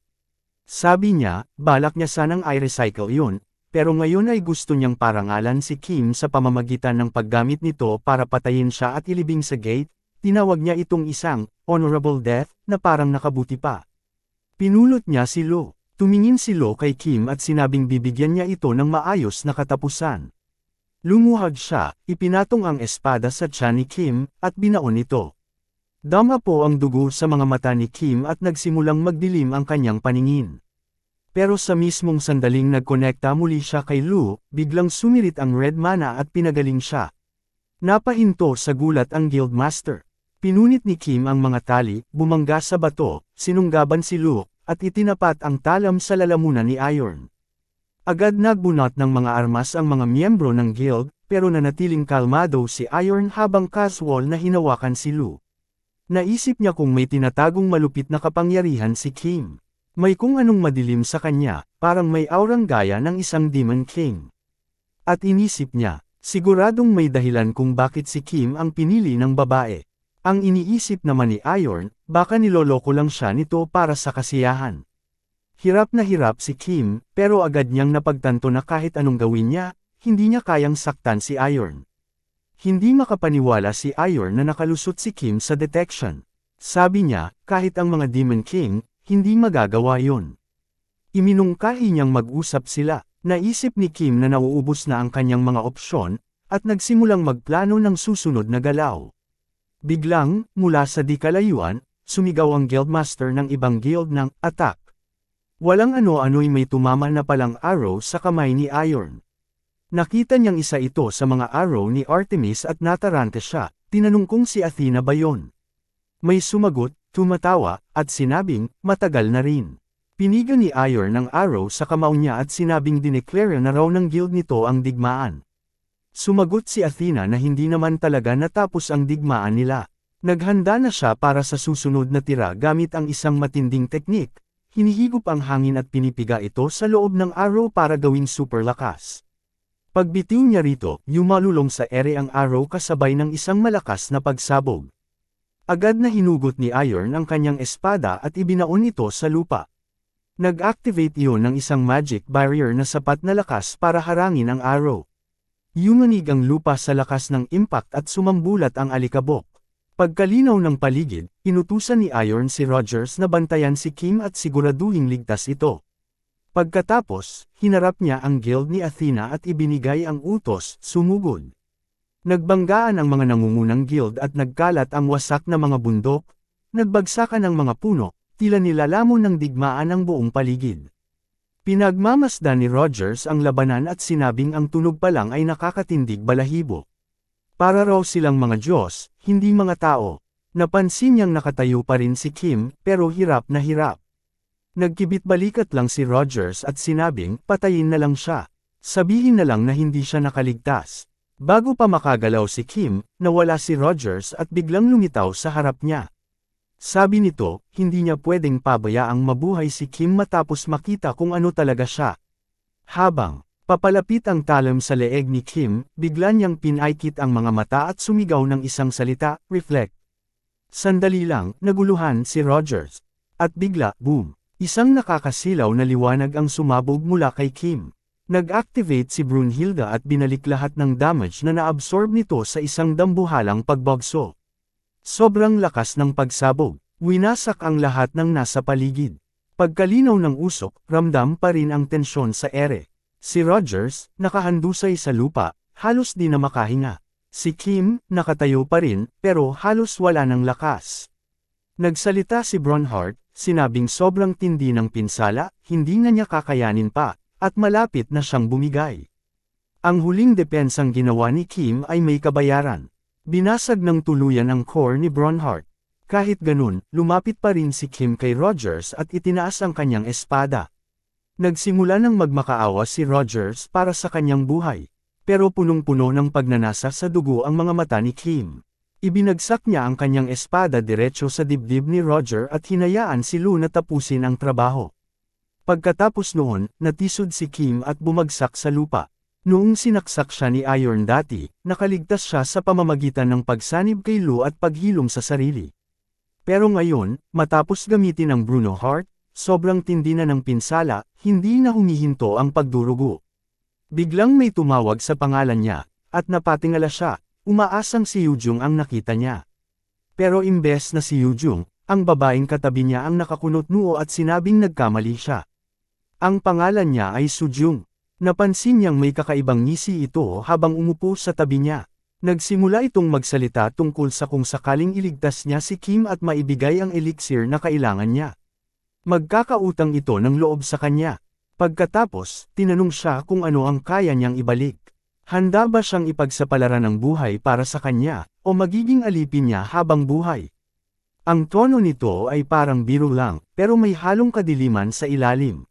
Sabi niya, balak niya sanang i-recycle yun, pero ngayon ay gusto niyang parangalan si Kim sa pamamagitan ng paggamit nito para patayin siya at ilibing sa gate. Tinawag niya itong isang honorable death na parang nakabuti pa. Pinulot niya si Lo. Tumingin si Lo kay Kim at sinabing bibigyan niya ito ng maayos na katapusan. Lumuhad siya, ipinatong ang espada sa tiyan ni Kim, at binaon ito. Dama po ang dugo sa mga mata ni Kim at nagsimulang magdilim ang kanyang paningin. Pero sa mismong sandaling nagkonekta muli siya kay Lu, biglang sumirit ang red mana at pinagaling siya. Napahinto sa gulat ang guildmaster. Pinunit ni Kim ang mga tali, bumangga sa bato, sinunggaban si Lu, at itinapat ang talam sa lalamunan ni Iron. Agad nagbunot ng mga armas ang mga miyembro ng guild, pero nanatiling kalmado si Iron habang casual na hinawakan si Lu. Naisip niya kung may tinatagong malupit na kapangyarihan si Kim. May kung anong madilim sa kanya, parang may aurang gaya ng isang Demon King. At inisip niya, siguradong may dahilan kung bakit si Kim ang pinili ng babae. Ang iniisip naman ni Iron, baka niloloko lang siya nito para sa kasiyahan. Hirap na hirap si Kim, pero agad niyang napagtanto na kahit anong gawin niya, hindi niya kayang saktan si Iron. Hindi makapaniwala si Iron na nakalusot si Kim sa detection. Sabi niya, kahit ang mga Demon King, hindi magagawa yon. Iminungkahi niyang mag-usap sila. Naisip ni Kim na nauubos na ang kanyang mga opsyon, at nagsimulang magplano ng susunod na galaw. Biglang, mula sa di kalayuan, sumigaw ang guildmaster ng ibang guild ng attack. Walang ano-ano'y may tumama na palang arrow sa kamay ni Iron. Nakita niyang isa ito sa mga arrow ni Artemis at natarante siya. Tinanong kung si Athena ba yon. May sumagot, tumatawa, at sinabing, matagal na rin. Piniga ni Iron ng arrow sa kamao niya at sinabing dineclare na raw ng guild nito ang digmaan. Sumagot si Athena na hindi naman talaga natapos ang digmaan nila. Naghanda na siya para sa susunod na tira gamit ang isang matinding teknik. Hinihigop ang hangin at pinipiga ito sa loob ng arrow para gawing super lakas. Pagbitiw niya rito, yumalulong sa ere ang arrow kasabay ng isang malakas na pagsabog. Agad na hinugot ni Iron ang kanyang espada at ibinaon ito sa lupa. Nag-activate iyon ng isang magic barrier na sapat na lakas para harangin ang arrow. Yumanig ang lupa sa lakas ng impact at sumambulat ang alikabok. Pagkalinaw ng paligid, inutusan ni Iron si Rogers na bantayan si Kim at siguraduhing ligtas ito. Pagkatapos, hinarap niya ang guild ni Athena at ibinigay ang utos, sumugod. Nagbanggaan ang mga nangungunang guild at nagkalat ang wasak na mga bundok, nagbagsakan ang mga puno, tila nilalamon ng digmaan ang buong paligid. Pinagmamasdan ni Rogers ang labanan at sinabing ang tunog pa lang ay nakakatindig balahibo. Para raw silang mga Diyos, hindi mga tao. Napansin niyang nakatayo pa rin si Kim, pero hirap na hirap. Nagkibit-balikat lang si Rogers at sinabing, patayin na lang siya. Sabihin na lang na hindi siya nakaligtas. Bago pa makagalaw si Kim, nawala si Rogers at biglang lumitaw sa harap niya. Sabi nito, hindi niya pwedeng pabayaang mabuhay si Kim matapos makita kung ano talaga siya. Habang papalapit ang talam sa leeg ni Kim, bigla niyang pinaikit ang mga mata at sumigaw ng isang salita, reflect. Sandali lang, naguluhan si Rogers. At bigla, boom! Isang nakakasilaw na liwanag ang sumabog mula kay Kim. Nag-activate si Brunhilde at binalik lahat ng damage na naabsorb nito sa isang dambuhalang pagbagso. Sobrang lakas ng pagsabog, winasak ang lahat ng nasa paligid. Pagkalinaw ng usok, ramdam pa rin ang tensyon sa ere. Si Rogers, nakahandusay sa lupa, halos di na makahinga. Si Kim, nakatayo pa rin, pero halos wala ng lakas. Nagsalita si Bronhart, sinabing sobrang tindi ng pinsala, hindi na niya kakayanin pa, at malapit na siyang bumigay. Ang huling depensang ginawa ni Kim ay may kabayaran. Binasag ng tuluyan ang core ni Bronhart. Kahit ganun, lumapit pa rin si Kim kay Rogers at itinaas ang kanyang espada. Nagsimula ng magmakaawa si Rogers para sa kanyang buhay. Pero punong-puno ng pagnanasa sa dugo ang mga mata ni Kim. Ibinagsak niya ang kanyang espada diretso sa dibdib ni Roger at hinayaan si Lu na tapusin ang trabaho. Pagkatapos noon, natisod si Kim at bumagsak sa lupa. Noong sinaksak siya ni Iron dati, nakaligtas siya sa pamamagitan ng pagsanib kay Lu at paghilom sa sarili. Pero ngayon, matapos gamitin ang Bruno Heart, sobrang tindi na ng pinsala, hindi na humihinto ang pagdurugo. Biglang may tumawag sa pangalan niya, at napatingala siya, umaasang si Yujung ang nakita niya. Pero imbes na si Yujung, ang babaeng katabi niya ang nakakunot noo at sinabing nagkamali siya. Ang pangalan niya ay Sujung. Napansin niyang may kakaibang ngisi ito habang umupo sa tabi niya. Nagsimula itong magsalita tungkol sa kung sakaling iligtas niya si Kim at maibigay ang elixir na kailangan niya. Magkakautang ito ng loob sa kanya. Pagkatapos, tinanong siya kung ano ang kaya niyang ibalik. Handa ba siyang ipagsapalaran ng buhay para sa kanya, o magiging alipin niya habang buhay? Ang tono nito ay parang biro lang, pero may halong kadiliman sa ilalim.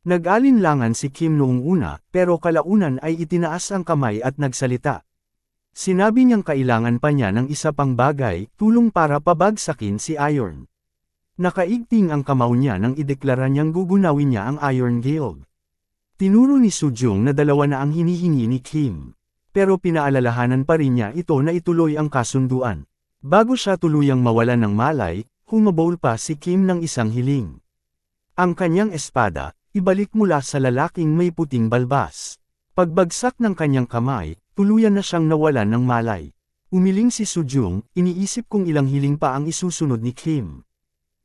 Nag-alinlangan si Kim noong una, pero kalaunan ay itinaas ang kamay at nagsalita. Sinabi niyang kailangan pa niya ng isa pang bagay, tulong para pabagsakin si Iron. Nakaigting ang kamao niya nang ideklara niyang gugunawin niya ang Iron Guild. Tinuro ni Sujung na dalawa na ang hinihingi ni Kim. Pero pinaalalahanan pa rin niya ito na ituloy ang kasunduan. Bago siya tuluyang mawalan ng malay, humabol pa si Kim ng isang hiling. Ang kanyang espada, ibalik mula sa lalaking may puting balbas. Pagbagsak ng kanyang kamay, tuluyan na siyang nawalan ng malay. Umiling si Sujung, iniisip kung ilang hiling pa ang isusunod ni Kim.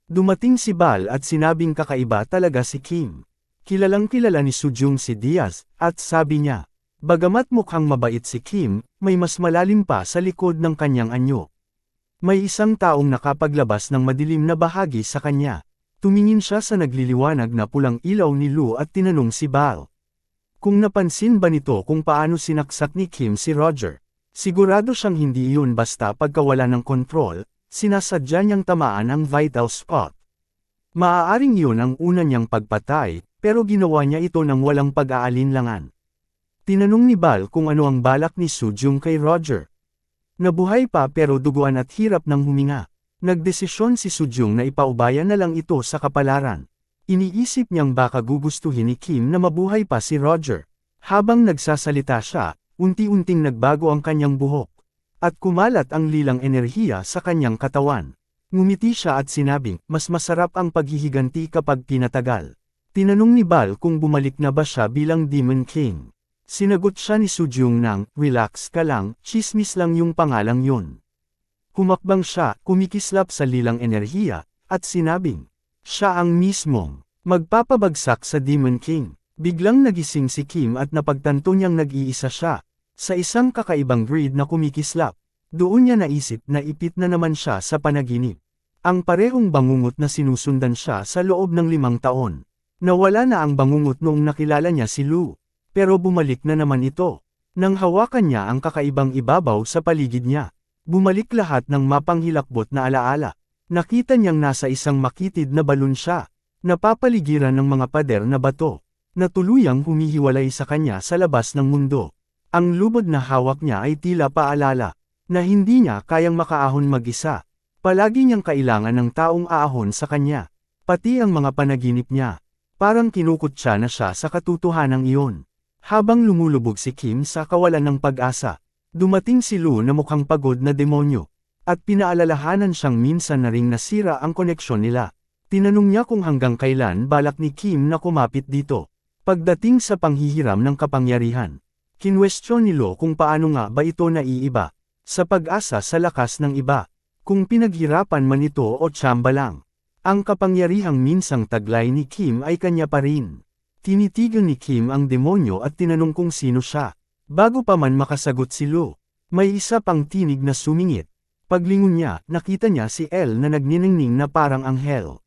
Dumating si Bal at sinabing kakaiba talaga si Kim. Kilalang kilala ni Sujung si Diaz, at sabi niya, bagamat mukhang mabait si Kim, may mas malalim pa sa likod ng kanyang anyo. May isang taong nakapaglabas ng madilim na bahagi sa kanya. Tumingin siya sa nagliliwanag na pulang ilaw ni Lu at tinanong si Bal. Kung napansin ba nito kung paano sinaksak ni Kim si Roger? Sigurado siyang hindi iyon basta pagkawala ng kontrol, sinasadya niyang tamaan ang vital spot. Maaaring iyon ang una niyang pagpatay, pero ginawa niya ito ng walang pag-aalinlangan. Tinanong ni Bal kung ano ang balak ni Sujung kay Roger. Nabuhay pa pero duguan at hirap ng huminga. Nagdesisyon si Sujung na ipaubaya na lang ito sa kapalaran. Iniisip niyang baka gugustuhin ni Kim na mabuhay pa si Roger. Habang nagsasalita siya, unti-unting nagbago ang kanyang buhok. At kumalat ang lilang enerhiya sa kanyang katawan. Ngumiti siya at sinabing, mas masarap ang paghihiganti kapag pinatagal. Tinanong ni Bal kung bumalik na ba siya bilang Demon King. Sinagot siya ni Sujung ng, relax ka lang, chismis lang yung pangalang yun. Humakbang siya, kumikislap sa lilang enerhiya, at sinabing, siya ang mismong magpapabagsak sa Demon King. Biglang nagising si Kim at napagtanto niyang nag-iisa siya, sa isang kakaibang grid na kumikislap. Doon niya naisip na ipit na naman siya sa panaginip. Ang parehong bangungot na sinusundan siya sa loob ng 5 taon. Nawala na ang bangungot noong nakilala niya si Lu, pero bumalik na naman ito. Nang hawakan niya ang kakaibang ibabaw sa paligid niya, bumalik lahat ng mapanghilakbot na alaala. Nakita niyang nasa isang makitid na balon siya, napapaligiran ng mga pader na bato, na tuluyang humihiwalay sa kanya sa labas ng mundo. Ang lubod na hawak niya ay tila paalala, na hindi niya kayang makaahon mag-isa. Palagi niyang kailangan ng taong aahon sa kanya, pati ang mga panaginip niya. Parang kinukutya na siya sa katotohanang iyon. Habang lumulubog si Kim sa kawalan ng pag-asa, dumating si Lu na mukhang pagod na demonyo, at pinaalalahanan siyang minsan na ring nasira ang koneksyon nila. Tinanong niya kung hanggang kailan balak ni Kim na kumapit dito. Pagdating sa panghihiram ng kapangyarihan, kinwestiyon ni Lu kung paano nga ba ito naiiba, sa pag-asa sa lakas ng iba, kung pinaghirapan man ito o tsamba lang. Ang kapangyarihang minsang taglay ni Kim ay kanya pa rin. Tinitigan ni Kim ang demonyo at tinanong kung sino siya. Bago pa man makasagot si Lu, may isa pang tinig na sumingit. Paglingon niya, nakita niya si El na nagniningning na parang anghel.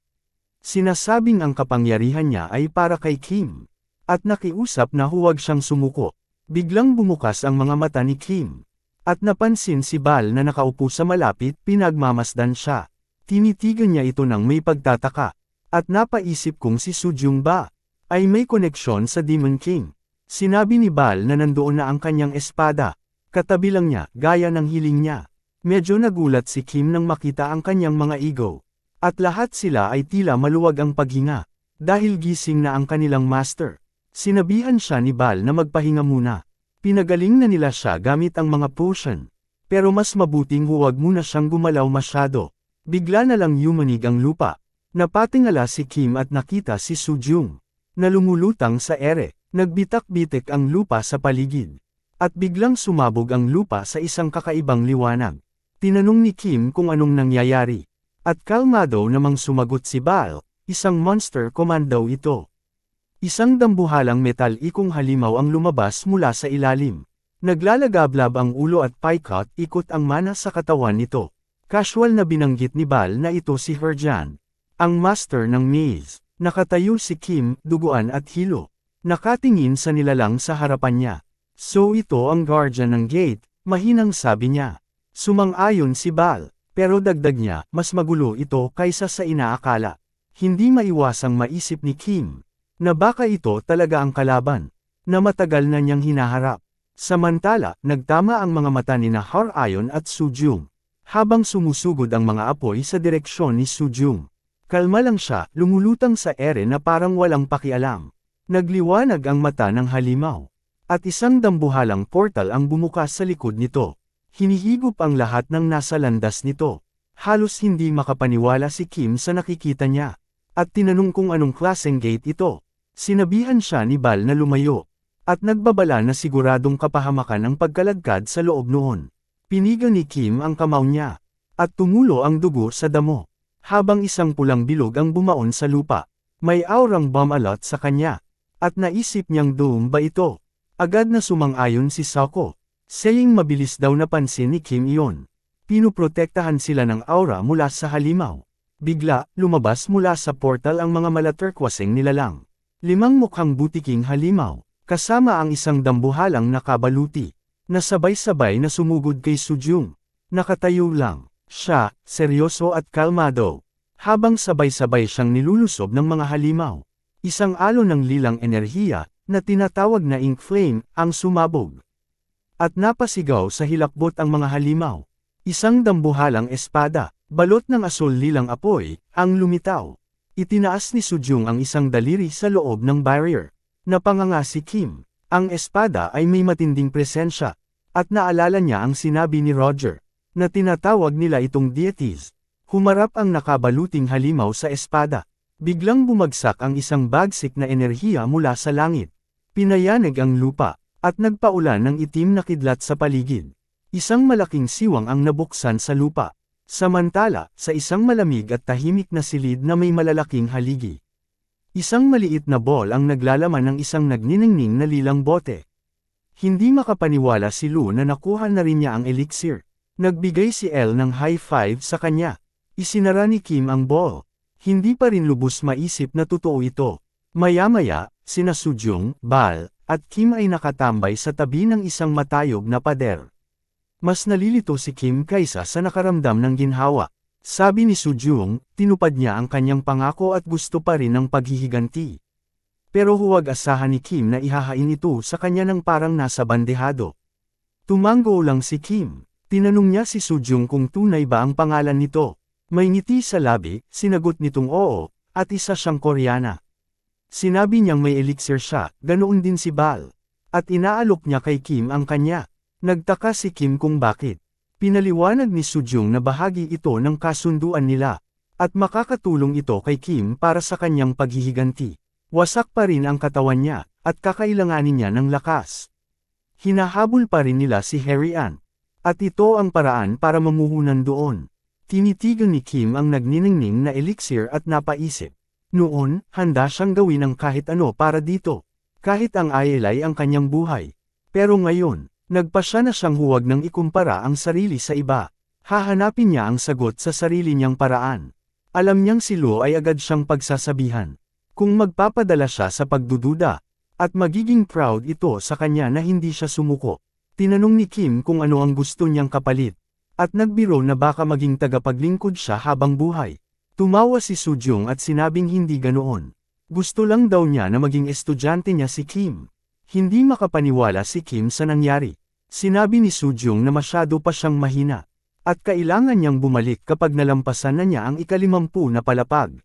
Sinasabing ang kapangyarihan niya ay para kay Kim, at nakiusap na huwag siyang sumuko. Biglang bumukas ang mga mata ni Kim, at napansin si Bal na nakaupo sa malapit, pinagmamasdan siya. Tinitigan niya ito ng may pagtataka, at napaisip kung si Sujung ba ay may koneksyon sa Demon King. Sinabi ni Bal na nandoon na ang kanyang espada, katabi lang niya, gaya ng hiling niya. Medyo nagulat si Kim nang makita ang kanyang mga ego. At lahat sila ay tila maluwag ang paghinga, dahil gising na ang kanilang master. Sinabihan siya ni Bal na magpahinga muna. Pinagaling na nila siya gamit ang mga potion. Pero mas mabuting huwag muna siyang gumalaw masyado. Bigla na lang yumanig ang lupa. Napatingala si Kim at nakita si Sujung, na lumulutang sa ere. Nagbitak-bitik ang lupa sa paligid. At biglang sumabog ang lupa sa isang kakaibang liwanag. Tinanong ni Kim kung anong nangyayari. At kalmado namang sumagot si Bal, isang monster commando ito. Isang dambuhalang metal-ikong halimaw ang lumabas mula sa ilalim. Naglalagablab ang ulo at paikot-ikot ang mana sa katawan nito. Casual na binanggit ni Bal na ito si Herjan, ang master ng maze. Nakatayo si Kim, duguan at hilo. Nakatingin sa nilalang sa harapan niya. So ito ang guardian ng gate, mahinang sabi niya. Sumang-ayon si Bal. Pero dagdag niya, mas magulo ito kaysa sa inaakala. Hindi maiwasang maisip ni Kim, na baka ito talaga ang kalaban, na matagal na niyang hinaharap. Samantala, nagtama ang mga mata ni Harayon at Sujung, habang sumusugod ang mga apoy sa direksyon ni Sujung. Kalma lang siya, lumulutang sa ere na parang walang pakialam. Nagliwanag ang mata ng halimaw, at isang dambuhalang portal ang bumukas sa likod nito. Hinihigop ang lahat ng nasa landas nito. Halos hindi makapaniwala si Kim sa nakikita niya. At tinanong kung anong klaseng gate ito. Sinabihan siya ni Bal na lumayo. At nagbabala na siguradong kapahamakan ang pagkalagkad sa loob noon. Piniga ni Kim ang kamao niya. At tumulo ang dugo sa damo. Habang isang pulang bilog ang bumaon sa lupa. May aurang bumalot sa kanya. At naisip niyang doom ba ito? Agad na sumang-ayon si Sako. Saying mabilis daw napansin ni Kim iyon. Pinuprotektahan sila ng aura mula sa halimaw. Bigla, lumabas mula sa portal ang mga malaturkwaseng nilalang. 5 mukhang butiking halimaw, kasama ang isang dambuhalang nakabaluti, na sabay-sabay na sumugod kay Sujung. Nakatayo lang, siya, seryoso at kalmado, habang sabay-sabay siyang nilulusob ng mga halimaw. Isang alon ng lilang enerhiya, na tinatawag na ink flame, ang sumabog. At napasigaw sa hilakbot ang mga halimaw. Isang dambuhalang espada, balot ng asul-lilang apoy, ang lumitaw. Itinaas ni Sujung ang isang daliri sa loob ng barrier. Napanganga si Kim. Ang espada ay may matinding presensya. At naalala niya ang sinabi ni Roger, na tinatawag nila itong deities. Humarap ang nakabaluting halimaw sa espada. Biglang bumagsak ang isang bagsik na enerhiya mula sa langit. Pinayanig ang lupa. At nagpaulan ng itim na kidlat sa paligid. Isang malaking siwang ang nabuksan sa lupa. Samantala, sa isang malamig at tahimik na silid na may malalaking haligi. Isang maliit na ball ang naglalaman ng isang nagniningning na lilang bote. Hindi makapaniwala si Lou na nakuha na rin niya ang elixir. Nagbigay si Elle ng high five sa kanya. Isinara ni Kim ang ball. Hindi pa rin lubos maisip na totoo ito. Maya-maya, sina Sujung, Bal, at Kim ay nakatambay sa tabi ng isang matayog na pader. Mas nalilito si Kim kaysa sa nakaramdam ng ginhawa. Sabi ni Sujung, tinupad niya ang kanyang pangako at gusto pa rin ng paghihiganti. Pero huwag asahan ni Kim na ihahain ito sa kanya ng parang nasa bandehado. Tumango lang si Kim. Tinanong niya si Sujung kung tunay ba ang pangalan nito. May ngiti sa labi, sinagot nitong oo, at isa siyang Koreana. Sinabi niyang may elixir siya, ganoon din si Bal. At inaalok niya kay Kim ang kanya. Nagtaka si Kim kung bakit. Pinaliwanag ni Sujung na bahagi ito ng kasunduan nila. At makakatulong ito kay Kim para sa kanyang paghihiganti. Wasak pa rin ang katawan niya, at kakailanganin niya ng lakas. Hinahabol pa rin nila si Harry Ann. At ito ang paraan para mamuhunan doon. Tinitigan ni Kim ang nagniningning na elixir at napaisip. Noon, handa siyang gawin ang kahit ano para dito. Kahit ang ayelay ang kanyang buhay. Pero ngayon, nagpasya na siyang huwag nang ikumpara ang sarili sa iba. Hahanapin niya ang sagot sa sarili niyang paraan. Alam niyang si Lo ay agad siyang pagsasabihan. Kung magpapadala siya sa pagdududa, at magiging proud ito sa kanya na hindi siya sumuko. Tinanong ni Kim kung ano ang gusto niyang kapalit. At nagbiro na baka maging tagapaglingkod siya habang buhay. Tumawa si Sujung at sinabing hindi ganoon. Gusto lang daw niya na maging estudyante niya si Kim. Hindi makapaniwala si Kim sa nangyari. Sinabi ni Sujung na masyado pa siyang mahina. At kailangan niyang bumalik kapag nalampasan na niya ang ika-50 na palapag.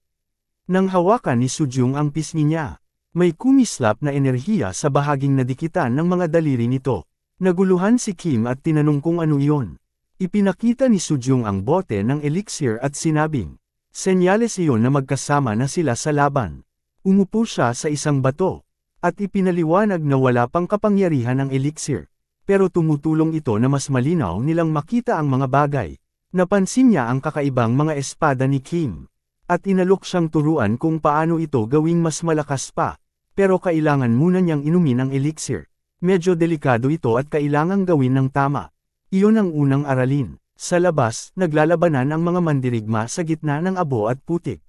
Nang hawakan ni Sujung ang pisngi niya, may kumislap na enerhiya sa bahaging nadikitan ng mga daliri nito. Naguluhan si Kim at tinanong kung ano iyon. Ipinakita ni Sujung ang bote ng elixir at sinabing, senyales iyon na magkasama na sila sa laban. Umupo siya sa isang bato, at ipinaliwanag na wala pang kapangyarihan ang elixir. Pero tumutulong ito na mas malinaw nilang makita ang mga bagay. Napansin niya ang kakaibang mga espada ni Kim. At inalok siyang turuan kung paano ito gawing mas malakas pa. Pero kailangan muna niyang inumin ang elixir. Medyo delikado ito at kailangang gawin ng tama. Iyon ang unang aralin. Sa labas, naglalabanan ang mga mandirigma sa gitna ng abo at putik.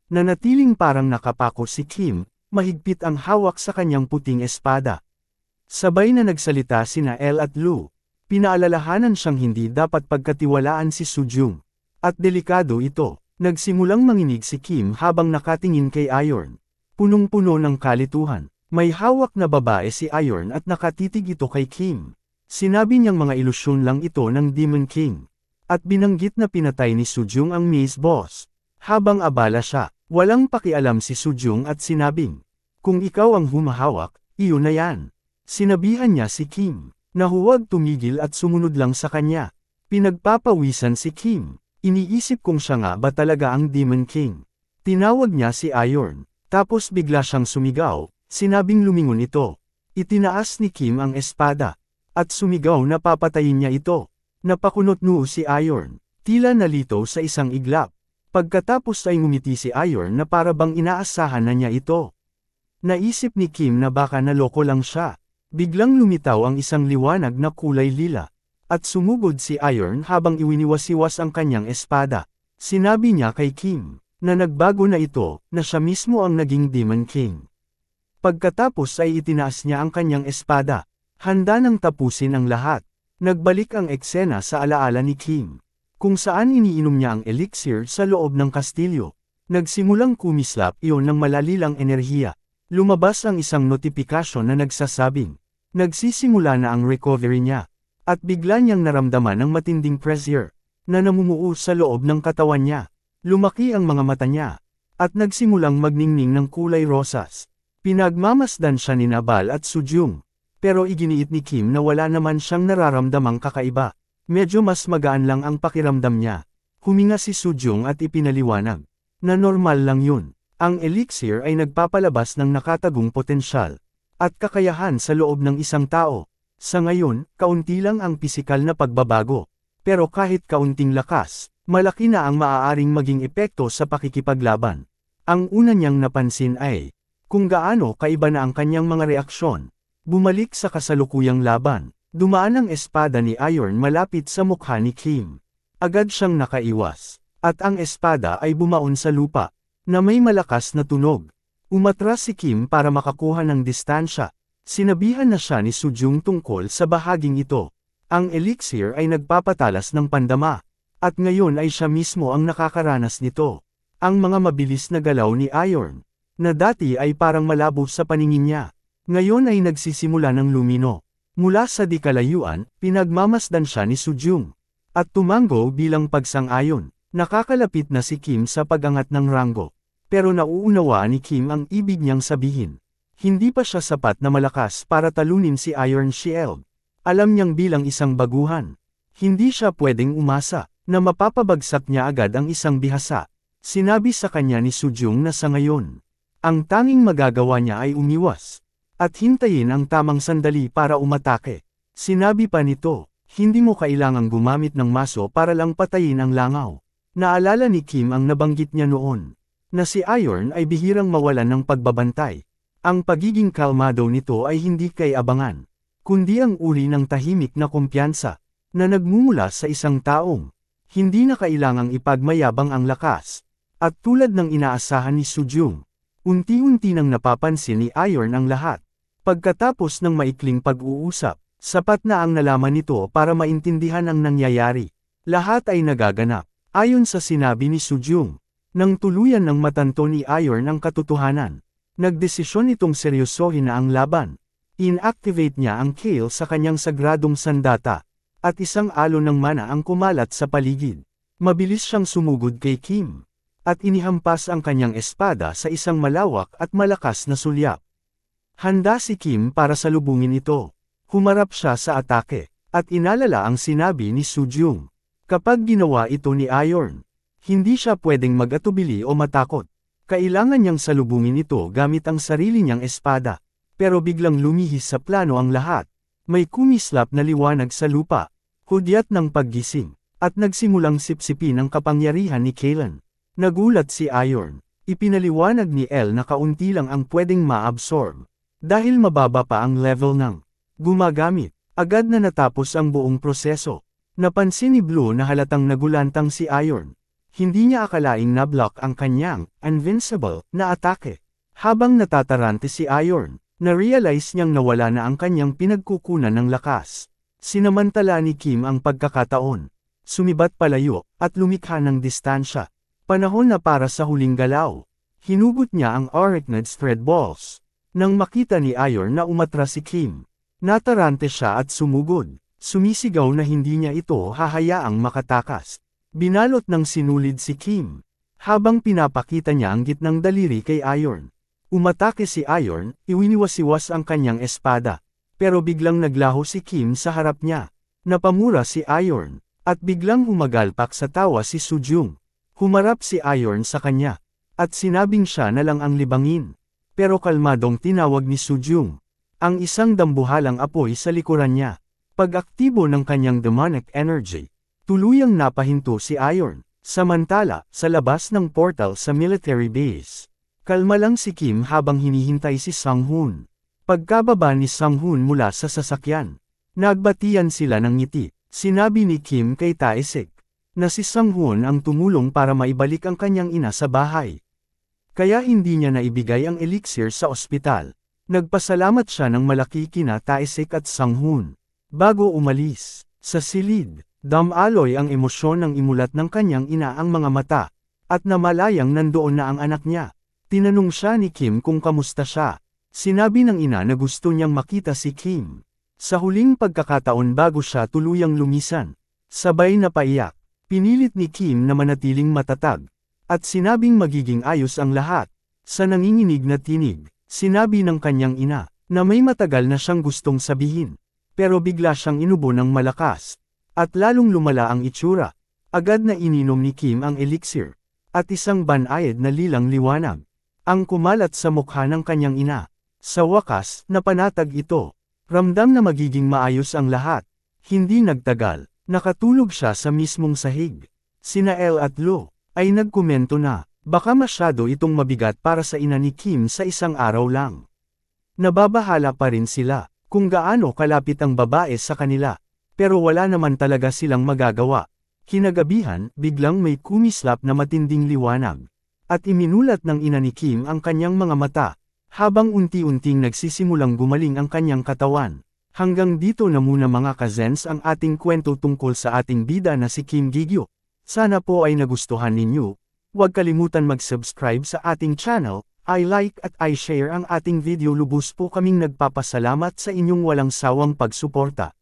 Nanatiling parang nakapako si Kim, mahigpit ang hawak sa kanyang puting espada. Sabay na nagsalita sina Elle at Lou. Pinaalalahanan siyang hindi dapat pagkatiwalaan si Sujung. At delikado ito. Nagsimulang manginig si Kim habang nakatingin kay Iron. Punong-puno ng kalituhan. May hawak na babae si Iron at nakatitig ito kay Kim. Sinabi niyang mga ilusyon lang ito ng Demon King. At binanggit na pinatay ni Sujung ang Maze Boss. Habang abala siya, walang pakialam si Sujung at sinabing, kung ikaw ang humahawak, iyon na yan. Sinabihan niya si Kim, na huwag tumigil at sumunod lang sa kanya. Pinagpapawisan si Kim. Iniisip kung siya nga ba talaga ang Demon King. Tinawag niya si Iron. Tapos bigla siyang sumigaw. Sinabing lumingon ito. Itinaas ni Kim ang espada. At sumigaw na papatayin niya ito. Napakunot noo si Iron. Tila nalito sa isang iglap. Pagkatapos ay ngumiti si Iron na para bang inaasahan na niya ito. Naisip ni Kim na baka naloko lang siya. Biglang lumitaw ang isang liwanag na kulay lila. At sumugod si Iron habang iwiniwasiwas ang kanyang espada. Sinabi niya kay Kim, na nagbago na ito, na siya mismo ang naging Demon King. Pagkatapos ay itinaas niya ang kanyang espada. Handa nang tapusin ang lahat. Nagbalik ang eksena sa alaala ni Kim. Kung saan iniinom niya ang elixir sa loob ng kastilyo. Nagsimulang kumislap iyon ng malalilang enerhiya. Lumabas ang isang notifikasyon na nagsasabing, nagsisimula na ang recovery niya. At bigla niyang naramdaman ang matinding pressure, na namumuo sa loob ng katawan niya. Lumaki ang mga mata niya. At nagsimulang magningning ng kulay rosas. Pinagmamasdan siya ni Bal at Sujung. Pero iginiit ni Kim na wala naman siyang nararamdamang kakaiba. Medyo mas magaan lang ang pakiramdam niya. Huminga si Sujung at ipinaliwanag. Na normal lang yun. Ang elixir ay nagpapalabas ng nakatagong potensyal. At kakayahan sa loob ng isang tao. Sa ngayon, kaunti lang ang pisikal na pagbabago. Pero kahit kaunting lakas, malaki na ang maaaring maging epekto sa pakikipaglaban. Ang una niyang napansin ay, kung gaano kaiba na ang kanyang mga reaksyon. Bumalik sa kasalukuyang laban, dumaan ang espada ni Iron malapit sa mukha ni Kim. Agad siyang nakaiwas, at ang espada ay bumaon sa lupa, na may malakas na tunog. Umatras si Kim para makakuha ng distansya. Sinabihan na siya ni Sujung tungkol sa bahaging ito. Ang elixir ay nagpapatalas ng pandama, at ngayon ay siya mismo ang nakakaranas nito. Ang mga mabilis na galaw ni Iron, na dati ay parang malabo sa paningin niya, ngayon ay nagsisimula ng lumino. Mula sa di kalayuan, pinagmamasdan siya ni Sujung, at tumango bilang pagsang-ayon. Nakakalapit na si Kim sa pag-angat ng ranggo, pero nauunawaan ni Kim ang ibig niyang sabihin. Hindi pa siya sapat na malakas para talunin si Iron Shield. Alam niyang bilang isang baguhan, hindi siya pwedeng umasa, na mapapabagsak niya agad ang isang bihasa. Sinabi sa kanya ni Sujung na sa ngayon, ang tanging magagawa niya ay umiwas, at hintayin ang tamang sandali para umatake. Sinabi pa nito, hindi mo kailangang gumamit ng maso para lang patayin ang langaw. Naalala ni Kim ang nabanggit niya noon, na si Iron ay bihirang mawalan ng pagbabantay. Ang pagiging kalmado nito ay hindi kay abangan, kundi ang uri ng tahimik na kumpiyansa, na nagmumula sa isang taong hindi na kailangang ipagmayabang ang lakas. At tulad ng inaasahan ni Sujung, unti-unti nang napapansin ni Iron ang lahat. Pagkatapos ng maikling pag-uusap, sapat na ang nalaman nito para maintindihan ang nangyayari. Lahat ay nagaganap, ayon sa sinabi ni Sujung. Nang tuluyan ng matanto ni Iron ang katotohanan, nagdesisyon itong seryosohin na ang laban. Inactivate niya ang Kale sa kanyang sagradong sandata, at isang alon ng mana ang kumalat sa paligid. Mabilis siyang sumugod kay Kim, at inihampas ang kanyang espada sa isang malawak at malakas na sulyap. Handa si Kim para salubungin ito. Humarap siya sa atake, at inalala ang sinabi ni Sujung. Kapag ginawa ito ni Iron, hindi siya pwedeng mag-atubili o matakot. Kailangan niyang salubungin ito gamit ang sarili niyang espada. Pero biglang lumihis sa plano ang lahat. May kumislap na liwanag sa lupa, hudyat ng paggising, at nagsimulang sipsipin ang kapangyarihan ni Kalen. Nagulat si Iron. Ipinaliwanag ni El na kaunti lang ang pwedeng ma-absorb. Dahil mababa pa ang level ng gumagamit, agad na natapos ang buong proseso. Napansin ni Blue na halatang nagulantang si Iron. Hindi niya akalaing na-block ang kanyang invincible na atake. Habang natatarante si Iron, na-realize niyang nawala na ang kanyang pinagkukunan ng lakas. Sinamantala ni Kim ang pagkakataon. Sumibat palayo, at lumikha ng distansya. Panahon na para sa huling galaw. Hinugot niya ang Arachnids Thread Balls. Nang makita ni Iron na umatras si Kim, natarante siya at sumugod. Sumisigaw na hindi niya ito hahayaang makatakas. Binalot ng sinulid si Kim, habang pinapakita niya ang gitnang daliri kay Iron. Umatake si Iron, iwiniwas-iwas ang kanyang espada. Pero biglang naglaho si Kim sa harap niya. Napamura si Iron, at biglang humagalpak sa tawa si Sujung. Humarap si Iron sa kanya, at sinabing siya na lang ang libangin. Pero kalmadong tinawag ni Sujung ang isang dambuhalang apoy sa likuran niya. Pag-aktibo ng kanyang demonic energy, tuluyang napahinto si Iron. Samantala, sa labas ng portal sa military base, kalma lang si Kim habang hinihintay si Sang-hoon. Pagkababa ni Sang-hoon mula sa sasakyan, nagbatian sila ng ngiti. Sinabi ni Kim kay Taesik na si Sang-hoon ang tumulong para maibalik ang kanyang ina sa bahay. Kaya hindi niya naibigay ang elixir sa ospital. Nagpasalamat siya ng malaki kina Taesik at Sang-hoon. Bago umalis, sa silid, damaloy ang emosyon ng imulat ng kanyang ina ang mga mata, at namalayang nandoon na ang anak niya. Tinanong siya ni Kim kung kamusta siya. Sinabi ng ina na gusto niyang makita si Kim. Sa huling pagkakataon bago siya tuluyang lumisan, sabay na paiyak, pinilit ni Kim na manatiling matatag, at sinabing magiging ayos ang lahat. Sa nanginginig na tinig, sinabi ng kanyang ina, na may matagal na siyang gustong sabihin. Pero bigla siyang inubo ng malakas, at lalong lumala ang itsura. Agad na ininom ni Kim ang elixir, at isang banayad na lilang liwanag ang kumalat sa mukha ng kanyang ina. Sa wakas, napanatag ito. Ramdam na magiging maayos ang lahat. Hindi nagtagal, Nakatulog siya sa mismong sahig. Sina Elle at Lo ay nagkomento na, baka masyado itong mabigat para sa ina ni Kim sa isang araw lang. Nababahala pa rin sila, kung gaano kalapit ang babae sa kanila. Pero wala naman talaga silang magagawa. Kinagabihan, biglang may kumislap na matinding liwanag. At iminulat ng ina ni Kim ang kanyang mga mata, habang unti-unting nagsisimulang gumaling ang kanyang katawan. Hanggang dito na muna mga kazens ang ating kwento tungkol sa ating bida na si Kim Gi-gyu. Sana po ay nagustuhan ninyo. Huwag kalimutan mag-subscribe sa ating channel, i-like at i-share ang ating video. Lubos po kaming nagpapasalamat sa inyong walang sawang pagsuporta.